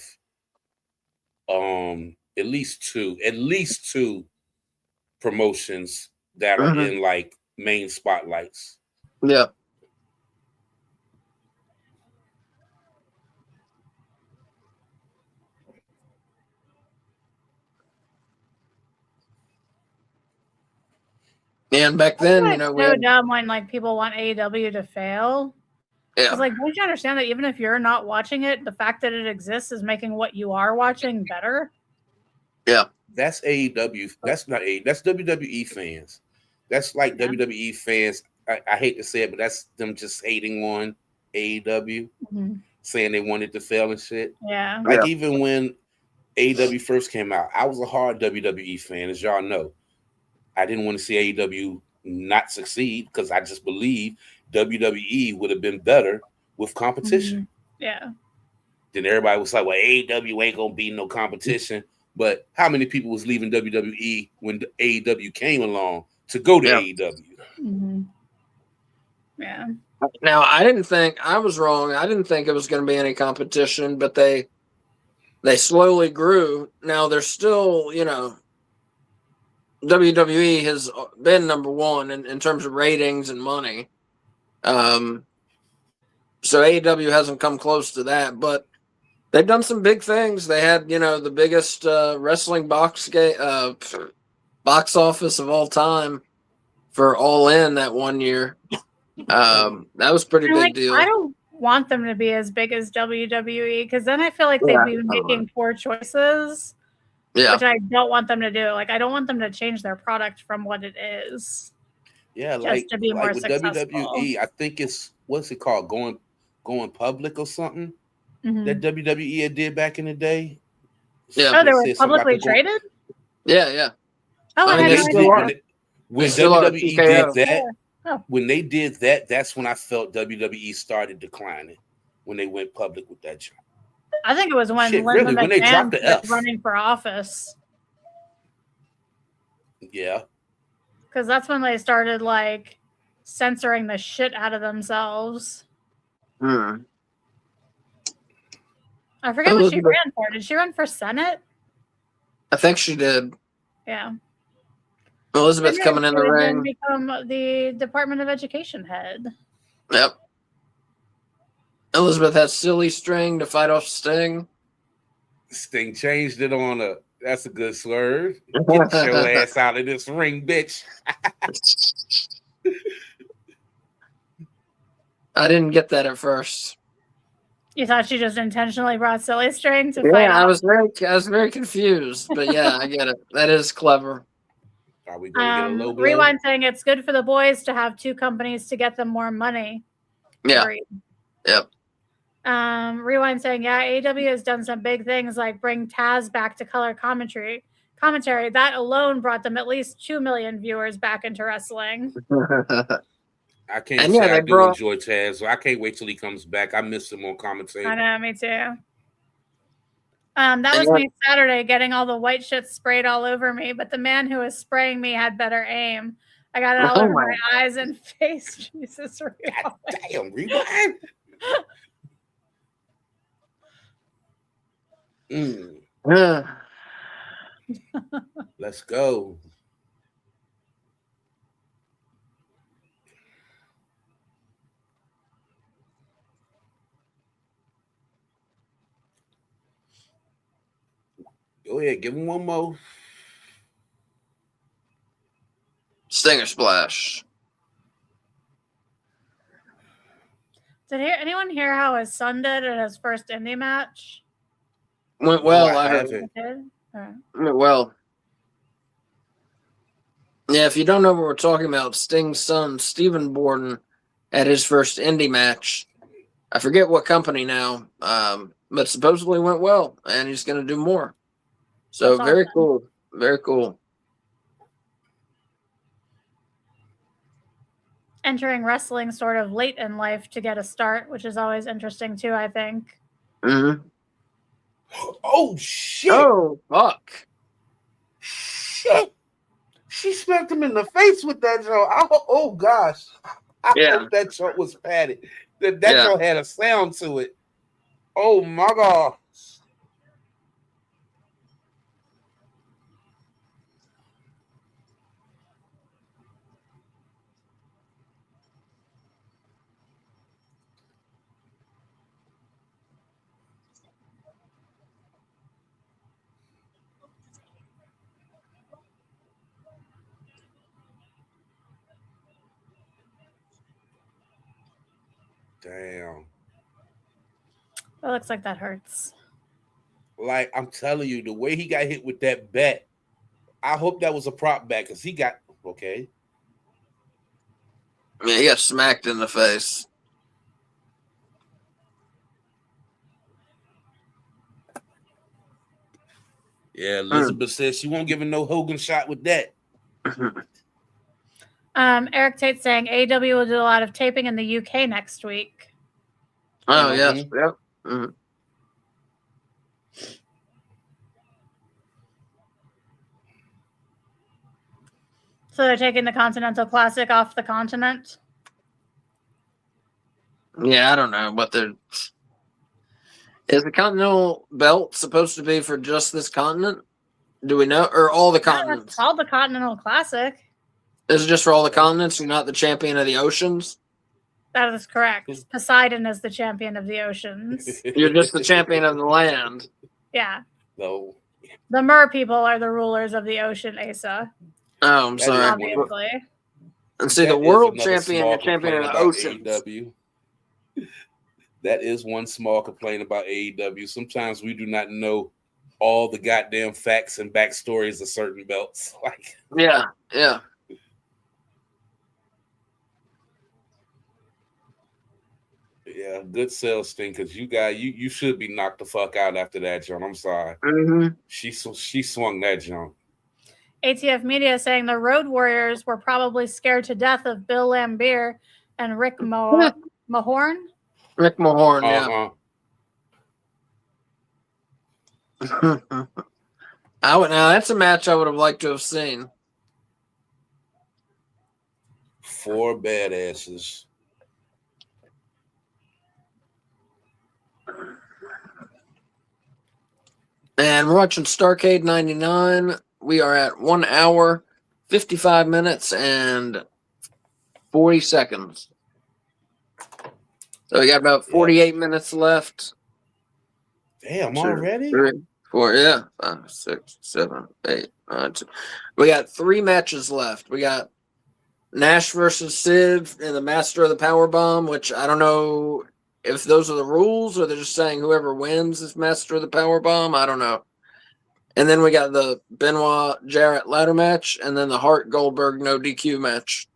at least two promotions that are in like main spotlights. Yeah. And back then, you know, so dumb when like people want AEW to fail. Yeah. It's like, don't you understand that even if you're not watching it, the fact that it exists is making what you are watching better? Yeah. That's AEW. That's not that's WWE fans. That's like WWE fans. I hate to say it, but that's them just hating on AEW, saying they wanted to fail and shit. Yeah. Like even when AEW first came out, I was a hard WWE fan, as y'all know. I didn't want to see AEW not succeed because I just believe WWE would have been better with competition. Yeah. Then everybody was like, well, AEW ain't going to be no competition. But how many people was leaving WWE when AEW came along to go to AEW? Yeah. Now, I was wrong. I didn't think it was going to be any competition, but they slowly grew. Now, they're still, you know, WWE has been number one in terms of ratings and money. So AEW hasn't come close to that, but they've done some big things. They had, you know, the biggest wrestling box office of all time for All In that 1 year. That was a pretty big deal. I don't want them to be as big as WWE because then I feel like they'd be making poor choices. Yeah. Which I don't want them to do. Like, I don't want them to change their product from what it is. Yeah, just to be more with successful. WWE, I think it's what's it called, going public or something that WWE did back in the day. Yeah. Oh, they were publicly traded. Yeah. Oh, I had no idea. When WWE did that, when they did that, that's when I felt WWE started declining. When they went public with that job. I think it was when when they dropped the F. running for office. Yeah. Because that's when they started like censoring the shit out of themselves. I forget what she ran for. Did she run for Senate? I think she did. Yeah. Elizabeth coming in the ring. Become the Department of Education head. Yep. Elizabeth has Silly String to fight off Sting. Sting changed it on a. That's a good swerve. Get your ass out of this ring, bitch. I didn't get that at first. You You thought she just intentionally brought Silly String to Yeah, fight I off? was very confused, but yeah, I get it. That is clever. Are we going to get a low blow? Rewind saying it's good for the boys to have two companies to get them more money. Yeah. Agreed. Yep. Rewind saying, yeah, AEW has done some big things like bring Taz back to color commentary. That alone brought them at least 2 million viewers back into wrestling. I can't And say yeah, I they do brought- enjoy Taz. So I can't wait till he comes back. I miss him on commentary. I know, me too. That was me Saturday getting all the white shit sprayed all over me, but the man who was spraying me had better aim. I got it all over my eyes and face. Jesus, God damn, Rewind. Let's go. Go ahead, give him one more. Stinger Splash. Did anyone hear how his son did at his first indie match? Went well, No, I I heard. haven't. Went well. Yeah, if you don't know what we're talking about, Sting's son, Stephen Borden, at his first indie match. I forget what company now, but supposedly went well, and he's going to do more. So That's very awesome. cool. Very cool. Entering wrestling sort of late in life to get a start, which is always interesting too, I think. Mm-hmm. Oh, shit. Oh, fuck. Shit. She smacked him in the face with that joke. Oh gosh. I hope that joke was padded. That joke had a sound to it. Oh my God. Damn. It looks like that hurts. Like, I'm telling you, the way he got hit with that bat, I hope that was a prop bat because he got, okay. Yeah, he got smacked in the face. Yeah, Elizabeth says she won't give him no Hogan shot with that. Eric Tate saying AEW will do a lot of taping in the UK next week. Oh, yes. Yep. Mm-hmm. So they're taking the Continental Classic off the continent? Yeah, I don't know what they're... Is the Continental Belt supposed to be for just this continent? Do we know? Or all the continents? It's called the Continental Classic. Is it just for all the continents? You're not the champion of the oceans? That is correct. Poseidon is the champion of the oceans. You're just the champion of the land. Yeah. No. The Mer people are the rulers of the ocean, Asa. Oh, I'm sorry. Obviously. And see, the world champion, you're champion of the oceans. AEW. That is one small complaint about AEW. Sometimes we do not know all the goddamn facts and backstories of certain belts. Like, yeah. Yeah, good sales thing because you should be knocked the fuck out after that, John. I'm sorry. Mm-hmm. She swung that, John. ATF Media saying the Road Warriors were probably scared to death of Bill Lambier and Rick Mahorn. Rick Mahorn, yeah. Now that's a match I would have liked to have seen. 4 badasses. And we're watching Starrcade 99. We are at 1 hour, 55 minutes, and 40 seconds. So we got about 48 minutes left. Damn, already? 3, 4, 5, 6, 7, 8, 9, 10. We got 3 matches left. We got Nash versus Sid in the Master of the Powerbomb, which I don't know if those are the rules or they're just saying whoever wins is master of the power bomb. I don't know. And then we got the Benoit Jarrett ladder match, and then the Hart Goldberg no DQ match.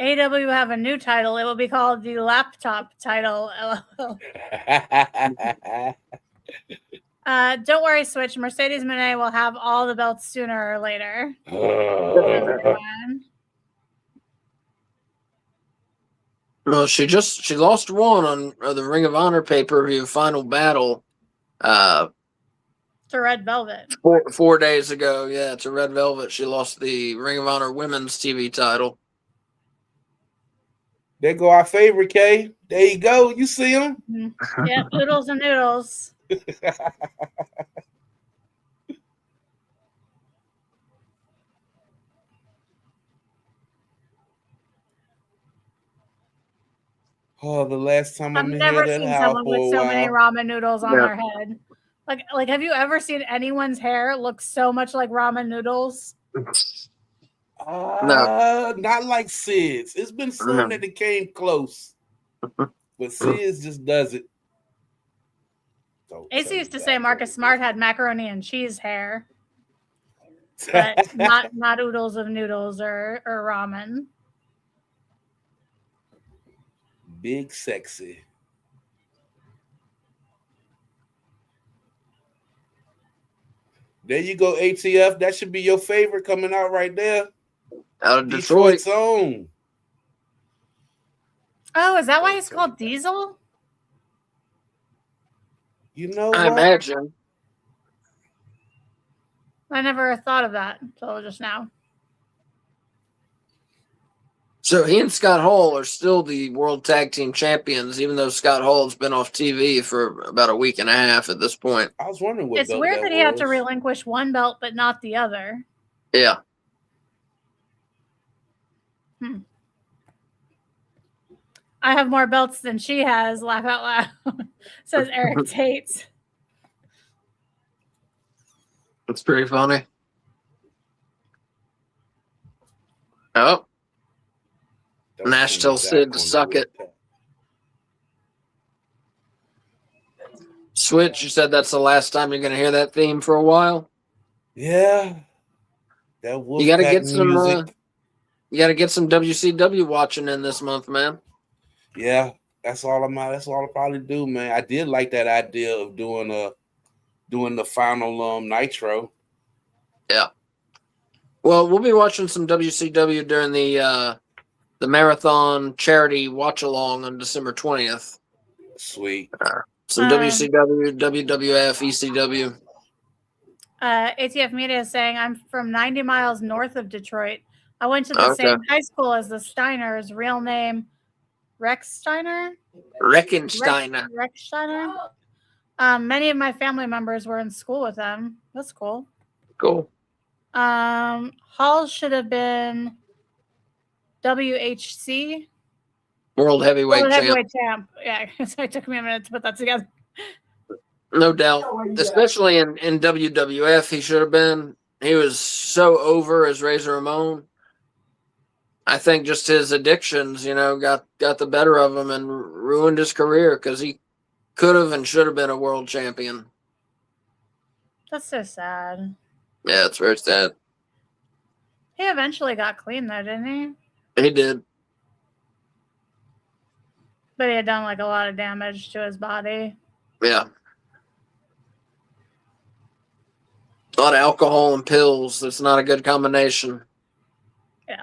AEW have a new title. It will be called the Laptop title. LOL. Don't worry, Switch. Mercedes Moné will have all the belts sooner or later. Well, she lost one on the Ring of Honor pay-per-view Final Battle. To Red Velvet. 4 days ago, yeah, to Red Velvet. She lost the Ring of Honor Women's TV title. There go our favorite, Kay. There you go. You see him? Mm-hmm. Yeah, oodles and noodles. Oh, the last time I've never seen someone with so many ramen noodles on their head. Like, have you ever seen anyone's hair look so much like ramen noodles? No, not like Sid's. It's been some that it came close, but Sid's just does it. AC used to say Marcus Smart had macaroni and cheese hair, but not oodles of noodles or ramen. Big sexy. There you go, ATF. That should be your favorite coming out right there. Out of Detroit's own. Oh, is that why he's called Diesel? You know, I imagine. I never thought of that until just now. So he and Scott Hall are still the World Tag Team Champions, even though Scott Hall has been off TV for about a week and a half at this point. I was wondering what it's weird that he had to relinquish one belt but not the other. Yeah. I have more belts than she has. Laugh out loud. Says Eric Tate. That's pretty funny. Oh. Nash tells Sid to suck it. Switch, you said that's the last time you're going to hear that theme for a while? Yeah. That you got to get some you got to get some WCW watching in this month, man. Yeah, that's all I'll probably do, man. I did like that idea of doing the final Nitro. Yeah. Well, we'll be watching some WCW during the marathon charity watch along on December 20th. Sweet. Some WCW, WWF, ECW. ATF Media is saying I'm from 90 miles north of Detroit. I went to the same high school as the Steiners. Real name Rex Steiner? Reckensteiner. Rex Steiner. Many of my family members were in school with them. That's cool. Cool. Hall should have been WHC. World Heavyweight Champ. Yeah, so it took me a minute to put that together. No doubt. Especially in WWF, he should have been. He was so over as Razor Ramon. I think just his addictions, got the better of him and ruined his career because he could have and should have been a world champion. That's so sad. Yeah, it's very sad. He eventually got clean, though, didn't he? He did. But he had done a lot of damage to his body. Yeah. A lot of alcohol and pills. That's not a good combination. Yeah.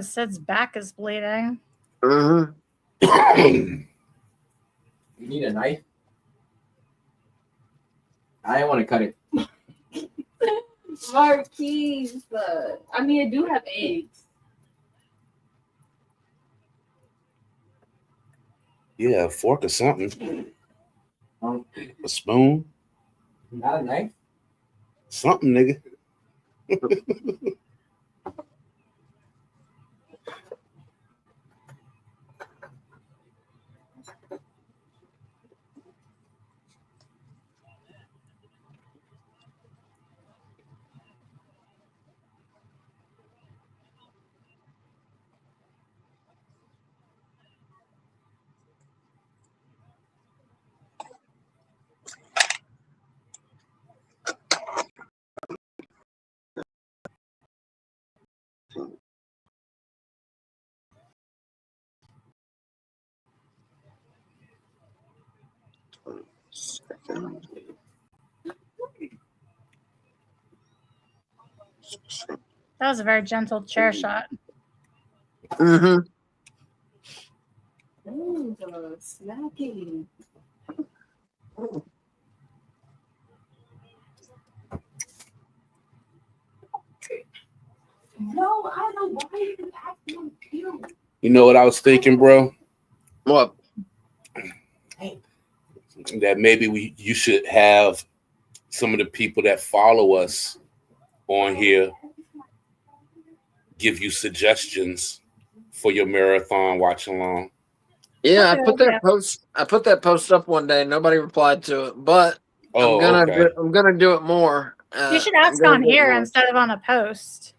Sid's back is bleeding. Mm-hmm. You need a knife? I didn't want to cut it. Marquise, I mean, I do have eggs. Yeah, a fork or something. A spoon. Not a knife? Something, nigga. That was a very gentle chair shot. Mm-hmm. Ooh, snacking. No, I don't know why you acting cute. You know what I was thinking, bro? What? That maybe you should have some of the people that follow us on here give you suggestions for your marathon watch along. Yeah, I put that post up one day. Nobody replied to it, but Oh, I'm gonna do it more. You should ask on here instead of on a post.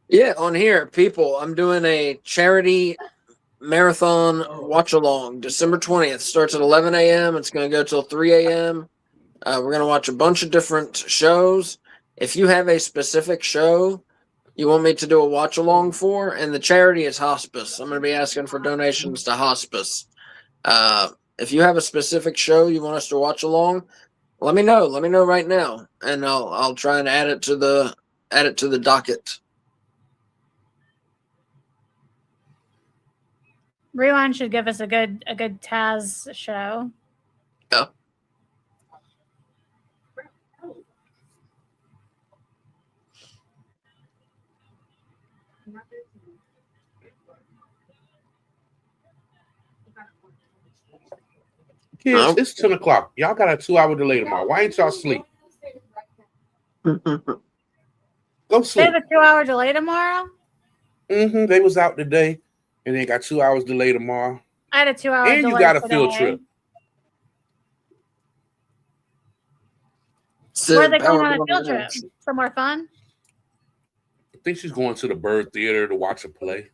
Yeah, on here, people. I'm doing a charity marathon watch along. December 20th starts at 11 a.m. It's going to go till 3 a.m. We're going to watch a bunch of different shows. If you have a specific show you want me to do a watch along for, and the charity is hospice, I'm going to be asking for donations to hospice. If you have a specific show you want us to watch along, let me know. Let me know right now, and I'll try and add it to the docket. Rewind should give us a good Taz show. Yeah. Kids, it's 10 o'clock. Y'all got a 2-hour delay tomorrow. Why ain't y'all sleep? Go They sleep. have a 2-hour delay tomorrow? They was out today, and they got 2 hours delay tomorrow. I had a 2-hour delay. And you got a field trip. Where are they going on a field trip? Somewhere fun? I think she's going to the Bird Theater to watch a play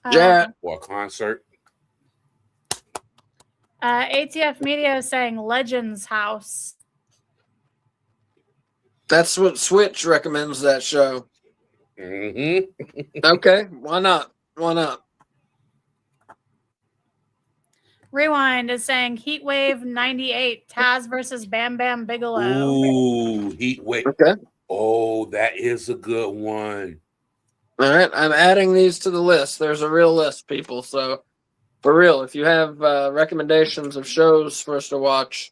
or a concert. ATF Media is saying Legends House. That's what Switch recommends that show. Okay, why not? Why not? Rewind is saying Heatwave 98, Taz versus Bam Bam Bigelow. Ooh, Heatwave. Okay. Oh, that is a good one. All right, I'm adding these to the list. There's a real list, people. So, for real, if you have recommendations of shows for us to watch,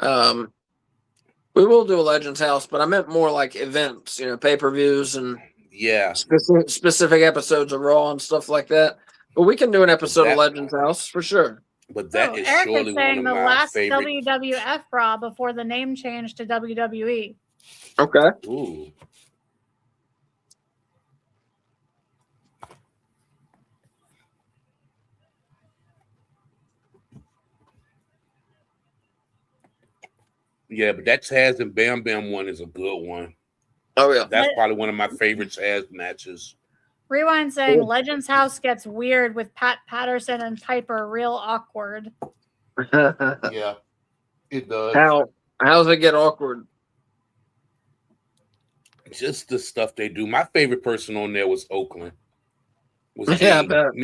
we will do a Legends House, but I meant more like events, pay-per-views and specific episodes of Raw and stuff like that. But we can do an episode of Legends House for sure. But that is Eric surely is one saying of the my last favorite. WWF Raw before the name change to WWE. Okay. Ooh. Yeah, but that Taz and Bam Bam one is a good one. Oh, yeah. That's probably one of my favorite Taz matches. Rewind saying Legends House gets weird with Pat Patterson and Piper, real awkward. Yeah, it does. How's it get awkward? Just the stuff they do. My favorite person on there was Oakland. Yeah, I bet.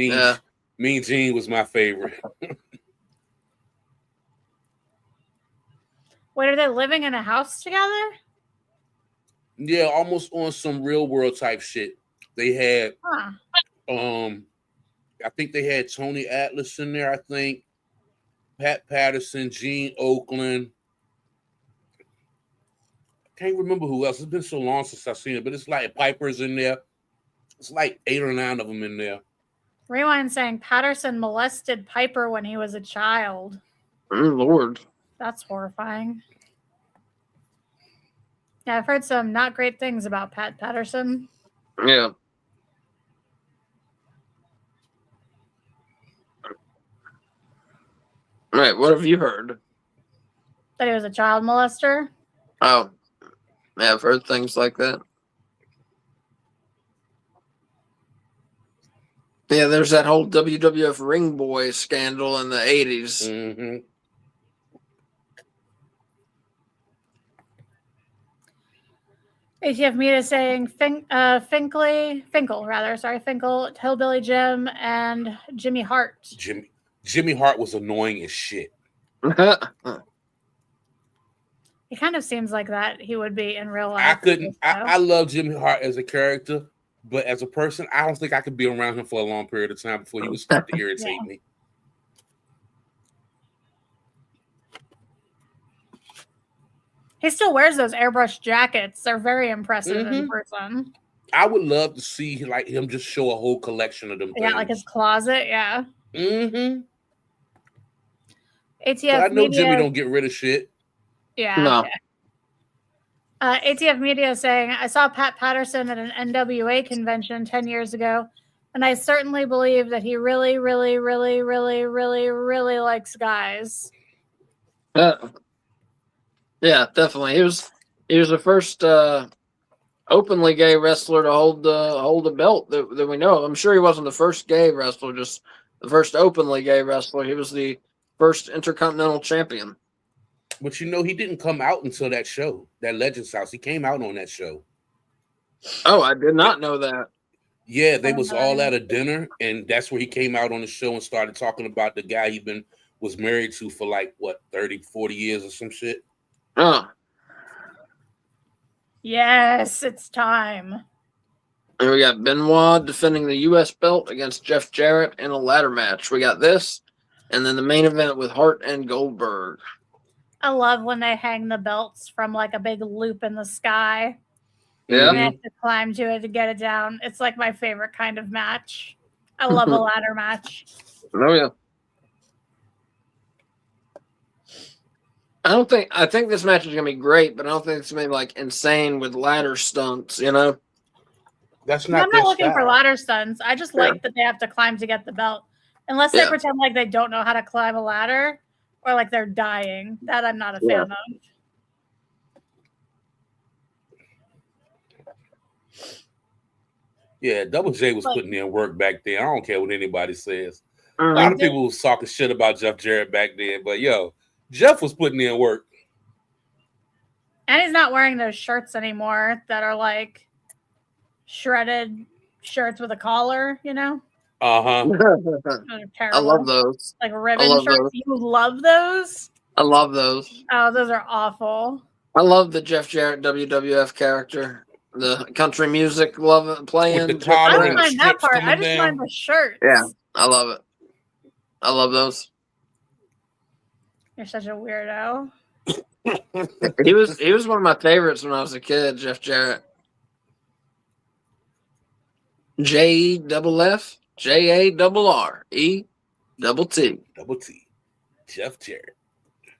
Mean Gene was my favorite. Wait, are they living in a house together? Yeah, almost on some real world type shit. They had, I think they had Tony Atlas in there. I think Pat Patterson, Gene Oakland. Can't remember who else. It's been so long since I've seen it, but it's like Piper's in there. It's like 8 or 9 of them in there. Rewind saying Patterson molested Piper when he was a child. Oh, Lord. That's horrifying. Yeah, I've heard some not great things about Pat Patterson. Yeah. All right, what have you heard? That he was a child molester? Oh, yeah, I've heard things like that. Yeah, there's that whole WWF Ring Boy scandal in the 80s. Mm-hmm. ATF Media saying Finkel, Hillbilly Jim, and Jimmy Hart. Jimmy Hart was annoying as shit. kind of seems like that he would be in real life. I couldn't. I love Jimmy Hart as a character, but as a person, I don't think I could be around him for a long period of time before he would start to irritate me. He still wears those airbrush jackets. They're very impressive in person. I would love to see like him just show a whole collection of them. Yeah, things. like his closet. Yeah. Mm-hmm. ATF I know Media. Jimmy don't get rid of shit. Yeah. No. Yeah. ATF Media is saying, I saw Pat Patterson at an NWA convention 10 years ago, and I certainly believe that he really, really, really, really, really, really likes guys. Yeah, definitely. He was the first openly gay wrestler to hold the belt that we know of. I'm sure he wasn't the first gay wrestler, just the first openly gay wrestler. He was the first Intercontinental Champion. But he didn't come out until that show, that Legends House. He came out on that show. Oh, I did not know that. Yeah, they was all at a dinner, and that's where he came out on the show and started talking about the guy he was married to for like, 30, 40 years or some shit. Oh. Yes, it's time. And we got Benoit defending the U.S. belt against Jeff Jarrett in a ladder match. We got this, and then the main event with Hart and Goldberg. I love when they hang the belts from like a big loop in the sky. Yeah. And they have to climb to it to get it down. It's like my favorite kind of match. I love a ladder match. Oh, yeah. I think this match is gonna be great, but I don't think it's gonna be like insane with ladder stunts, That's not. I'm not looking for ladder stunts. I just like that they have to climb to get the belt. Unless they pretend like they don't know how to climb a ladder or like they're dying. That I'm not a fan of. Yeah, Double J was putting in work back then. I don't care what anybody says. A lot of people was talking shit about Jeff Jarrett back then, but Jeff was putting in work. And he's not wearing those shirts anymore that are like shredded shirts with a collar, Uh-huh. I love those. Like ribbon shirts. Those. You love those? I love those. Oh, those are awful. I love the Jeff Jarrett WWF character. The country music playing. With the collar I don't mind that part. I just mind the shirts. Yeah, I love it. I love those. You're such a weirdo. He was one of my favorites when I was a kid, Jeff Jarrett. JEFF JARRETT. Double T. Jeff Jarrett.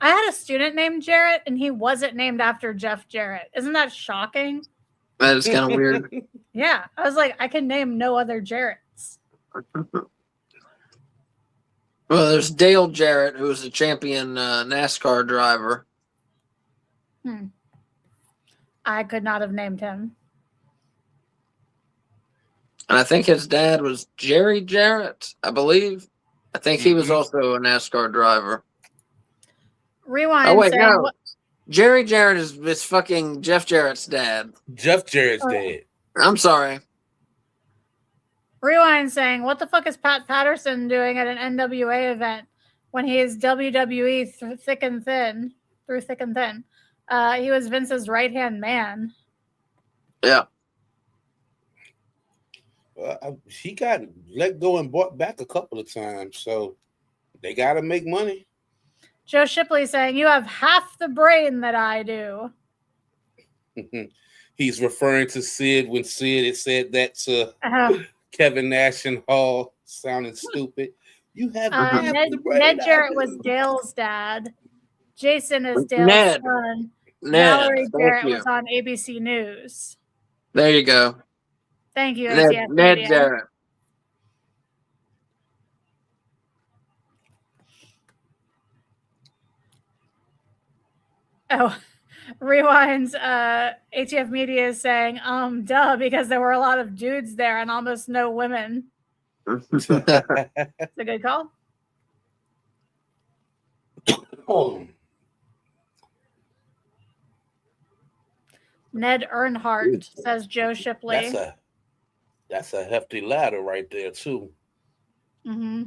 I had a student named Jarrett, and he wasn't named after Jeff Jarrett. Isn't that shocking? That is kind of weird. Yeah, I was like, I can name no other Jarretts. Well, there's Dale Jarrett, who was a champion NASCAR driver. I could not have named him. And I think his dad was Jerry Jarrett, I believe. I think he was also a NASCAR driver. Rewind. Oh, wait, no. Jerry Jarrett is fucking Jeff Jarrett's dad. Jeff Jarrett's dad. I'm sorry. Rewind saying, what the fuck is Pat Patterson doing at an NWA event when he is WWE through thick and thin? He was Vince's right-hand man. Yeah. He got let go and bought back a couple of times, so they got to make money. Joe Shipley saying, you have half the brain that I do. He's referring to Sid when Sid had said that to Kevin Nash and Hall, sounding stupid. You have half the brain. Ned Jarrett was Dale's dad. Jason is Dale's son. Valerie Jarrett was on ABC News. There you go. Thank you, Ned Jarrett. Oh, Rewind's ATF Media is saying, duh, because there were a lot of dudes there and almost no women. It's a good call. Ned Earnhardt, says Joe Shipley. That's a hefty ladder right there, too. Mm-hmm.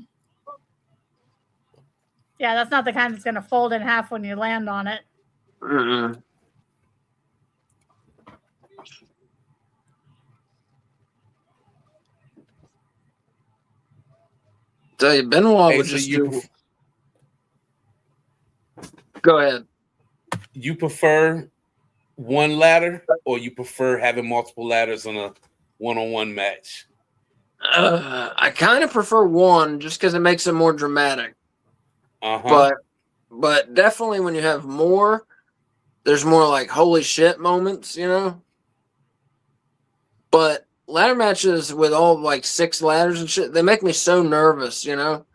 Yeah, that's not the kind that's going to fold in half when you land on it. Mm-mm. Tell you, Benoit Hey, would so just you do. Go ahead. you prefer one ladder, or you prefer having multiple ladders on a one-on-one match? I kind of prefer one just because it makes it more dramatic. Uh-huh. But definitely when you have more, there's more like holy shit moments, you know. But ladder matches with all like 6 ladders and shit, they make me so nervous, you know.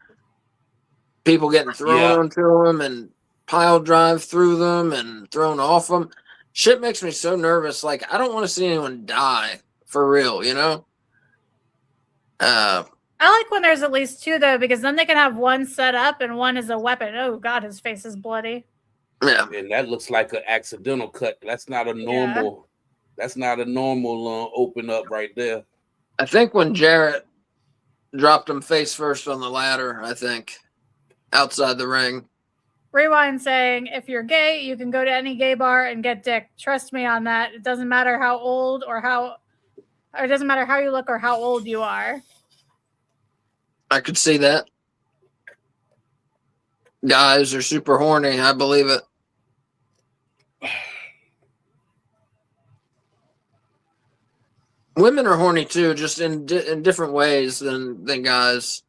People getting thrown Yeah. onto them and pile drive through them and thrown off them. Shit makes me so nervous. Like I don't want to see anyone die for real, you know. I like when there's at least 2 though, because then they can have one set up and one is a weapon. Oh God, his face is bloody. Yeah. And that looks like an accidental cut. That's not a normal. That's not a normal open up right there. I think when Jarrett dropped him face first on the ladder, I think outside the ring. Rewind saying, if you're gay, you can go to any gay bar and get dick. Trust me on that. It doesn't matter how old or it doesn't matter how you look or how old you are. I could see that. Guys are super horny. I believe it. Women are horny too, just in different ways than guys.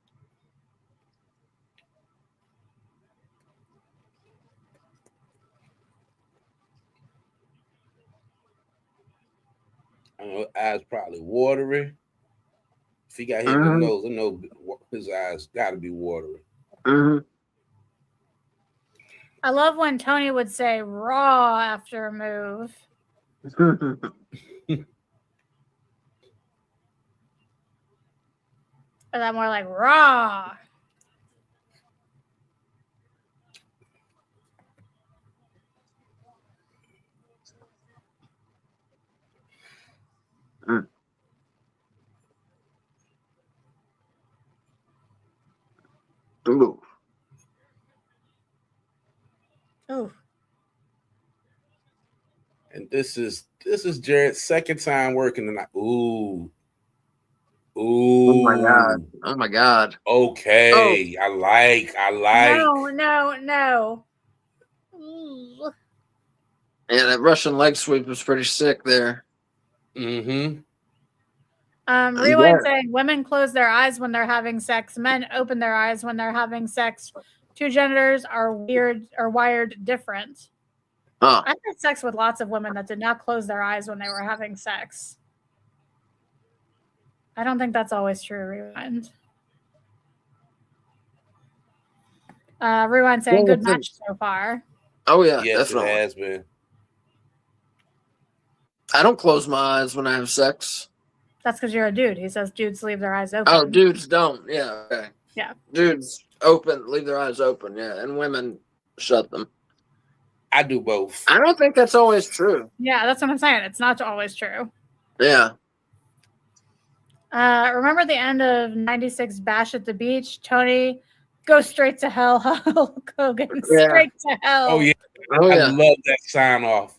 I know his eyes probably watery. If he got hit in the nose, I know his eyes got to be watery. Mm-hmm. I love when Tony would say raw after a move. Or that more like raw. Ooh. Ooh. And this is Jarrett's second time working tonight. Ooh. Ooh. Oh my god. Oh my god. Okay. Oh. I like. No. Ooh. Yeah, that Russian leg sweep was pretty sick there. Mm-hmm. Rewind saying women close their eyes when they're having sex. Men open their eyes when they're having sex. 2 genders are wired different. Huh. I've had sex with lots of women that did not close their eyes when they were having sex. I don't think that's always true, Rewind. Rewind saying good match so far. Oh yeah, yes, definitely. It has been. I don't close my eyes when I have sex. That's because you're a dude. He says dudes leave their eyes open. Oh, dudes don't. Yeah, okay. Yeah. Dudes leave their eyes open, yeah, and women shut them. I do both. I don't think that's always true. Yeah, that's what I'm saying. It's not always true. Yeah. Remember the end of 96 Bash at the Beach? Tony, go straight to hell. Hulk Hogan, straight to hell. Oh, yeah. I love that sign off.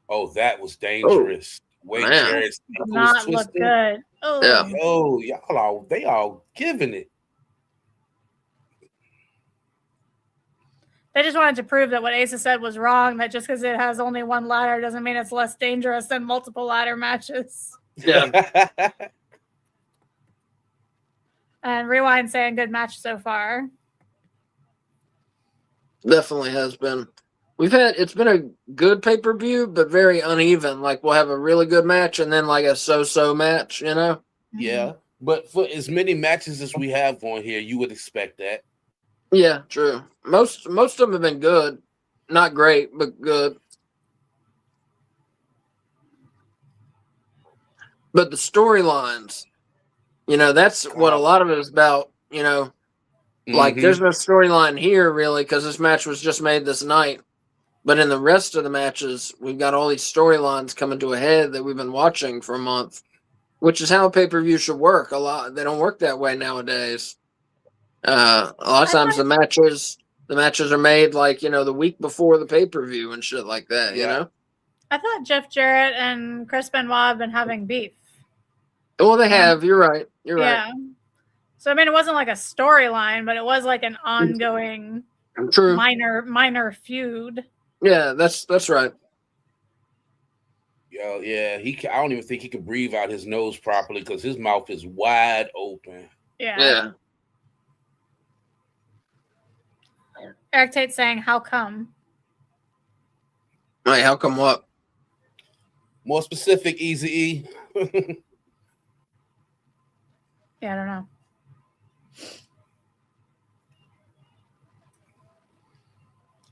Oh, that was dangerous. Wait, Jarrett's not look good. Oh, yeah. Oh, they all giving it. They just wanted to prove that what Asa said was wrong, that just because it has only one ladder doesn't mean it's less dangerous than multiple ladder matches. Yeah. And Rewind saying good match so far. Definitely has been. It's been a good pay-per-view, but very uneven. Like we'll have a really good match and then like a so-so match, you know? Yeah. But for as many matches as we have on here, you would expect that. Yeah, true. Most of them have been good. Not great, but good. But the storylines, that's what a lot of it is about, Like there's no storyline here really because this match was just made this night. But in the rest of the matches, we've got all these storylines coming to a head that we've been watching for a month, which is how a pay-per-view should work. A lot they don't work that way nowadays. A lot of times the matches are made like, the week before the pay-per-view and shit like that, you know? I thought Jeff Jarrett and Chris Benoit have been having beef. Well, they have. You're right. You're right. Yeah. So I mean, it wasn't like a storyline, but it was like an ongoing True. minor feud. Yeah, that's right. Yo, yeah, I don't even think he could breathe out his nose properly because his mouth is wide open. Yeah. Eric Tate saying, "How come?" Wait, how come what? More specific, Easy E. Yeah, I don't know.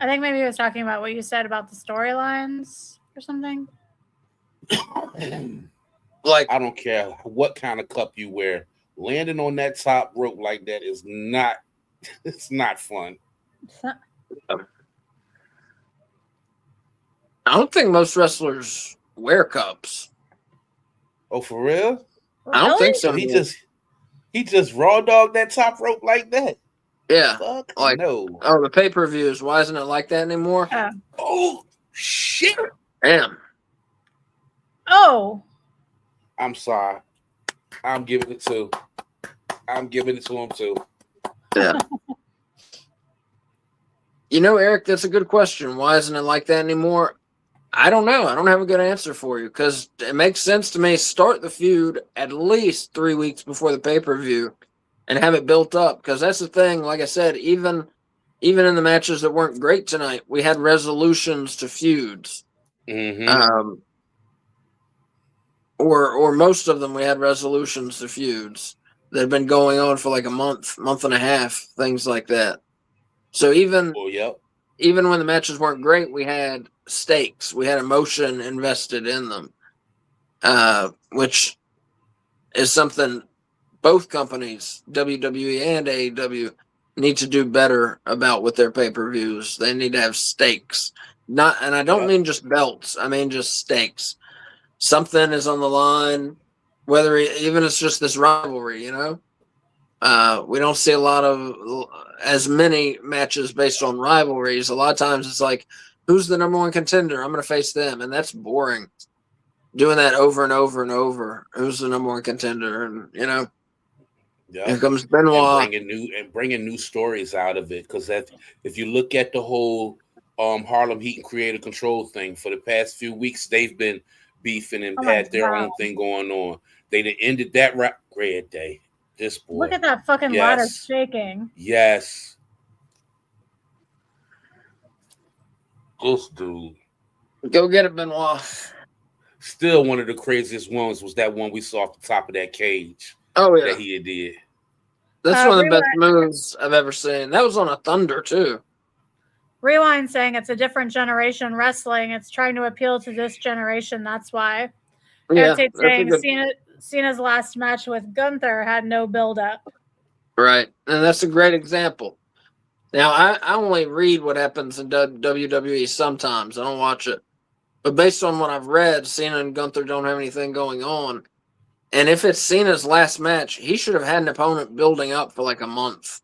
I think maybe he was talking about what you said about the storylines or something. Like, I don't care what kind of cup you wear. Landing on that top rope like that is not. It's not fun. I don't think most wrestlers wear cups. Oh, for real? I don't think so. He just raw dogged that top rope like that. Yeah. Fuck Like, no. Oh, the pay-per-views. Why isn't it like that anymore? Oh shit. Damn. Oh. I'm sorry. I'm giving it to him too. Yeah. You know, Eric, that's a good question. Why isn't it like that anymore? I don't know. I don't have a good answer for you because it makes sense to me. Start the feud at least 3 weeks before the pay-per-view and have it built up, because that's the thing. Like I said, even in the matches that weren't great tonight, we had resolutions to feuds. Mm-hmm. Or most of them, we had resolutions to feuds that had been going on for like a month and a half, things like that. So even when the matches weren't great, we had stakes. We had emotion invested in them, which is something both companies, WWE and AEW, need to do better about with their pay-per-views. They need to have stakes. And I don't mean just belts. I mean just stakes. Something is on the line, whether even it's just this rivalry, you know? We don't see as many matches based on rivalries. A lot of times it's like, who's the number one contender? I'm going to face them. And that's boring. Doing that over and over and over. Who's the number one contender? And, you know, here comes Benoit. And bringing new stories out of it. Because if you look at the whole Harlem Heat and Creative Control thing, for the past few weeks, they've been beefing and had their own thing going on. They ended that Red Day. This boy. Look at that fucking ladder shaking. Yes. This dude. Go get it, Benoit. Still one of the craziest ones was that one we saw off the top of that cage. Oh, yeah. That he did. That's one of the best moves I've ever seen. That was on a Thunder, too. Rewind saying it's a different generation wrestling. It's trying to appeal to this generation. That's why. Yeah. Saying Cena's last match with Gunther had no build-up. Right. And that's a great example. Now, I only read what happens in WWE sometimes. I don't watch it. But based on what I've read, Cena and Gunther don't have anything going on. And if it's Cena's last match, he should have had an opponent building up for like a month.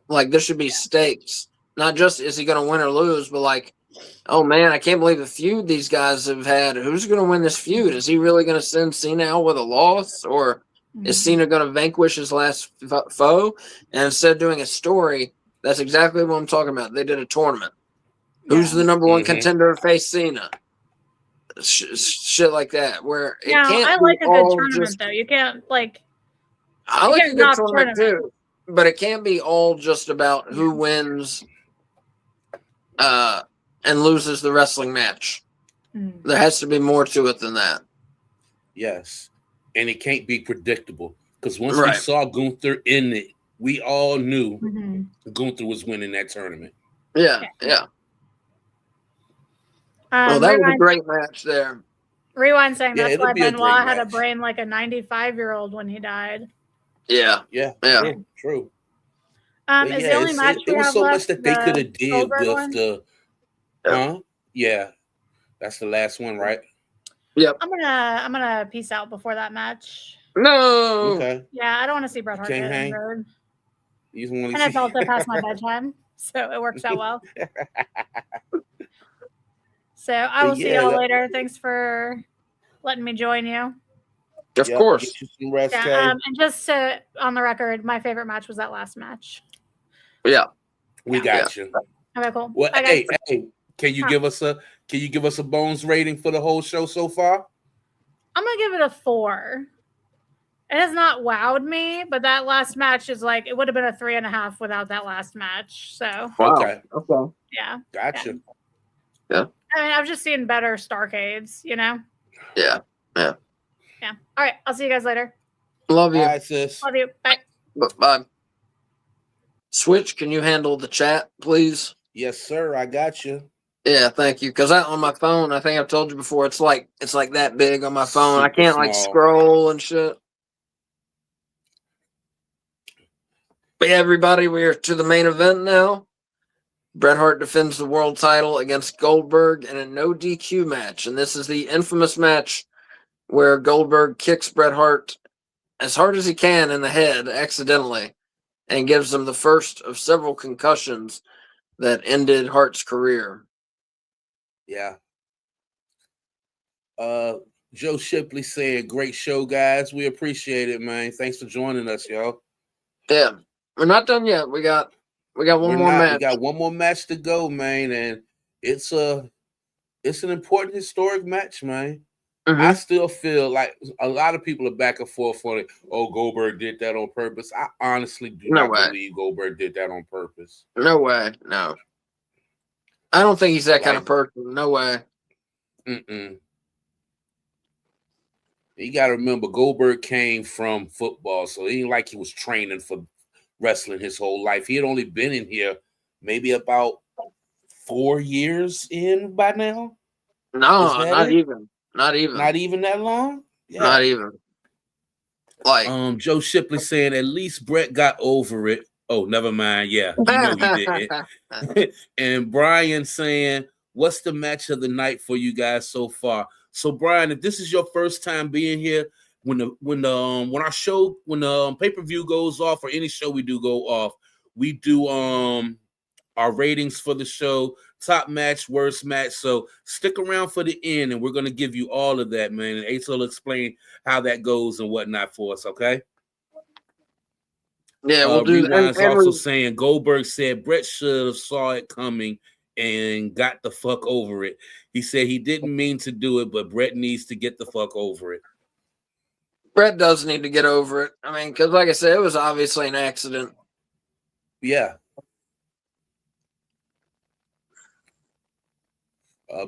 Like, there should be stakes. Not just is he going to win or lose, but like, oh man, I can't believe the feud these guys have had. Who's going to win this feud? Is he really going to send Cena out with a loss? Or is Cena going to vanquish his last foe? And instead of doing a story, that's exactly what I'm talking about. They did a tournament. Yeah. Who's the number one contender to face Cena? Shit like that. Where it can't. I like a good tournament though. You can't like. I like a good tournament too, but it can't be all just about who wins. And loses the wrestling match. There has to be more to it than that. Yes. And it can't be predictable. Because once we saw Gunther in it, we all knew Gunther was winning that tournament. Yeah. Well, that was a great match there. Rewind saying that's why Benoit had a brain like a 95-year-old when he died. Yeah. True. Is the only match we have so left much that they could have did with the Yeah. That's the last one, right? Yep. I'm gonna peace out before that match. No. Okay. Yeah, I don't want to see Bret Hart get injured. And it's also past my bedtime, so it works out well. So I will see y'all later. Thanks for letting me join you. Of Yep, course. get you some rest, Kay. Yeah, and just on the record, my favorite match was that last match. Yeah. We got you. Okay, cool. Well, Bye, hey, guys. hey, can you Huh. give us a bones rating for the whole show so far? I'm gonna give it a 4. It has not wowed me, but that last match is like it would have been a 3.5 without that last match. So Wow. Okay. Okay. yeah, Gotcha. Yeah. I mean, I've just seen better Starrcades, you know. Yeah. Yeah. All right, I'll see you guys later. Love you. All right, sis. Love you. Bye. Bye. Switch, can you handle the chat, please? Yes, sir. I got you. Yeah, thank you. Because on my phone, I think I've told you before, it's like that big on my phone. I Super can't like small. scroll and shit. But yeah, everybody, we are to the main event now. Bret Hart defends the world title against Goldberg in a no DQ match. And this is the infamous match where Goldberg kicks Bret Hart as hard as he can in the head accidentally and gives him the first of several concussions that ended Hart's career. Yeah. Joe Shipley saying, great show, guys. We appreciate it, man. Thanks for joining us, yo. Yeah. We're not done yet. We got one more match. We got one more match to go, man, and it's an important historic match, man. Mm-hmm. I still feel like a lot of people are back and forth on it. Oh, Goldberg did that on purpose. I honestly do not believe Goldberg did that on purpose. No way. No. I don't think he's that kind of person. No way. You got to remember, Goldberg came from football, so it ain't like he was training for wrestling his whole life. He had only been in here maybe about 4 years in by now. No, not even. Not even that long. Yeah. Not even. Like Joe Shipley saying at least Bret got over it. Oh, never mind. Yeah, you know he didn't. And Brian saying, "What's the match of the night for you guys so far?" So, Brian, if this is your first time being here, when the pay-per-view goes off or any show we do go off, we do our ratings for the show, top match, worst match. So stick around for the end, and we're gonna give you all of that, man. And Ace will explain how that goes and whatnot for us, okay? Yeah, we'll do. Rewind's also saying Goldberg said Bret should have saw it coming and got the fuck over it. He said he didn't mean to do it, but Bret needs to get the fuck over it. Bret does need to get over it. I mean, because like I said, it was obviously an accident. Yeah.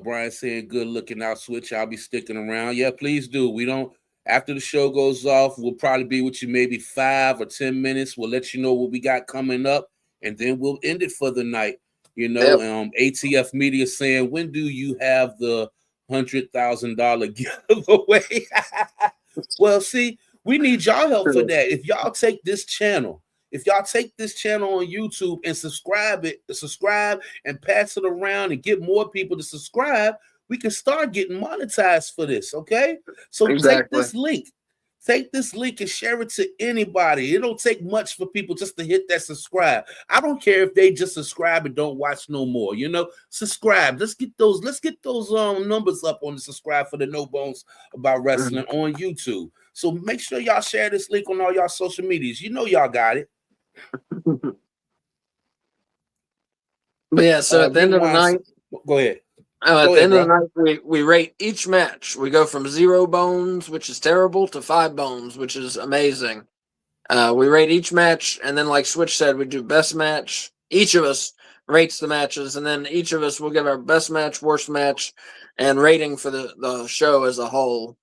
Brian said, good looking out, Switch. I'll be sticking around. Yeah, please do. After the show goes off, we'll probably be with you maybe 5 or 10 minutes. We'll let you know what we got coming up, and then we'll end it for the night. You know, ATF Media saying, when do you have the $100,000 giveaway? Well, see, we need y'all help for that. If y'all take this channel on YouTube and subscribe and pass it around and get more people to subscribe, we can start getting monetized for this, okay? So take this link and share it to anybody. It don't take much for people just to hit that subscribe. I don't care if they just subscribe and don't watch no more, you know, subscribe. Let's get those numbers up on the subscribe for the No Bones About Wrestling on YouTube. So make sure y'all share this link on all y'all social medias. You know y'all got it. But yeah, so at the end of the night, go ahead. At the end of the night, we rate each match. We go from 0 bones, which is terrible, to 5 bones, which is amazing. We rate each match, and then like Switch said, we do best match. Each of us rates the matches, and then each of us will give our best match, worst match, and rating for the show as a whole.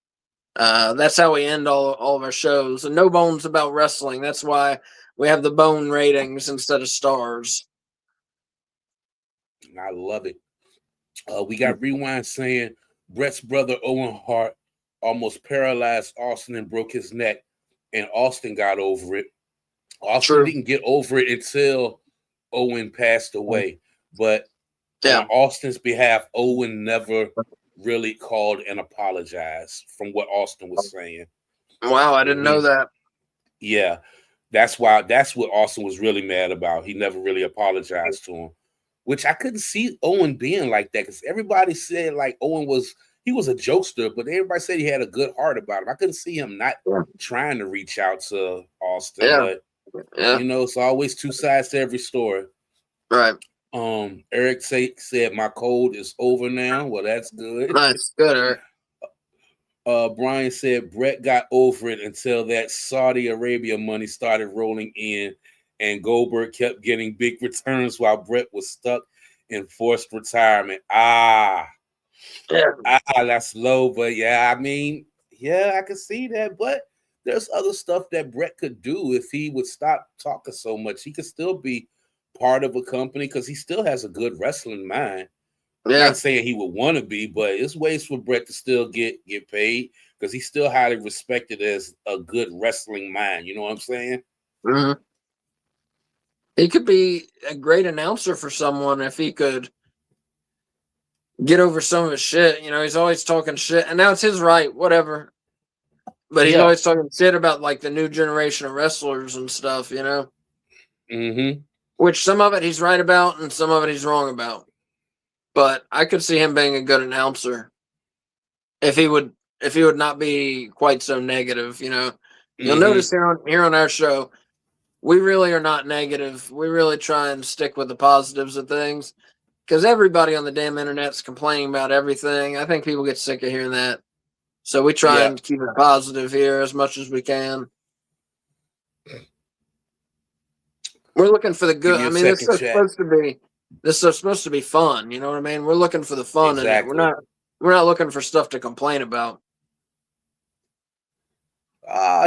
That's how we end all of our shows. And No Bones About Wrestling. That's why we have the bone ratings instead of stars. I love it. We got Rewind saying Bret's brother Owen Hart almost paralyzed Austin and broke his neck, and Austin got over it. Austin didn't get over it until Owen passed away. But on Austin's behalf, Owen never really called and apologized from what Austin was saying. Wow, I didn't know that. Yeah, that's what Austin was really mad about. He never really apologized to him, which I couldn't see Owen being like that, because everybody said like Owen was he was a jokester, but everybody said he had a good heart about him. I couldn't see him not trying to reach out to Austin, but you know, it's always two sides to every story. Right. Eric said my cold is over now. Well, that's good. Nice. Good, Eric. Brian said Brett got over it until that Saudi Arabia money started rolling in and Goldberg kept getting big returns while Brett was stuck in forced retirement. That's low, but yeah, I mean, yeah, I can see that. But there's other stuff that Brett could do if he would stop talking so much. He could still be part of a company because he still has a good wrestling mind. I'm not saying he would want to be, but it's ways for Brett to still get paid because he's still highly respected as a good wrestling mind. You know what I'm saying? Mm-hmm. He could be a great announcer for someone if he could get over some of his shit. You know, he's always talking shit, and now it's his right, whatever. But he's always talking shit about like the new generation of wrestlers and stuff, you know? Mm-hmm. Which some of it he's right about and some of it he's wrong about. But I could see him being a good announcer if he would not be quite so negative, you know. You'll notice here on our show, we really are not negative. We really try and stick with the positives of things because everybody on the damn internet's complaining about everything. I think people get sick of hearing that. So we try and keep it positive here as much as we can. We're looking for the good. I mean, this is supposed to be fun. You know what I mean? We're looking for the fun in it. We're not looking for stuff to complain about.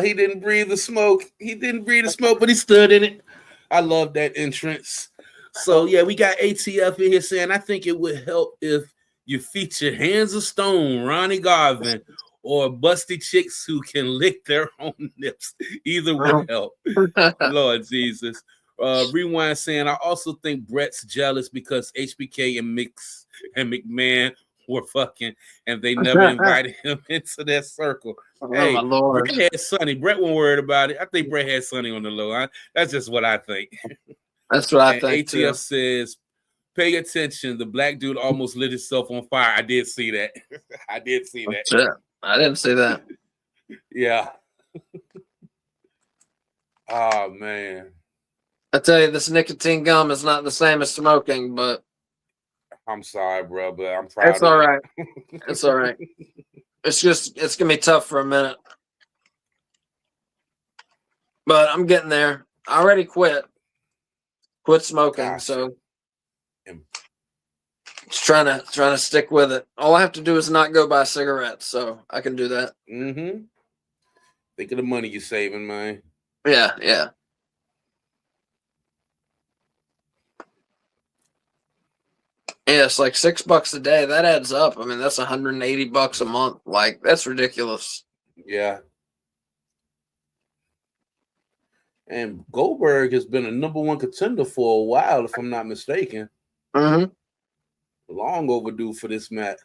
He didn't breathe the smoke. But he stood in it. I love that entrance. So yeah, we got ATF in here saying I think it would help if you feature Hands of Stone, Ronnie Garvin, or busty chicks who can lick their own nips. Either would help. Lord Jesus. Rewind saying I also think Brett's jealous because HBK and McMahon were fucking and they never invited him into their circle. Hey, my Lord. Brett had Sonny. Brett wasn't worried about it. I think Brett had Sonny on the low. That's just what I think. That's what I think. ATF says, pay attention. The black dude almost lit himself on fire. I did see that. I didn't see that. Yeah. Oh, man. I tell you, this nicotine gum is not the same as smoking, but I'm sorry, bro, but I'm proud. It's all right. It's all right. It's gonna be tough for a minute, but I'm getting there. I already quit smoking, so just trying to stick with it. All I have to do is not go buy cigarettes, so I can do that. Mm-hmm. Think of the money you're saving, man. Yeah. Yeah, it's like $6 a day. That adds up. I mean, that's $180 a month. Like, that's ridiculous. Yeah. And Goldberg has been a #1 contender for a while, if I'm not mistaken. Mm-hmm. Long overdue for this match.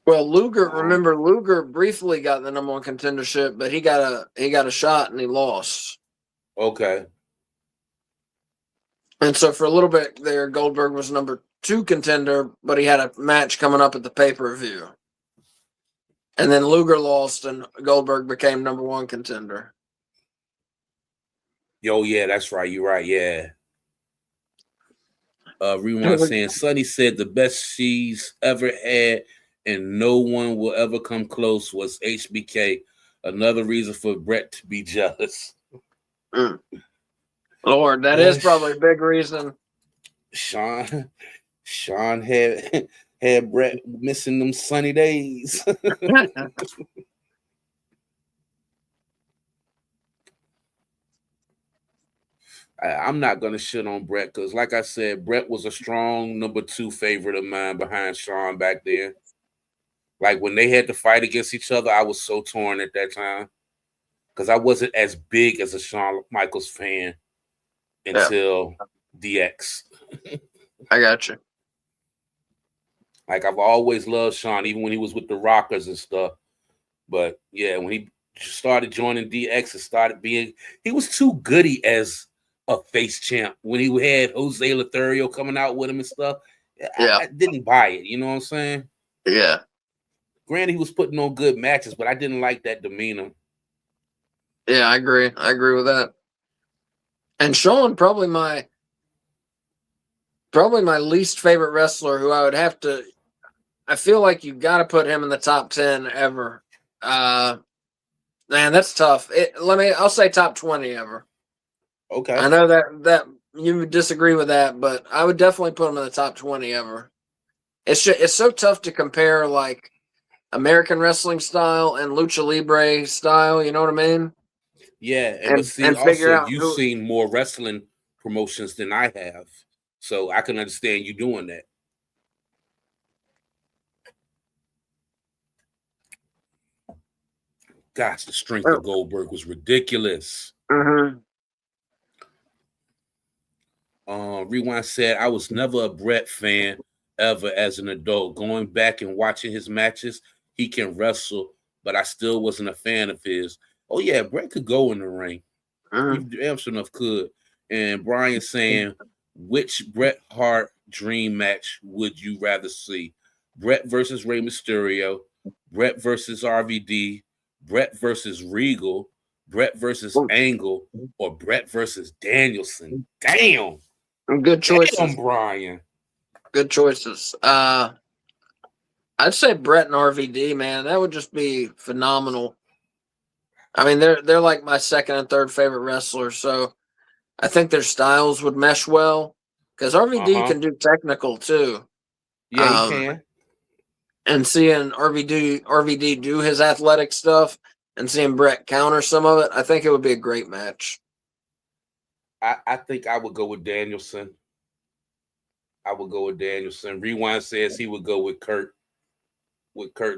Well, Luger briefly got the #1 contendership, but he got a shot and he lost. Okay. And so for a little bit there, Goldberg was #2 contender, but he had a match coming up at the pay-per-view. And then Luger lost and Goldberg became #1 contender. Yo, yeah, that's right. You're right. Yeah. Rewind saying Sonny said the best she's ever had and no one will ever come close was HBK. Another reason for Brett to be jealous. Lord, that is probably a big reason. Sean had Brett missing them sunny days. I'm not going to shit on Brett because, like I said, Brett was a strong #2 favorite of mine behind Sean back then. Like when they had to fight against each other, I was so torn at that time because I wasn't as big as a Shawn Michaels fan until DX. I got you. Like I've always loved Shawn, even when he was with the Rockers and stuff. But yeah, when he started joining DX and started being, he was too goody as a face champ. When he had Jose Lothario coming out with him and stuff, I didn't buy it. You know what I'm saying? Yeah. Granted, he was putting on good matches, but I didn't like that demeanor. Yeah, I agree. I agree with that. And Sean, probably my least favorite wrestler, who I would have to. I feel like you got to put him in the top 10 ever. Man, that's tough. I'll say top 20 ever. Okay. I know that you would disagree with that, but I would definitely put him in the top 20 ever. It's so tough to compare like American wrestling style and lucha libre style. You know what I mean? Yeah, but And see, figure also out you've who. seen more wrestling promotions than I have, so I can understand you doing that. Gosh, the strength of Goldberg was ridiculous. Mm-hmm. Rewind said, I was never a Brett fan ever as an adult. Going back and watching his matches, he can wrestle, but I still wasn't a fan of his. Oh, yeah, Brett could go in the ring. Mm-hmm. He damn sure enough could. And Brian saying, which Bret Hart dream match would you rather see? Bret versus Rey Mysterio, Bret versus RVD, Bret versus Regal, Bret versus Angle, or Bret versus Danielson? Damn. Good choices. Damn, Brian. Good choices. I'd say Brett and RVD, man. That would just be phenomenal. I mean, they're like my second and third favorite wrestlers, so I think their styles would mesh well. Because RVD can do technical too. Yeah, he can. And seeing RVD do his athletic stuff and seeing Brett counter some of it, I think it would be a great match. I think I would go with Danielson. Rewind says he would go with Kurt.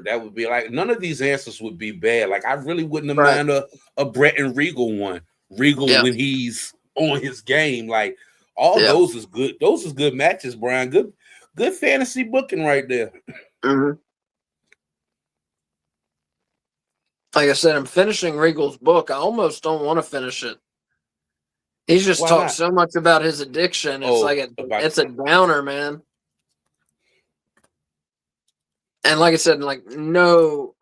That would be like none of these answers would be bad. Like I really wouldn't have mind a Brett and Regal one. Regal when he's on his game. Like all those is good. Those is good matches, Brian. Good fantasy booking right there. Mm-hmm. Like I said, I'm finishing Regal's book. I almost don't want to finish it. He's just talked so much about his addiction. It's it's a downer, man. And like I said, like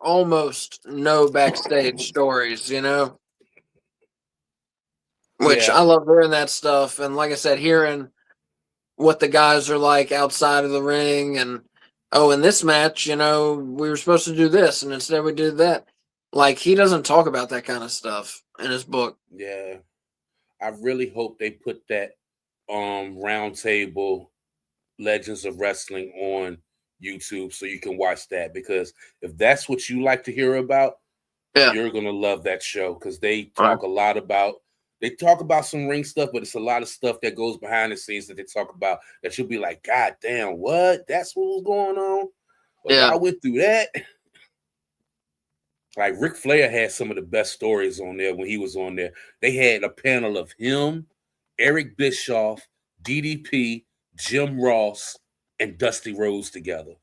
almost no backstage stories, you know? Which I love hearing that stuff. And like I said, hearing what the guys are like outside of the ring and, in this match, you know, we were supposed to do this and instead we did that. Like he doesn't talk about that kind of stuff in his book. Yeah. I really hope they put that round table Legends of Wrestling on YouTube so you can watch that, because if that's what you like to hear about, you're gonna love that show, because they talk a lot about some ring stuff, but it's a lot of stuff that goes behind the scenes that they talk about that you'll be like, God damn, what? That's what was going on? Well, y'all went through that. Like Ric Flair had some of the best stories on there when he was on there. They had a panel of him, Eric Bischoff, DDP, Jim Ross, and Dusty Rhodes together.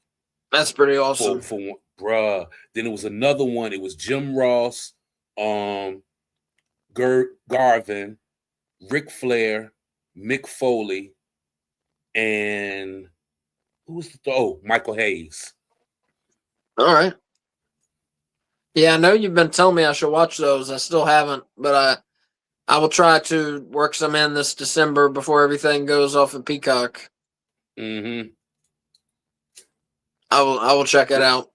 That's pretty awesome. Bruh. Then it was another one. It was Jim Ross, Garvin, Ric Flair, Mick Foley, and who was Michael Hayes. All right. Yeah, I know you've been telling me I should watch those. I still haven't, but I will try to work some in this December before everything goes off of Peacock. Mm-hmm. I will check it out.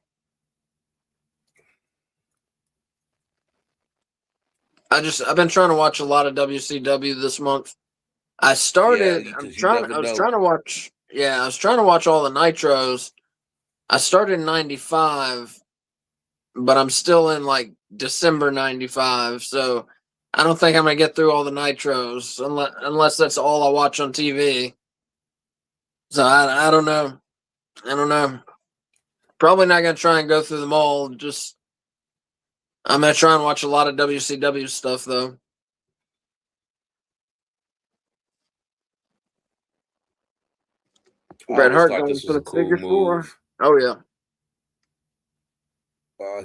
I've been trying to watch a lot of WCW this month. I was trying to watch all the Nitros. I started in 95, but I'm still in like December 95, so I don't think I'm gonna get through all the Nitros unless that's all I watch on TV. So I don't know. Probably not gonna try and go through them all. Just I'm gonna try and watch a lot of WCW stuff though. Bret Hart going for the figure four. Oh yeah.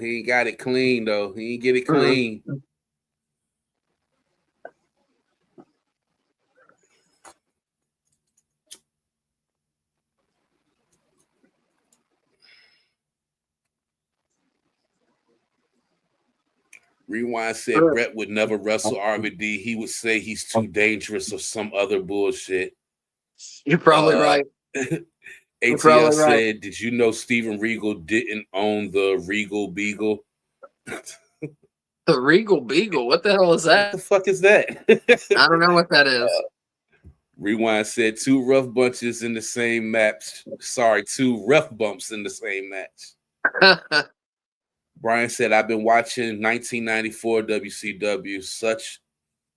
He ain't got it clean though. He ain't get it clean. Rewind said Brett would never wrestle RVD. He would say he's too dangerous or some other bullshit. You're probably right. ATL said, did you know Steven Regal didn't own the Regal Beagle? The Regal Beagle? What the hell is that? What the fuck is that? I don't know what that is. Rewind said, two rough bunches in the same match. Sorry, two rough bumps in the same match. Brian said, I've been watching 1994 WCW, such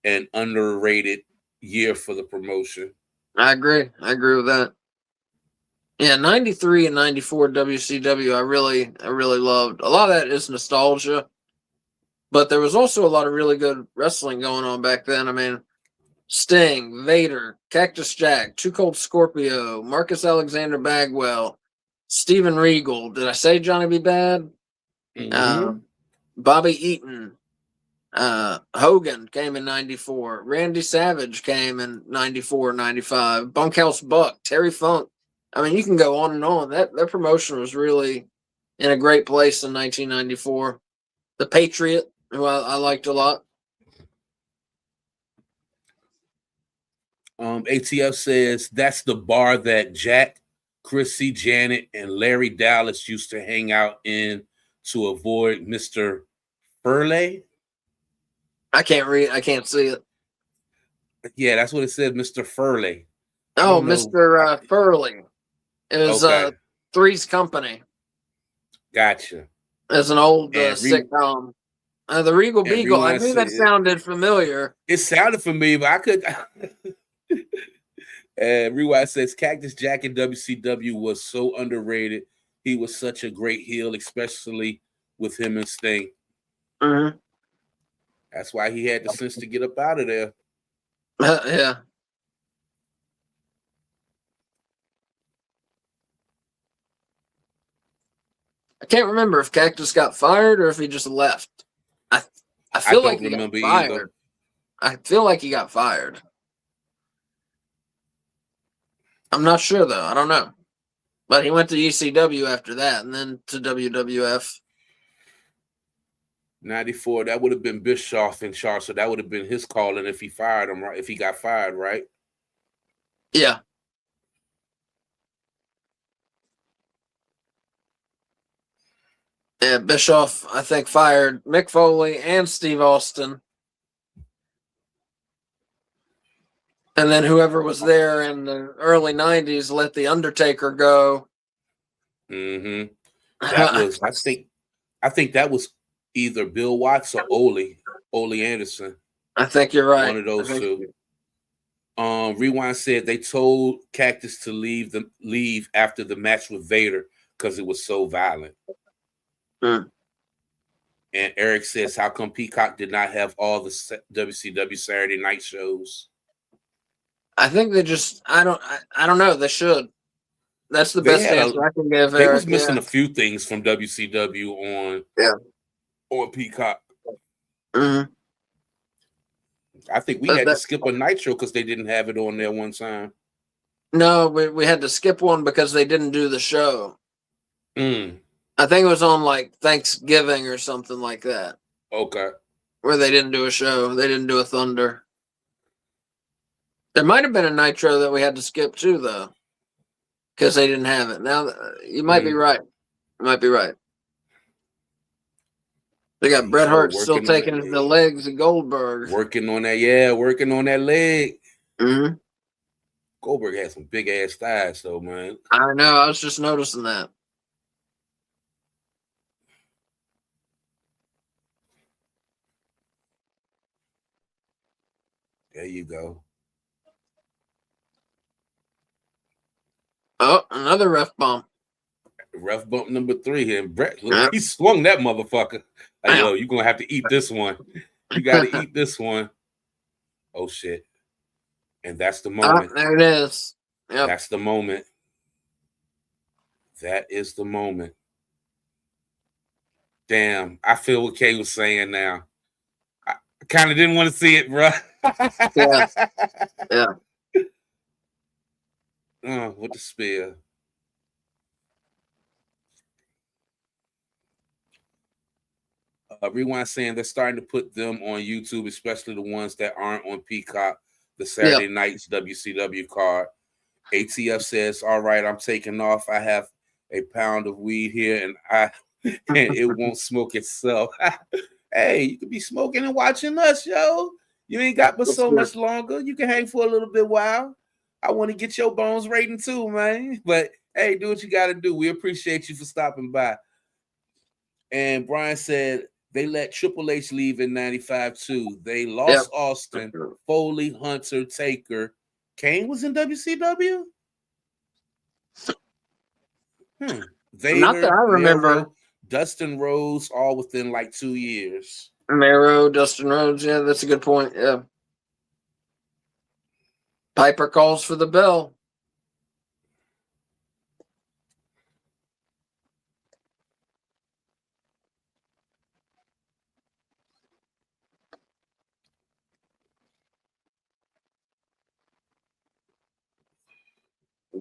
an underrated year for the promotion. I agree. I agree with that. Yeah, 93 and 94 WCW, I really loved. A lot of that is nostalgia, but there was also a lot of really good wrestling going on back then. I mean, Sting, Vader, Cactus Jack, Too Cold Scorpio, Marcus Alexander Bagwell, Steven Regal. Did I say Johnny B. Bad? Mm-hmm. Bobby Eaton. Hogan came in 94. Randy Savage came in 94, 95. Bunkhouse Buck, Terry Funk. I mean, you can go on and on. That promotion was really in a great place in 1994. The Patriot, who I liked a lot. ATF says that's the bar that Jack, Chrissy, Janet, and Larry Dallas used to hang out in to avoid Mr. Furley. I can't read. I can't see it. Yeah, that's what it said, Mr. Furley. Oh, Mr. Furley. It was Okay. Three's Company. Gotcha. As an old sitcom. The Regal Beagle. I knew that sounded familiar. It sounded familiar, but I could. Rewind says Cactus Jack in WCW was so underrated. He was such a great heel, especially with him and Sting. Mm-hmm. That's why he had the sense to get up out of there. Yeah. I can't remember if Cactus got fired or if he just left. I feel like he got fired. Either. I feel like he got fired. I'm not sure though. I don't know. But he went to ECW after that and then to WWF. 94, that would have been Bischoff in charge, so that would have been his calling if he fired him, right? If he got fired, right? Yeah. Yeah, Bischoff, I think, fired Mick Foley and Steve Austin. And then whoever was there in the early 90s let The Undertaker go. Mm-hmm. That was, I think that was either Bill Watts or Ole Anderson. I think you're right. One of those two. Rewind said they told Cactus to leave after the match with Vader because it was so violent. Mm. And Eric says, how come Peacock did not have all the WCW Saturday night shows? I think they just, I don't know. They should. That's the best answer I can give. They was missing a few things from WCW on Peacock. Mm-hmm. I think we had to skip a Nitro because they didn't have it on there one time. No, we had to skip one because they didn't do the show. Mm. I think it was on like Thanksgiving or something like that. Okay. Where they didn't do a show. They didn't do a Thunder. There might have been a Nitro that we had to skip too, though, because they didn't have it. Now, you might be right. You might be right. They got Bret Hart still taking the legs of Goldberg. Working on that, working on that leg. Mm-hmm. Goldberg had some big-ass thighs, though, man. I know. I was just noticing that. There you go. Oh, another ref bump. Ref bump number 3 here. Brett, look, he swung that motherfucker. Like, yo, you're going to have to eat this one. You got to eat this one. Oh, shit. And that's the moment. There it is. Yep. That's the moment. That is the moment. Damn. I feel what Kay was saying now. I kind of didn't want to see it, bro. Yeah. Yeah. With the spear. Rewind saying they're starting to put them on YouTube, especially the ones that aren't on Peacock, the Saturday night's WCW card. ATF says, all right, I'm taking off. I have a pound of weed here and it won't smoke itself. Hey, you could be smoking and watching us, yo. You ain't got but so much longer. You can hang for a little bit while. I want to get your bones rating too, man. But hey, do what you got to do. We appreciate you for stopping by. And Brian said they let Triple H leave in 95 too. They lost Austin, Foley, Hunter, Taker. Kane was in WCW? Vader, Not that I remember. Mero, Dustin Rhodes, all within like 2 years. Mero, Dustin Rhodes. Yeah, that's a good point. Yeah. Piper calls for the bell.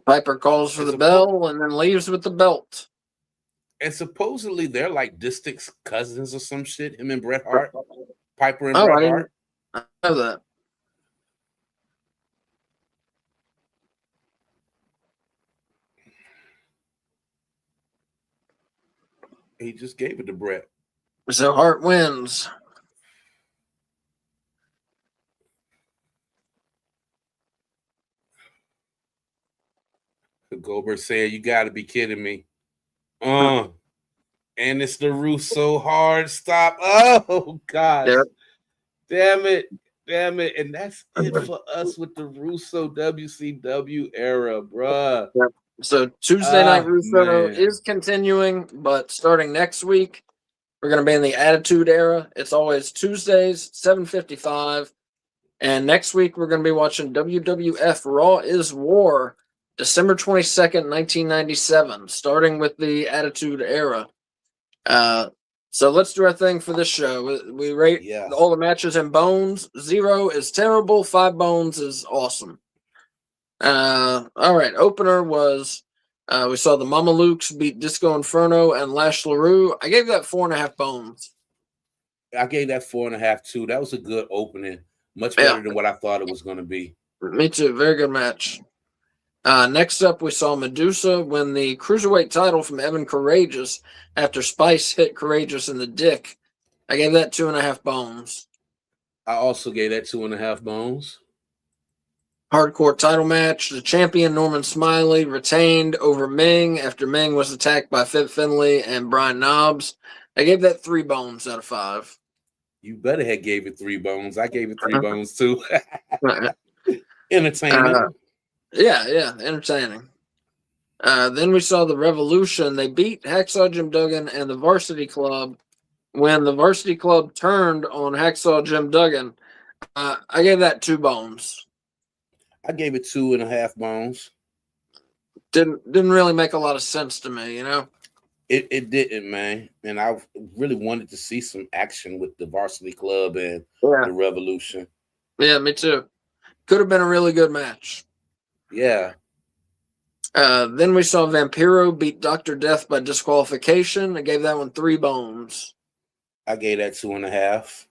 Piper calls for the bell and then leaves with the belt. And supposedly they're like distant cousins or some shit. Him and Bret Hart. Piper and Bret Hart. I know that. He just gave it to Bret. So Hart wins. Goldberg said, you got to be kidding me. And it's the Russo hard stop. Oh, God. Yep. Damn it. And that's it for us with the Russo WCW era, bruh. Yep. So Tuesday Night Russo is continuing, but starting next week, we're going to be in the Attitude Era. It's always Tuesdays, 7:55. And next week, we're going to be watching WWF Raw is War, December 22nd, 1997, starting with the Attitude Era. So let's do our thing for this show. We rate all the matches in bones. 0 is terrible. 5 bones is awesome. All right. Opener was we saw the Mamalukes beat Disco Inferno and Lash LaRue. I gave that 4.5 bones. I gave that 4.5 too. That was a good opening. Much better than what I thought it was going to be. Me too. Very good match. Next up, we saw Medusa win the Cruiserweight title from Evan Courageous after Spice hit Courageous in the dick. I gave that 2.5 bones. I also gave that 2.5 bones. Hardcore title match. The champion, Norman Smiley, retained over Ming after Ming was attacked by Fit Finlay and Brian Knobbs. I gave that 3 bones out of 5. You better have gave it 3 bones. I gave it 3 bones too. Entertaining. Yeah, entertaining. Then we saw the Revolution. They beat Hacksaw Jim Duggan and the Varsity Club when the Varsity Club turned on Hacksaw Jim Duggan. I gave that 2 bones. I gave it 2.5 bones. Didn't really make a lot of sense to me, you know? It didn't, man. And I really wanted to see some action with the Varsity Club and the Revolution. Yeah, me too. Could have been a really good match. Yeah. Then we saw Vampiro beat Dr. Death by disqualification. I gave that one 3 bones. I gave that 2.5.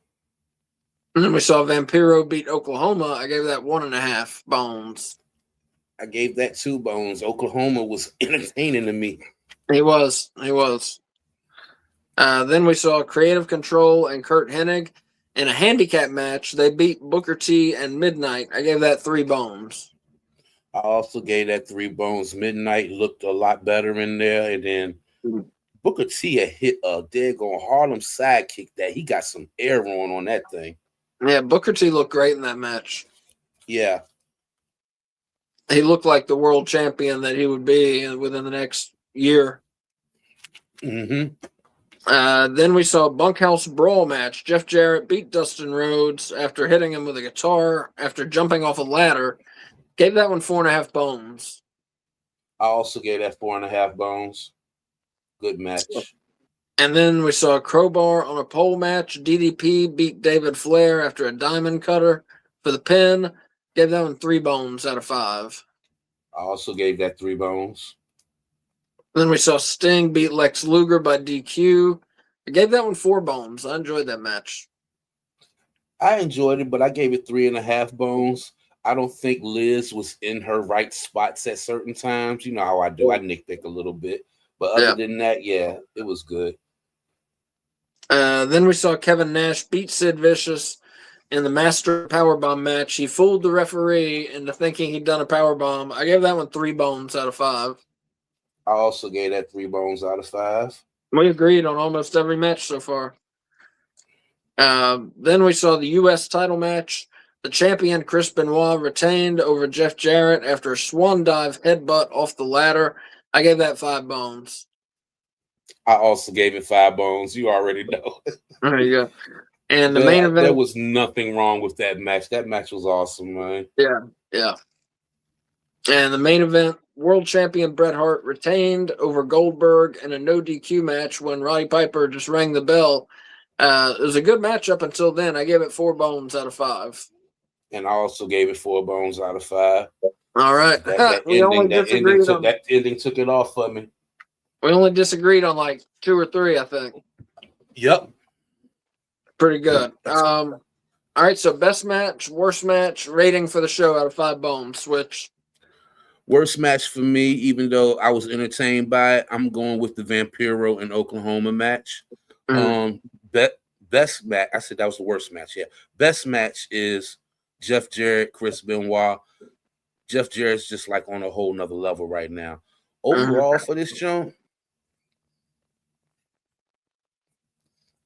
And then we saw Vampiro beat Oklahoma. I gave that 1.5 bones. I gave that 2 bones. Oklahoma was entertaining to me. He was. Then we saw Creative Control and Kurt Hennig in a handicap match. They beat Booker T and Midnight. I gave that 3 bones. I also gave that 3 bones. Midnight looked a lot better in there. And then Booker T had hit a daggone Harlem sidekick that he got some air on that thing. Yeah, Booker T looked great in that match. Yeah. He looked like the world champion that he would be within the next year. Mm-hmm. Then we saw a bunkhouse brawl match. Jeff Jarrett beat Dustin Rhodes after hitting him with a guitar after jumping off a ladder. Gave that one 4.5 bones. I also gave that 4.5 bones. Good match. And then we saw a crowbar on a pole match. DDP beat David Flair after a diamond cutter for the pin. Gave that one 3 bones out of 5. I also gave that 3 bones. Then we saw Sting beat Lex Luger by DQ. I gave that one 4 bones. I enjoyed that match. I enjoyed it, but I gave it 3.5 bones. I don't think Liz was in her right spots at certain times. You know how I do. I nitpick a little bit. But other than that, yeah, it was good. Then we saw Kevin Nash beat Sid Vicious in the Master Powerbomb match. He fooled the referee into thinking he'd done a powerbomb. I gave that one 3 bones out of 5. I also gave that 3 bones out of 5. We agreed on almost every match so far. Then we saw the U.S. title match. The champion, Chris Benoit, retained over Jeff Jarrett after a swan dive headbutt off the ladder. I gave that 5 bones. I also gave it 5 bones. You already know. There you go. And the main event. There was nothing wrong with that match. That match was awesome, man. Yeah. And the main event, world champion Bret Hart retained over Goldberg in a no DQ match when Roddy Piper just rang the bell. It was a good match up until then. I gave it 4 bones out of 5. And I also gave it 4 bones out of 5. All right. That ending took it off for me. We only disagreed on like 2 or 3, I think. Yep. Pretty good. All right, so best match, worst match, rating for the show out of 5 bones. Switch. Worst match for me, even though I was entertained by it, I'm going with the Vampiro and Oklahoma match. Best match, I said that was the worst match. Yeah. Best match is Jeff Jarrett, Chris Benoit. Jeff Jarrett's just like on a whole nother level right now. Overall for this show,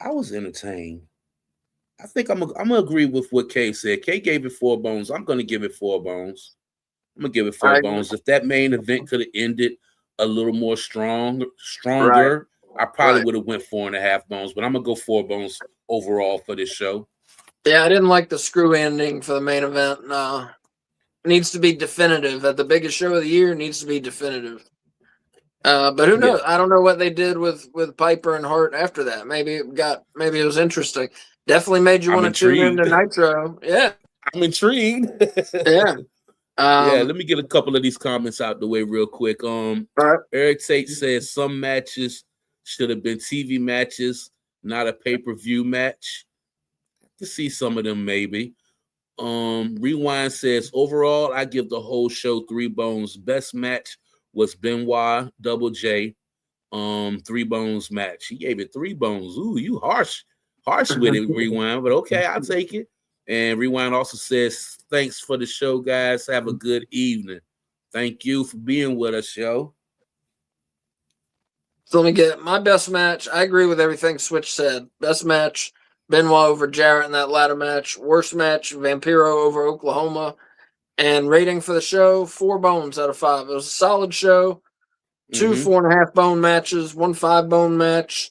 I was entertained. I think I'm gonna agree with what Kay said. Kay gave it 4 bones. I'm gonna give it 4 bones. I'm gonna give it 4 bones. If that main event could have ended a little more stronger, I probably would have went 4.5 bones. But I'm gonna go 4 bones overall for this show. Yeah, I didn't like the screw ending for the main event. No, it needs to be definitive. At the biggest show of the year, it needs to be definitive. But who knows? I don't know what they did with Piper and Hart after that. Maybe it was interesting. Definitely made you want to tune into Nitro. Yeah, I'm intrigued. Yeah. Let me get a couple of these comments out the way real quick. Eric Tate says some matches should have been TV matches, not a pay-per-view match. To see some of them maybe. Rewind says overall, I give the whole show 3 bones. Best match was Benoit Double J. 3 bones match. He gave it 3 bones. Ooh, you harsh with it, Rewind. But okay, I'll take it. And Rewind also says, thanks for the show, guys. Have a good evening. Thank you for being with us, yo. So let me get my best match. I agree with everything Switch said. Best match, Benoit over Jarrett in that ladder match. Worst match, Vampiro over Oklahoma. And rating for the show, 4 bones out of 5. It was a solid show. 2 4.5 bone matches, 1 5 bone match.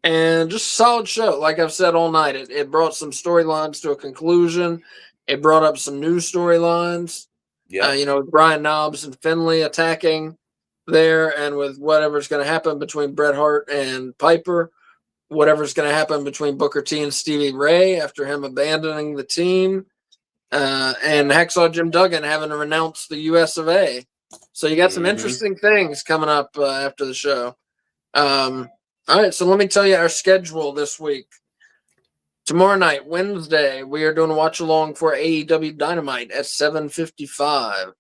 And just a solid show. Like I've said all night, it brought some storylines to a conclusion. It brought up some new storylines. Yeah. Brian Knobbs and Finlay attacking there, and with whatever's going to happen between Bret Hart and Piper, whatever's going to happen between Booker T and Stevie Ray after him abandoning the team, and Hacksaw Jim Duggan having to renounce the US of A. So you got some interesting things coming up after the show. All right, so let me tell you our schedule this week. Tomorrow night, Wednesday, we are doing a watch-along for AEW Dynamite at 7:55.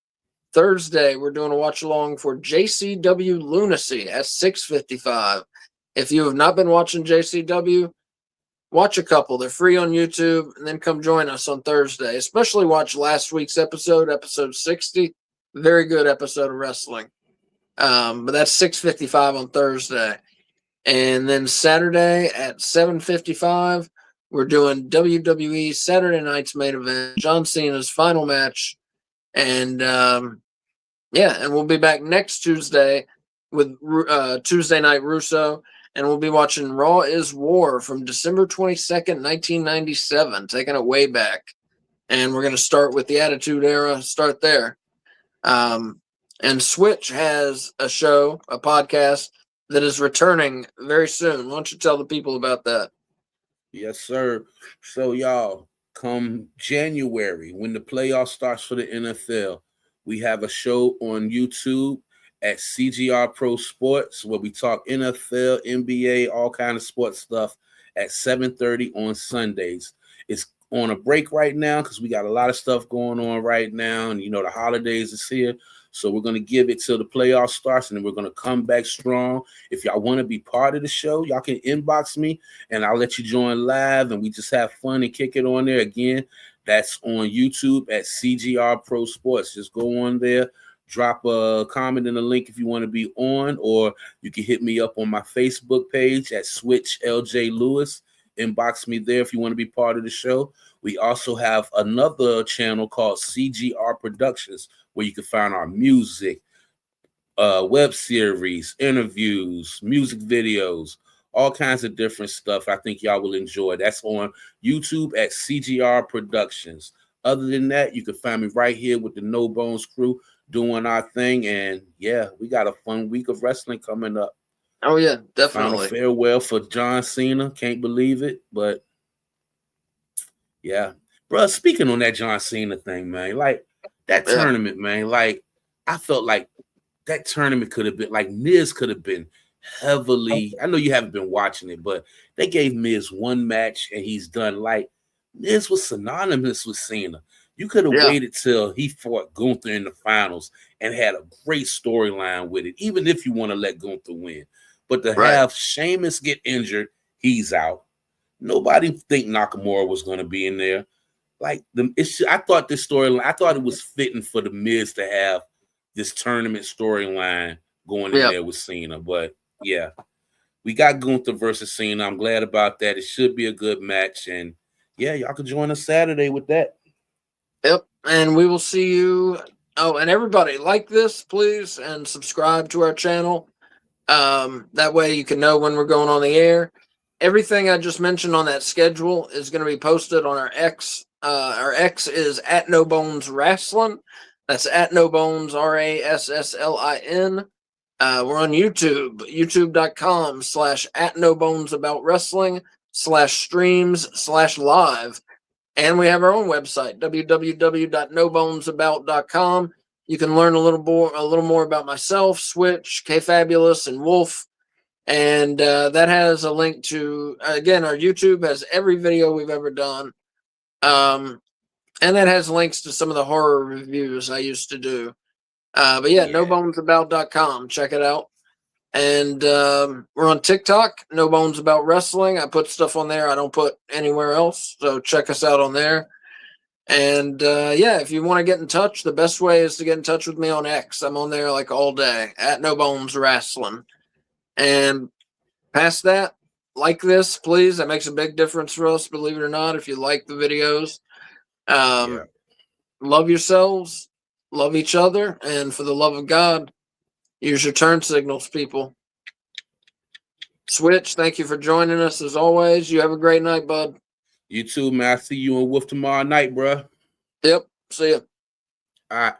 Thursday, we're doing a watch-along for JCW Lunacy at 6:55. If you have not been watching JCW, watch a couple. They're free on YouTube, and then come join us on Thursday. Especially watch last week's episode 60. Very good episode of wrestling. But that's 6:55 on Thursday. And then Saturday at 7:55, we're doing WWE Saturday Night's main event, John Cena's final match. And and we'll be back next Tuesday with Tuesday Night Russo. And we'll be watching Raw is War from December 22nd, 1997, taking it way back. And we're going to start with the Attitude Era, start there. And Switch has a show, a podcast, that is returning very soon. Why don't you tell the people about that? Yes, sir. So, y'all, come January, when the playoff starts for the NFL, we have a show on YouTube at CGR Pro Sports, where we talk NFL, NBA, all kind of sports stuff at 7:30 on Sundays. It's on a break right now because we got a lot of stuff going on right now, and the holidays is here. So we're going to give it till the playoffs starts, and then we're going to come back strong. If y'all want to be part of the show, y'all can inbox me, and I'll let you join live, and we just have fun and kick it on there. Again, that's on YouTube at CGR Pro Sports. Just go on there, drop a comment in the link if you want to be on, or you can hit me up on my Facebook page at Switch LJ Lewis. Inbox me there if you want to be part of the show. We also have another channel called CGR Productions, where you can find our music, web series, interviews, music videos, all kinds of different stuff. I think y'all will enjoy. That's on YouTube at CGR Productions. Other than that, you can find me right here with the No Bones crew doing our thing. And yeah, we got a fun week of wrestling coming up. Oh yeah, Final definitely. farewell for John Cena. Can't believe it, but yeah. Bro, speaking on that John Cena thing, man, like that tournament, man, like I felt like that tournament could have been like Miz could have been heavily. I know you haven't been watching it, but they gave Miz one match and he's done. Like Miz was synonymous with Cena. You could have waited till he fought Gunther in the finals and had a great storyline with it, even if you want to let Gunther win. But to have Sheamus get injured, he's out. Nobody think Nakamura was going to be in there. Like I thought this storyline, I thought it was fitting for the Miz to have this tournament storyline going in there with Cena. But yeah, we got Gunther versus Cena. I'm glad about that. It should be a good match. And yeah, y'all can join us Saturday with that. Yep. And we will see you. Oh, and everybody like this, please, and subscribe to our channel. That way you can know when we're going on the air. Everything I just mentioned on that schedule is going to be posted on our X. Our X is at No Bones Wrestling. That's at No Bones RASSLIN. We're on YouTube, youtube.com/at No Bones About Wrestling /streams/live. And we have our own website, www.nobonesabout.com. You can learn a little more about myself, Switch, K-Fabulous, and Wolf. And that has a link to, again, our YouTube has every video we've ever done. And that has links to some of the horror reviews I used to do. But yeah, nobonesabout.com. Check it out. And we're on TikTok, No Bones About Wrestling. I put stuff on there I don't put anywhere else. So check us out on there. And yeah, if you want to get in touch, the best way is to get in touch with me on X. I'm on there like all day at No Bones Wrestling. And past that, like this, please. That makes a big difference for us, believe it or not, if you like the videos. Love yourselves, love each other, and for the love of God, use your turn signals, people. Switch, thank you for joining us as always. You have a great night, bud. You too, man. I see you in Wolf tomorrow night, bro. Yep. See ya. All right.